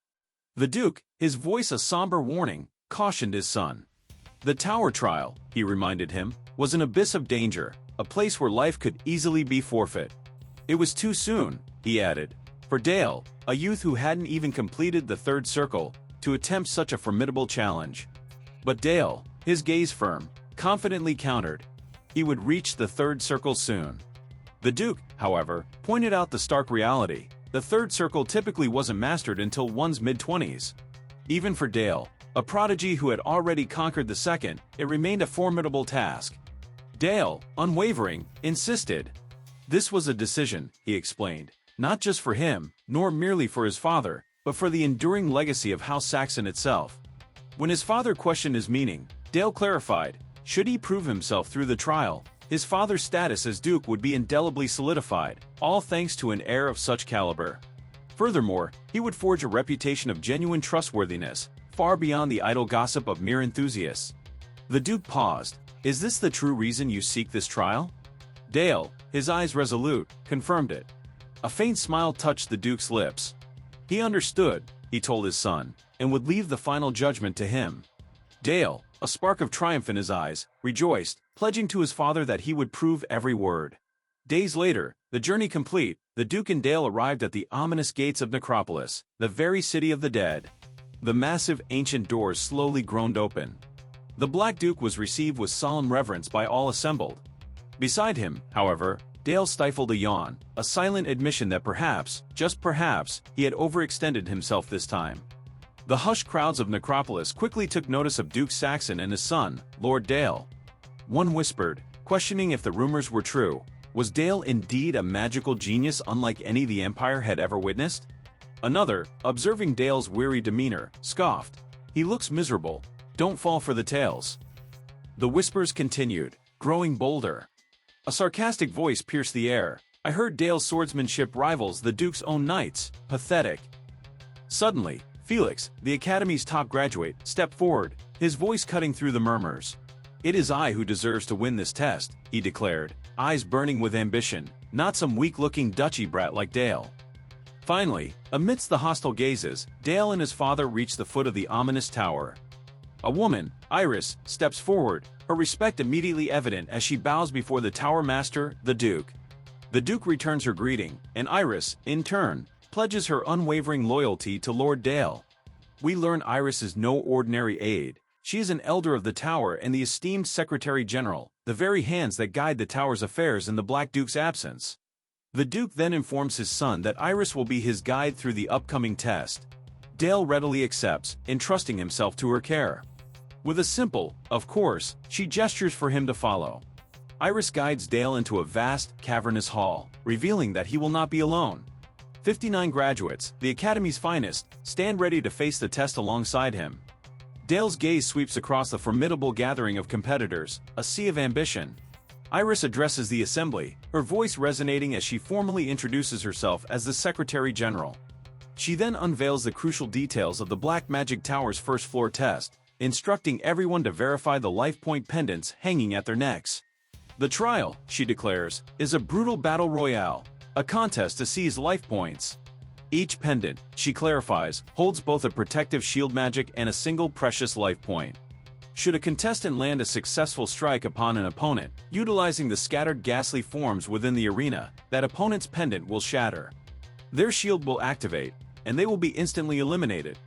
The Duke, his voice a somber warning, cautioned his son. The tower trial, he reminded him, was an abyss of danger, a place where life could easily be forfeit. It was too soon, he added, for Dale, a youth who hadn't even completed the third circle, to attempt such a formidable challenge. But Dale, his gaze firm, confidently countered. He would reach the third circle soon. The Duke, however, pointed out the stark reality. The third circle typically wasn't mastered until one's mid-20s. Even for Dale, a prodigy who had already conquered the second, it remained a formidable task. Dale, unwavering, insisted. This was a decision, he explained, not just for him, nor merely for his father, but for the enduring legacy of House Saxon itself. When his father questioned his meaning, Dale clarified, should he prove himself through the trial, his father's status as Duke would be indelibly solidified, all thanks to an heir of such caliber. Furthermore, he would forge a reputation of genuine trustworthiness, far beyond the idle gossip of mere enthusiasts. The Duke paused. Is this the true reason you seek this trial? Dale, his eyes resolute, confirmed it. A faint smile touched the Duke's lips. He understood, he told his son, and would leave the final judgment to him. Dale, a spark of triumph in his eyes, rejoiced, pledging to his father that he would prove every word. Days later, the journey complete, the Duke and Dale arrived at the ominous gates of Necropolis, the very city of the dead. The massive, ancient doors slowly groaned open. The Black Duke was received with solemn reverence by all assembled. Beside him, however, Dale stifled a yawn, a silent admission that perhaps, just perhaps, he had overextended himself this time. The hushed crowds of Necropolis quickly took notice of Duke Saxon and his son, Lord Dale. One whispered, questioning if the rumors were true, was Dale indeed a magical genius unlike any the Empire had ever witnessed? Another, observing Dale's weary demeanor, scoffed, he looks miserable, don't fall for the tales. The whispers continued, growing bolder. A sarcastic voice pierced the air, I heard Dale's swordsmanship rivals the Duke's own knights, pathetic. Suddenly, Felix, the Academy's top graduate, stepped forward, his voice cutting through the murmurs. It is I who deserves to win this test, he declared, eyes burning with ambition, not some weak-looking duchy brat like Dale. Finally, amidst the hostile gazes, Dale and his father reached the foot of the ominous tower. A woman, Iris, steps forward, her respect immediately evident as she bows before the tower master, the Duke. The Duke returns her greeting, and Iris, in turn, pledges her unwavering loyalty to Lord Dale. We learn Iris is no ordinary aide. She is an elder of the tower and the esteemed Secretary General, the very hands that guide the tower's affairs in the Black Duke's absence. The Duke then informs his son that Iris will be his guide through the upcoming test. Dale readily accepts, entrusting himself to her care. With a simple, of course, she gestures for him to follow. Iris guides Dale into a vast, cavernous hall, revealing that he will not be alone. 59 graduates, the Academy's finest, stand ready to face the test alongside him. Dale's gaze sweeps across the formidable gathering of competitors, a sea of ambition. Iris addresses the assembly, her voice resonating as she formally introduces herself as the Secretary General. She then unveils the crucial details of the Black Magic Tower's first-floor test, instructing everyone to verify the life point pendants hanging at their necks. The trial, she declares, is a brutal battle royale, a contest to seize life points. Each pendant, she clarifies, holds both a protective shield magic and a single precious life point. Should a contestant land a successful strike upon an opponent, utilizing the scattered ghastly forms within the arena, that opponent's pendant will shatter. Their shield will activate, and they will be instantly eliminated.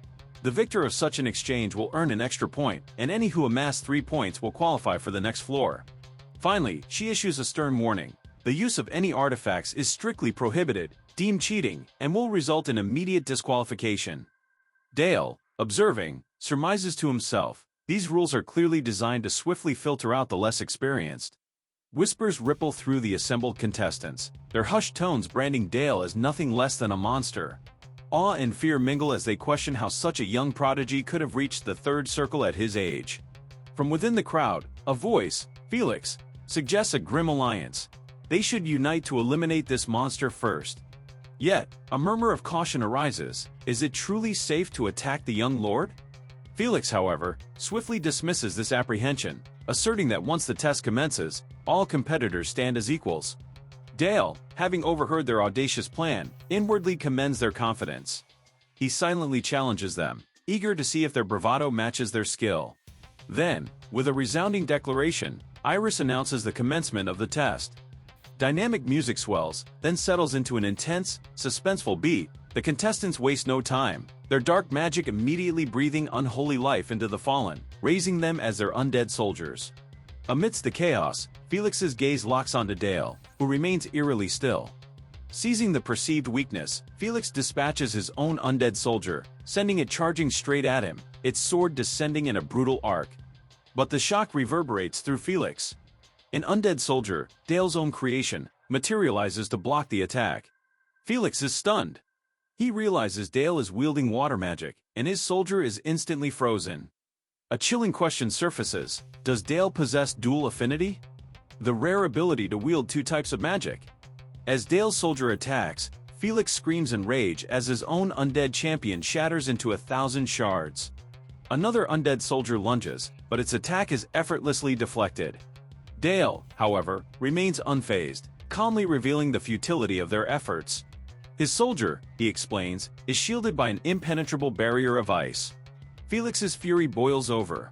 The victor of such an exchange will earn an extra point, and any who amass 3 points will qualify for the next floor. Finally, she issues a stern warning. The use of any artifacts is strictly prohibited, deemed cheating, and will result in immediate disqualification. Dale, observing, surmises to himself, these rules are clearly designed to swiftly filter out the less experienced. Whispers ripple through the assembled contestants, their hushed tones branding Dale as nothing less than a monster. Awe and fear mingle as they question how such a young prodigy could have reached the third circle at his age. From within the crowd, a voice, Felix, suggests a grim alliance. They should unite to eliminate this monster first. Yet, a murmur of caution arises. Is it truly safe to attack the young lord? Felix, however, swiftly dismisses this apprehension, asserting that once the test commences, all competitors stand as equals. Dale, having overheard their audacious plan, inwardly commends their confidence. He silently challenges them, eager to see if their bravado matches their skill. Then, with a resounding declaration, Iris announces the commencement of the test. Dynamic music swells, then settles into an intense, suspenseful beat. The contestants waste no time, their dark magic immediately breathing unholy life into the fallen, raising them as their undead soldiers. Amidst the chaos, Felix's gaze locks onto Dale, who remains eerily still. Seizing the perceived weakness, Felix dispatches his own undead soldier, sending it charging straight at him, its sword descending in a brutal arc. But the shock reverberates through Felix. An undead soldier, Dale's own creation, materializes to block the attack. Felix is stunned. He realizes Dale is wielding water magic, and his soldier is instantly frozen. A chilling question surfaces: does Dale possess dual affinity? The rare ability to wield two types of magic. As Dale's soldier attacks, Felix screams in rage as his own undead champion shatters into 1,000 shards. Another undead soldier lunges, but its attack is effortlessly deflected. Dale, however, remains unfazed, calmly revealing the futility of their efforts. His soldier, he explains, is shielded by an impenetrable barrier of ice. Felix's fury boils over.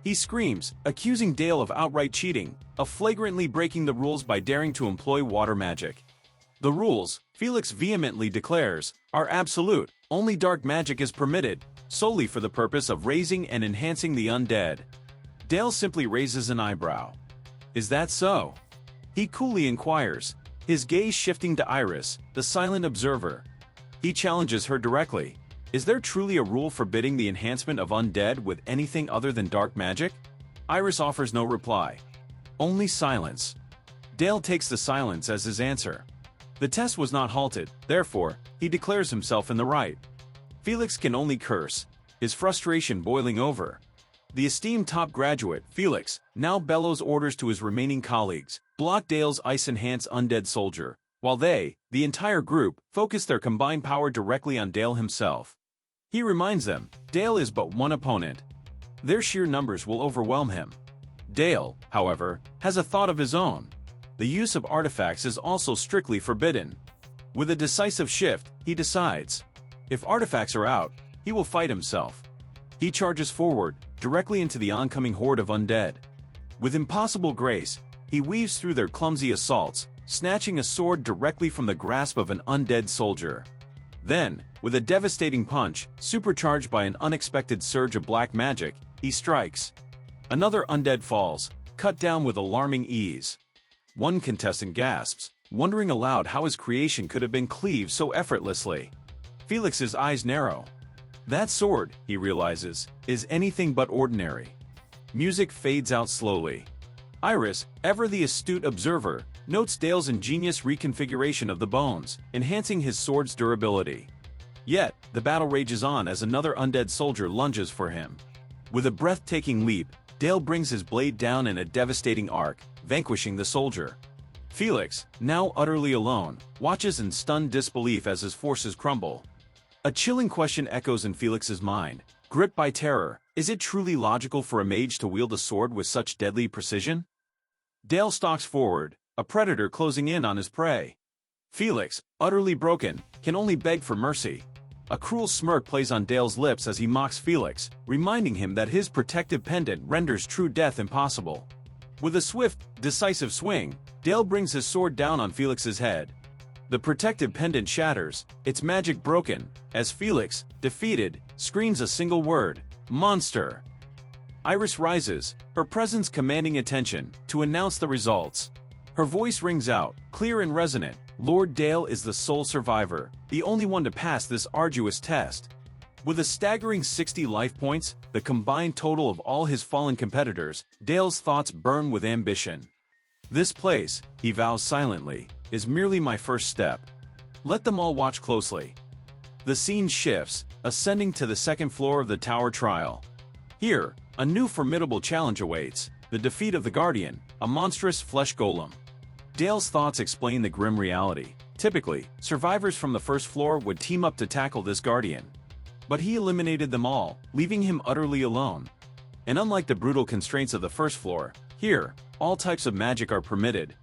He screams, accusing Dale of outright cheating, of flagrantly breaking the rules by daring to employ water magic. The rules, Felix vehemently declares, are absolute. Only dark magic is permitted, solely for the purpose of raising and enhancing the undead. Dale simply raises an eyebrow. Is that so? He coolly inquires, his gaze shifting to Iris, the silent observer. He challenges her directly. Is there truly a rule forbidding the enhancement of undead with anything other than dark magic? Iris offers no reply. Only silence. Dale takes the silence as his answer. The test was not halted, therefore, he declares himself in the right. Felix can only curse, his frustration boiling over. The esteemed top graduate, Felix, now bellows orders to his remaining colleagues: block Dale's ice-enhanced undead soldier, while they, the entire group, focus their combined power directly on Dale himself. He reminds them, Dale is but one opponent. Their sheer numbers will overwhelm him. Dale, however, has a thought of his own. The use of artifacts is also strictly forbidden. With a decisive shift, he decides. If artifacts are out, he will fight himself. He charges forward, directly into the oncoming horde of undead. With impossible grace, he weaves through their clumsy assaults, snatching a sword directly from the grasp of an undead soldier. Then, with a devastating punch, supercharged by an unexpected surge of black magic, he strikes. Another undead falls, cut down with alarming ease. One contestant gasps, wondering aloud how his creation could have been cleaved so effortlessly. Felix's eyes narrow. That sword, he realizes, is anything but ordinary. Music fades out slowly. Iris, ever the astute observer, notes Dale's ingenious reconfiguration of the bones, enhancing his sword's durability. Yet, the battle rages on as another undead soldier lunges for him. With a breathtaking leap, Dale brings his blade down in a devastating arc, vanquishing the soldier. Felix, now utterly alone, watches in stunned disbelief as his forces crumble. A chilling question echoes in Felix's mind. Gripped by terror, is it truly logical for a mage to wield a sword with such deadly precision? Dale stalks forward, a predator closing in on his prey. Felix, utterly broken, can only beg for mercy. A cruel smirk plays on Dale's lips as he mocks Felix, reminding him that his protective pendant renders true death impossible. With a swift, decisive swing, Dale brings his sword down on Felix's head. The protective pendant shatters, its magic broken, as Felix, defeated, screams a single word: monster. Iris rises, her presence commanding attention, to announce the results. Her voice rings out, clear and resonant. Lord Dale is the sole survivor, the only one to pass this arduous test. With a staggering 60 life points, the combined total of all his fallen competitors, Dale's thoughts burn with ambition. This place, he vows silently, is merely my first step. Let them all watch closely. The scene shifts, ascending to the second floor of the tower trial. Here, a new formidable challenge awaits: the defeat of the Guardian, a monstrous flesh golem. Dale's thoughts explain the grim reality. Typically, survivors from the first floor would team up to tackle this Guardian. But he eliminated them all, leaving him utterly alone. And unlike the brutal constraints of the first floor, here, all types of magic are permitted.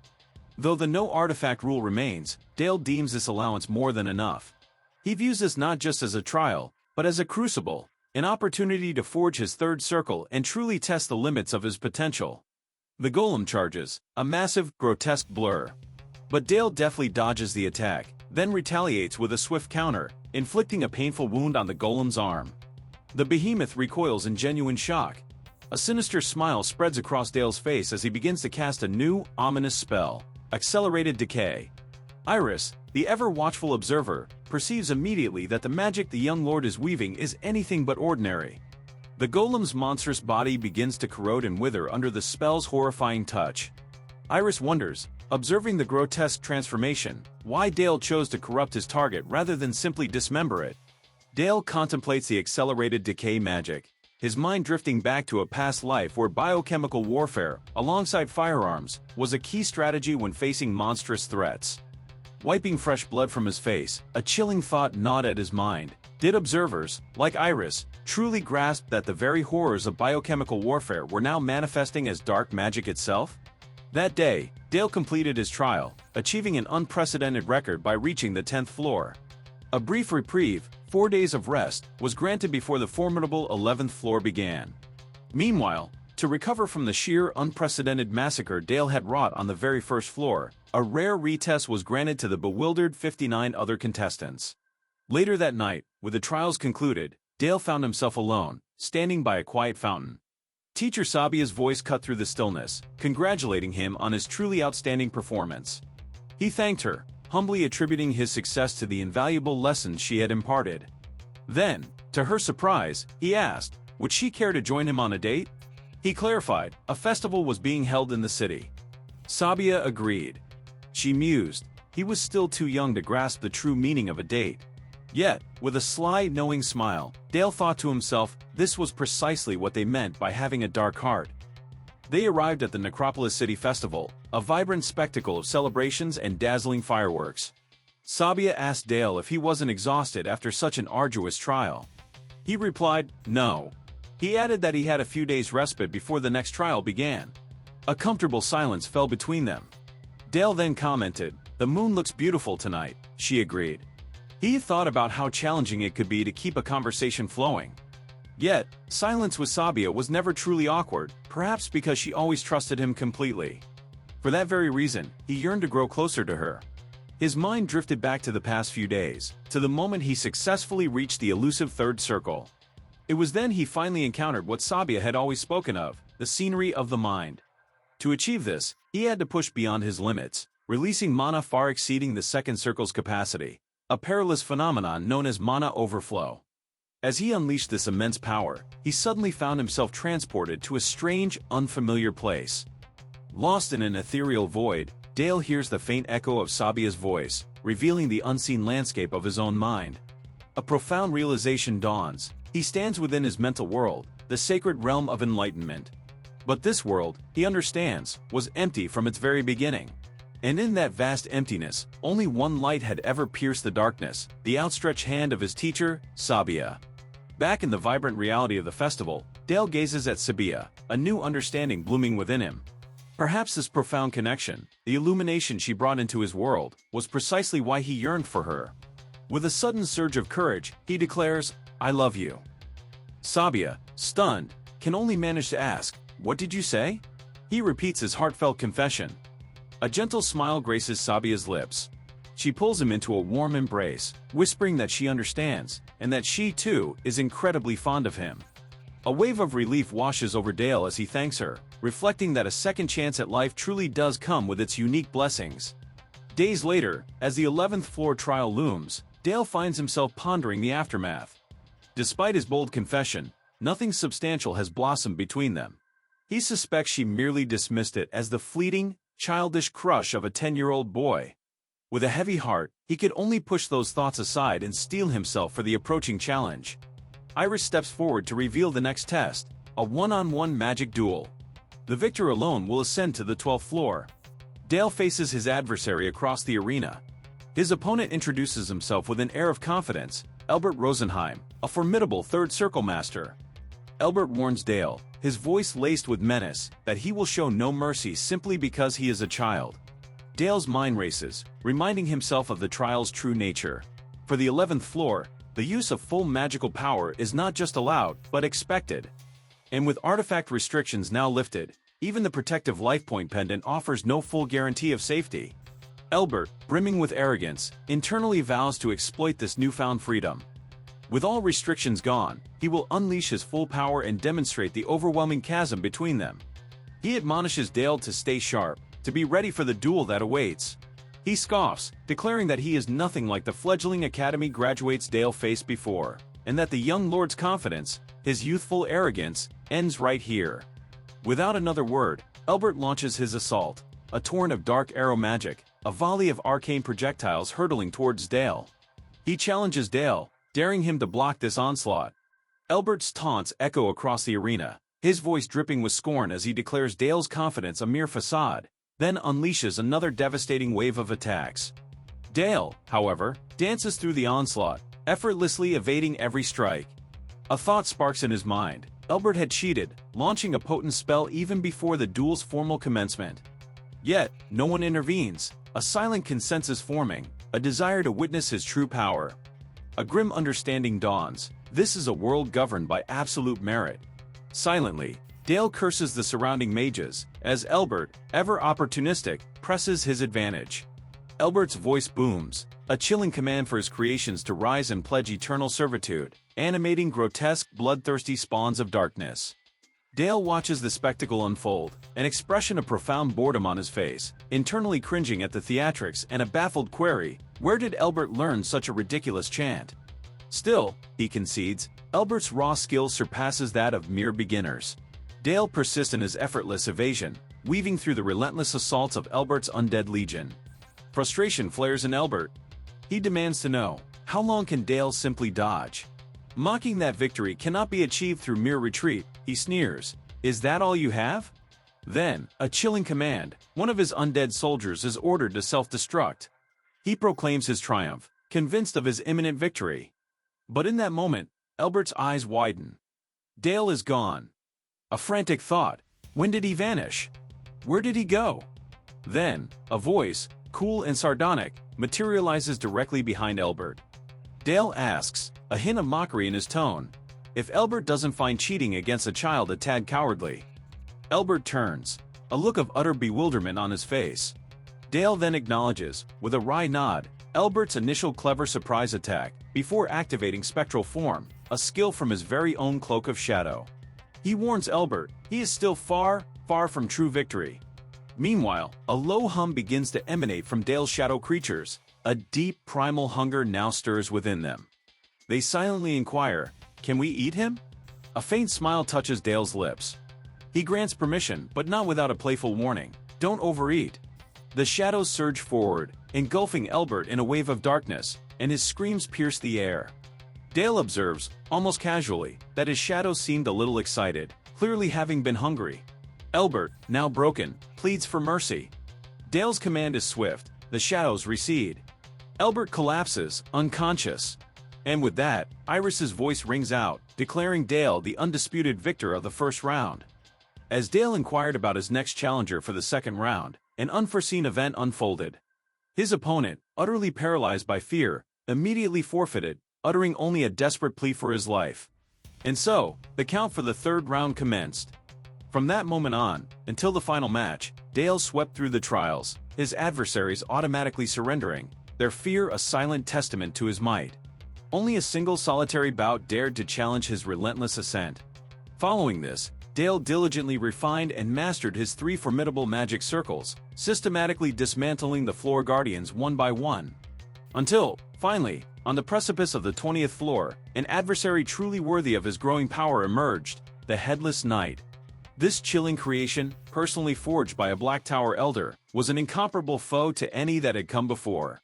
Though the no artifact rule remains, Dale deems this allowance more than enough. He views this not just as a trial, but as a crucible, an opportunity to forge his third circle and truly test the limits of his potential. The golem charges, a massive, grotesque blur. But Dale deftly dodges the attack, then retaliates with a swift counter, inflicting a painful wound on the golem's arm. The behemoth recoils in genuine shock. A sinister smile spreads across Dale's face as he begins to cast a new, ominous spell: Accelerated Decay. Iris, the ever-watchful observer, perceives immediately that the magic the young lord is weaving is anything but ordinary. The golem's monstrous body begins to corrode and wither under the spell's horrifying touch. Iris wonders, observing the grotesque transformation, why Dale chose to corrupt his target rather than simply dismember it. Dale contemplates the accelerated decay magic, his mind drifting back to a past life where biochemical warfare, alongside firearms, was a key strategy when facing monstrous threats. Wiping fresh blood from his face, a chilling thought gnawed at his mind. Did observers, like Iris, truly grasp that the very horrors of biochemical warfare were now manifesting as dark magic itself? That day, Dale completed his trial, achieving an unprecedented record by reaching the 10th floor. A brief reprieve, 4 days of rest, was granted before the formidable 11th floor began. Meanwhile, to recover from the sheer unprecedented massacre Dale had wrought on the very first floor, a rare retest was granted to the bewildered 59 other contestants. Later that night, with the trials concluded, Dale found himself alone, standing by a quiet fountain. Teacher Sabia's voice cut through the stillness, congratulating him on his truly outstanding performance. He thanked her, humbly attributing his success to the invaluable lessons she had imparted. Then, to her surprise, he asked, would she care to join him on a date? He clarified, a festival was being held in the city. Sabia agreed. She mused, he was still too young to grasp the true meaning of a date. Yet, with a sly, knowing smile, Dale thought to himself, this was precisely what they meant by having a dark heart. They arrived at the Necropolis City Festival, a vibrant spectacle of celebrations and dazzling fireworks. Sabia asked Dale if he wasn't exhausted after such an arduous trial. He replied, no. He added that he had a few days' respite before the next trial began. A comfortable silence fell between them. Dale then commented, the moon looks beautiful tonight, she agreed. He thought about how challenging it could be to keep a conversation flowing. Yet, silence with Sabia was never truly awkward, perhaps because she always trusted him completely. For that very reason, he yearned to grow closer to her. His mind drifted back to the past few days, to the moment he successfully reached the elusive third circle. It was then he finally encountered what Sabia had always spoken of, the scenery of the mind. To achieve this, he had to push beyond his limits, releasing mana far exceeding the second circle's capacity, a perilous phenomenon known as mana overflow. As he unleashed this immense power, he suddenly found himself transported to a strange, unfamiliar place. Lost in an ethereal void, Dale hears the faint echo of Sabia's voice, revealing the unseen landscape of his own mind. A profound realization dawns. He stands within his mental world, the sacred realm of enlightenment. But this world, he understands, was empty from its very beginning. And in that vast emptiness, only one light had ever pierced the darkness, the outstretched hand of his teacher, Sabia. Back in the vibrant reality of the festival, Dale gazes at Sabia, a new understanding blooming within him. Perhaps this profound connection, the illumination she brought into his world, was precisely why he yearned for her. With a sudden surge of courage, he declares, I love you. Sabia, stunned, can only manage to ask, what did you say? He repeats his heartfelt confession. A gentle smile graces Sabia's lips. She pulls him into a warm embrace, whispering that she understands, and that she, too, is incredibly fond of him. A wave of relief washes over Dale as he thanks her, reflecting that a second chance at life truly does come with its unique blessings. Days later, as the 11th floor trial looms, Dale finds himself pondering the aftermath. Despite his bold confession, nothing substantial has blossomed between them. He suspects she merely dismissed it as the fleeting, childish crush of a 10-year-old boy. With a heavy heart, he could only push those thoughts aside and steel himself for the approaching challenge. Iris steps forward to reveal the next test, a one-on-one magic duel. The victor alone will ascend to the 12th floor. Dale faces his adversary across the arena. His opponent introduces himself with an air of confidence, Albert Rosenheim, a formidable third circle master. Albert warns Dale, his voice laced with menace, that he will show no mercy simply because he is a child. Dale's mind races, reminding himself of the trial's true nature. For the 11th floor, the use of full magical power is not just allowed, but expected. And with artifact restrictions now lifted, even the protective life point pendant offers no full guarantee of safety. Albert, brimming with arrogance, internally vows to exploit this newfound freedom. With all restrictions gone, he will unleash his full power and demonstrate the overwhelming chasm between them. He admonishes Dale to stay sharp, to be ready for the duel that awaits. He scoffs, declaring that he is nothing like the fledgling academy graduates Dale faced before, and that the young lord's confidence, his youthful arrogance, ends right here. Without another word, Albert launches his assault. a torrent of dark arrow magic, a volley of arcane projectiles hurtling towards Dale. He challenges Dale, daring him to block this onslaught. Elbert's taunts echo across the arena, his voice dripping with scorn as he declares Dale's confidence a mere facade, then unleashes another devastating wave of attacks. Dale, however, dances through the onslaught, effortlessly evading every strike. A thought sparks in his mind. Elbert had cheated, launching a potent spell even before the duel's formal commencement. Yet, no one intervenes, a silent consensus forming, a desire to witness his true power. A grim understanding dawns. This is a world governed by absolute merit. Silently, Dale curses the surrounding mages, as Elbert, ever opportunistic, presses his advantage. Elbert's voice booms, a chilling command for his creations to rise and pledge eternal servitude, animating grotesque, bloodthirsty spawns of darkness. Dale watches the spectacle unfold, an expression of profound boredom on his face, internally cringing at the theatrics and a baffled query, where did Elbert learn such a ridiculous chant? Still, he concedes, Elbert's raw skill surpasses that of mere beginners. Dale persists in his effortless evasion, weaving through the relentless assaults of Elbert's undead legion. Frustration flares in Elbert. He demands to know, how long can Dale simply dodge? Mocking that victory cannot be achieved through mere retreat, he sneers. Is that all you have? Then, a chilling command, one of his undead soldiers is ordered to self-destruct. He proclaims his triumph, convinced of his imminent victory. But in that moment, Elbert's eyes widen. Dale is gone. A frantic thought. When did he vanish? Where did he go? Then, a voice, cool and sardonic, materializes directly behind Elbert. Dale asks, a hint of mockery in his tone, if Elbert doesn't find cheating against a child a tad cowardly. Elbert turns, a look of utter bewilderment on his face. Dale then acknowledges, with a wry nod, Elbert's initial clever surprise attack, before activating spectral form, a skill from his very own cloak of shadow. He warns Elbert, he is still far, far from true victory. Meanwhile, a low hum begins to emanate from Dale's shadow creatures. A deep, primal hunger now stirs within them. They silently inquire, can we eat him? A faint smile touches Dale's lips. He grants permission, but not without a playful warning, don't overeat. The shadows surge forward, engulfing Elbert in a wave of darkness, and his screams pierce the air. Dale observes, almost casually, that his shadow seemed a little excited, clearly having been hungry. Elbert, now broken, pleads for mercy. Dale's command is swift, the shadows recede. Elbert collapses, unconscious. And with that, Iris's voice rings out, declaring Dale the undisputed victor of the first round. As Dale inquired about his next challenger for the second round, an unforeseen event unfolded. His opponent, utterly paralyzed by fear, immediately forfeited, uttering only a desperate plea for his life. And so, the count for the third round commenced. From that moment on, until the final match, Dale swept through the trials, his adversaries automatically surrendering, their fear a silent testament to his might. Only a single solitary bout dared to challenge his relentless ascent. Following this, Dale diligently refined and mastered his 3 formidable magic circles, systematically dismantling the floor guardians one by one. Until, finally, on the precipice of the 20th floor, an adversary truly worthy of his growing power emerged, the Headless Knight. This chilling creation, personally forged by a Black Tower Elder, was an incomparable foe to any that had come before.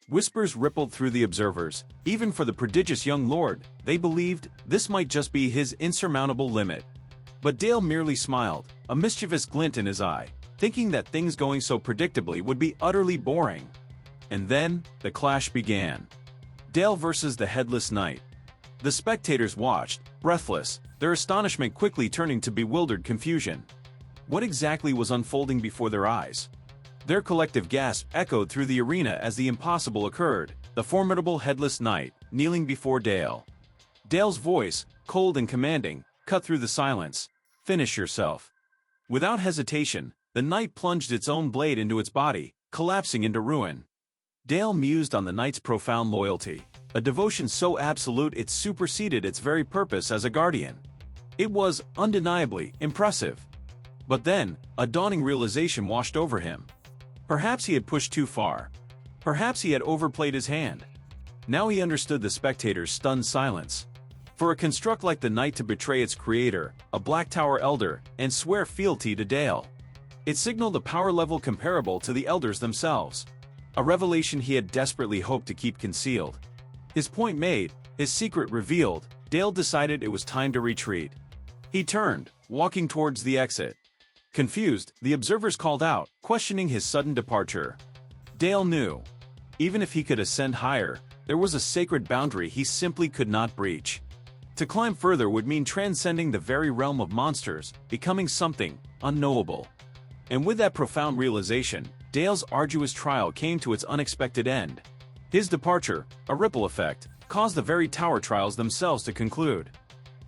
Whispers rippled through the observers, even for the prodigious young lord, they believed this might just be his insurmountable limit. But Dale merely smiled, a mischievous glint in his eye, thinking that things going so predictably would be utterly boring. And then, the clash began. Dale versus the Headless Knight. The spectators watched, breathless, their astonishment quickly turning to bewildered confusion. What exactly was unfolding before their eyes? Their collective gasp echoed through the arena as the impossible occurred, the formidable Headless Knight, kneeling before Dale. Dale's voice, cold and commanding, cut through the silence. Finish yourself. Without hesitation, the knight plunged its own blade into its body, collapsing into ruin. Dale mused on the knight's profound loyalty, a devotion so absolute it superseded its very purpose as a guardian. It was, undeniably, impressive. But then, a dawning realization washed over him. Perhaps he had pushed too far. Perhaps he had overplayed his hand. Now he understood the spectators' stunned silence. For a construct like the knight to betray its creator, a Black Tower Elder, and swear fealty to Dale. It signaled a power level comparable to the elders themselves. A revelation he had desperately hoped to keep concealed. His point made, his secret revealed, Dale decided it was time to retreat. He turned, walking towards the exit. Confused, the observers called out, questioning his sudden departure. Dale knew. Even if he could ascend higher, there was a sacred boundary he simply could not breach. To climb further would mean transcending the very realm of monsters, becoming something unknowable. And with that profound realization, Dale's arduous trial came to its unexpected end. His departure, a ripple effect, caused the very tower trials themselves to conclude.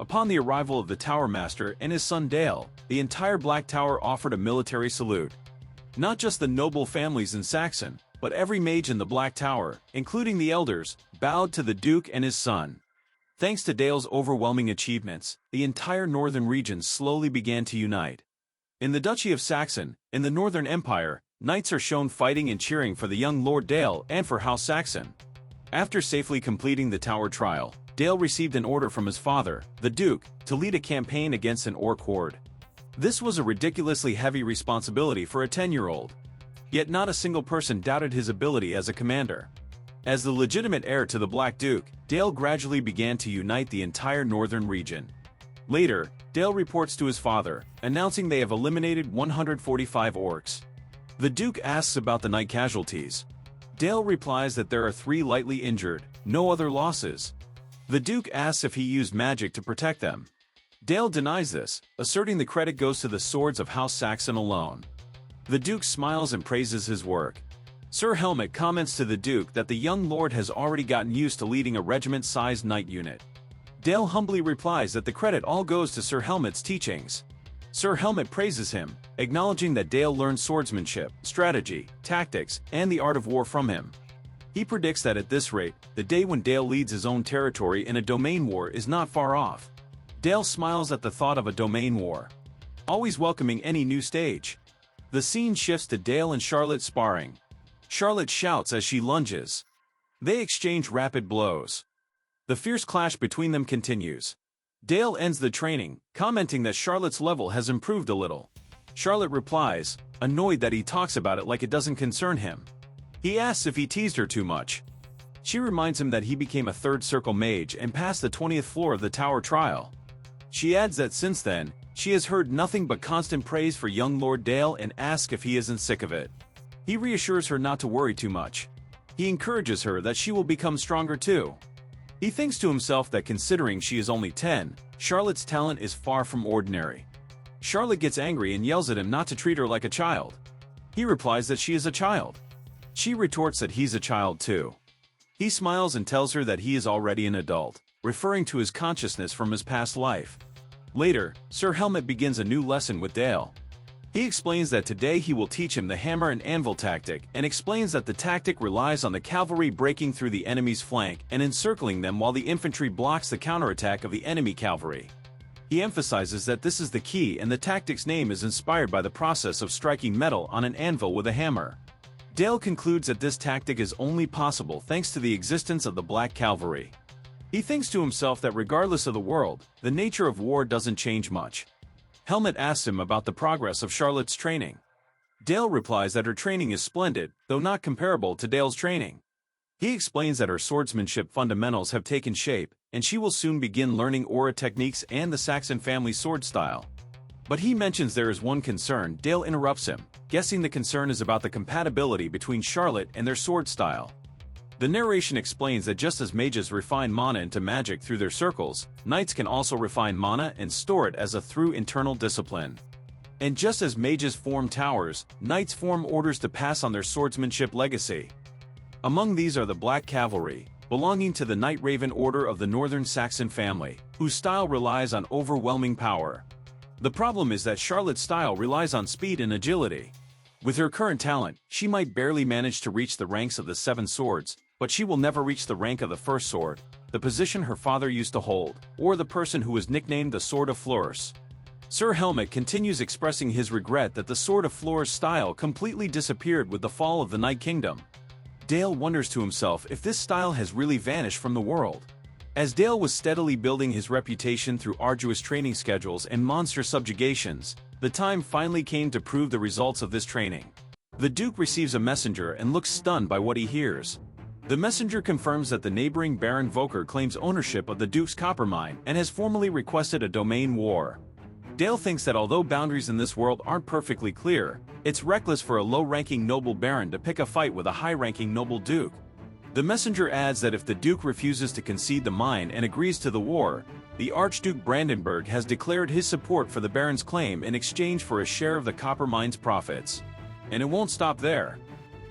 Upon the arrival of the Tower Master and his son Dale, the entire Black Tower offered a military salute. Not just the noble families in Saxon, but every mage in the Black Tower, including the elders, bowed to the Duke and his son. Thanks to Dale's overwhelming achievements, the entire northern region slowly began to unite. In the Duchy of Saxon, in the Northern Empire, knights are shown fighting and cheering for the young Lord Dale and for House Saxon. After safely completing the Tower trial, Dale received an order from his father, the Duke, to lead a campaign against an orc horde. This was a ridiculously heavy responsibility for a 10-year-old. Yet not a single person doubted his ability as a commander. As the legitimate heir to the Black Duke, Dale gradually began to unite the entire northern region. Later, Dale reports to his father, announcing they have eliminated 145 orcs. The Duke asks about the night casualties. Dale replies that there are 3 lightly injured, no other losses. The Duke asks if he used magic to protect them. Dale denies this, asserting the credit goes to the swords of House Saxon alone. The Duke smiles and praises his work. Sir Helmet comments to the Duke that the young lord has already gotten used to leading a regiment-sized knight unit. Dale humbly replies that the credit all goes to Sir Helmet's teachings. Sir Helmet praises him, acknowledging that Dale learned swordsmanship, strategy, tactics, and the art of war from him. He predicts that at this rate, the day when Dale leads his own territory in a domain war is not far off. Dale smiles at the thought of a domain war, always welcoming any new stage. The scene shifts to Dale and Charlotte sparring. Charlotte shouts as she lunges. They exchange rapid blows. The fierce clash between them continues. Dale ends the training, commenting that Charlotte's level has improved a little. Charlotte replies, annoyed that he talks about it like it doesn't concern him. He asks if he teased her too much. She reminds him that he became a third circle mage and passed the 20th floor of the tower trial. She adds that since then, she has heard nothing but constant praise for young Lord Dale and asks if he isn't sick of it. He reassures her not to worry too much. He encourages her that she will become stronger too. He thinks to himself that considering she is only 10, Charlotte's talent is far from ordinary. Charlotte gets angry and yells at him not to treat her like a child. He replies that she is a child. She retorts that he's a child too. He smiles and tells her that he is already an adult, referring to his consciousness from his past life. Later, Sir Helmet begins a new lesson with Dale. He explains that today he will teach him the hammer and anvil tactic and explains that the tactic relies on the cavalry breaking through the enemy's flank and encircling them while the infantry blocks the counterattack of the enemy cavalry. He emphasizes that this is the key and the tactic's name is inspired by the process of striking metal on an anvil with a hammer. Dale concludes that this tactic is only possible thanks to the existence of the Black Cavalry. He thinks to himself that regardless of the world, the nature of war doesn't change much. Helmet asks him about the progress of Charlotte's training. Dale replies that her training is splendid, though not comparable to Dale's training. He explains that her swordsmanship fundamentals have taken shape, and she will soon begin learning aura techniques and the Saxon family sword style. But he mentions there is one concern. Dale interrupts him, guessing the concern is about the compatibility between Charlotte and their sword style. The narration explains that just as mages refine mana into magic through their circles, knights can also refine mana and store it as a through internal discipline. And just as mages form towers, knights form orders to pass on their swordsmanship legacy. Among these are the Black Cavalry, belonging to the Knight Raven Order of the Northern Saxon family, whose style relies on overwhelming power. The problem is that Charlotte's style relies on speed and agility. With her current talent, she might barely manage to reach the ranks of the 7 swords, but she will never reach the rank of the first sword, the position her father used to hold, or the person who was nicknamed the Sword of Flores. Sir Helmet continues expressing his regret that the Sword of Flores style completely disappeared with the fall of the Night Kingdom. Dale wonders to himself if this style has really vanished from the world. As Dale was steadily building his reputation through arduous training schedules and monster subjugations, The time finally came to prove the results of this training. The Duke receives a messenger and looks stunned by what he hears. The messenger confirms that the neighboring Baron Volker claims ownership of the Duke's copper mine and has formally requested a domain war. Dale thinks that although boundaries in this world aren't perfectly clear, it's reckless for a low-ranking noble baron to pick a fight with a high-ranking noble duke. The messenger adds that if the Duke refuses to concede the mine and agrees to the war, the Archduke Brandenburg has declared his support for the baron's claim in exchange for a share of the copper mine's profits. And it won't stop there.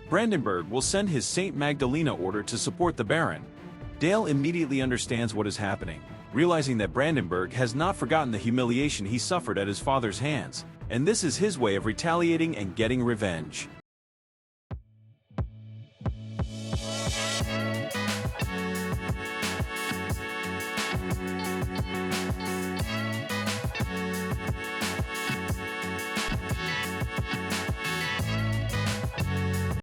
Brandenburg will send his St. Magdalena order to support the baron. Dale immediately understands what is happening, realizing that Brandenburg has not forgotten the humiliation he suffered at his father's hands, and this is his way of retaliating and getting revenge.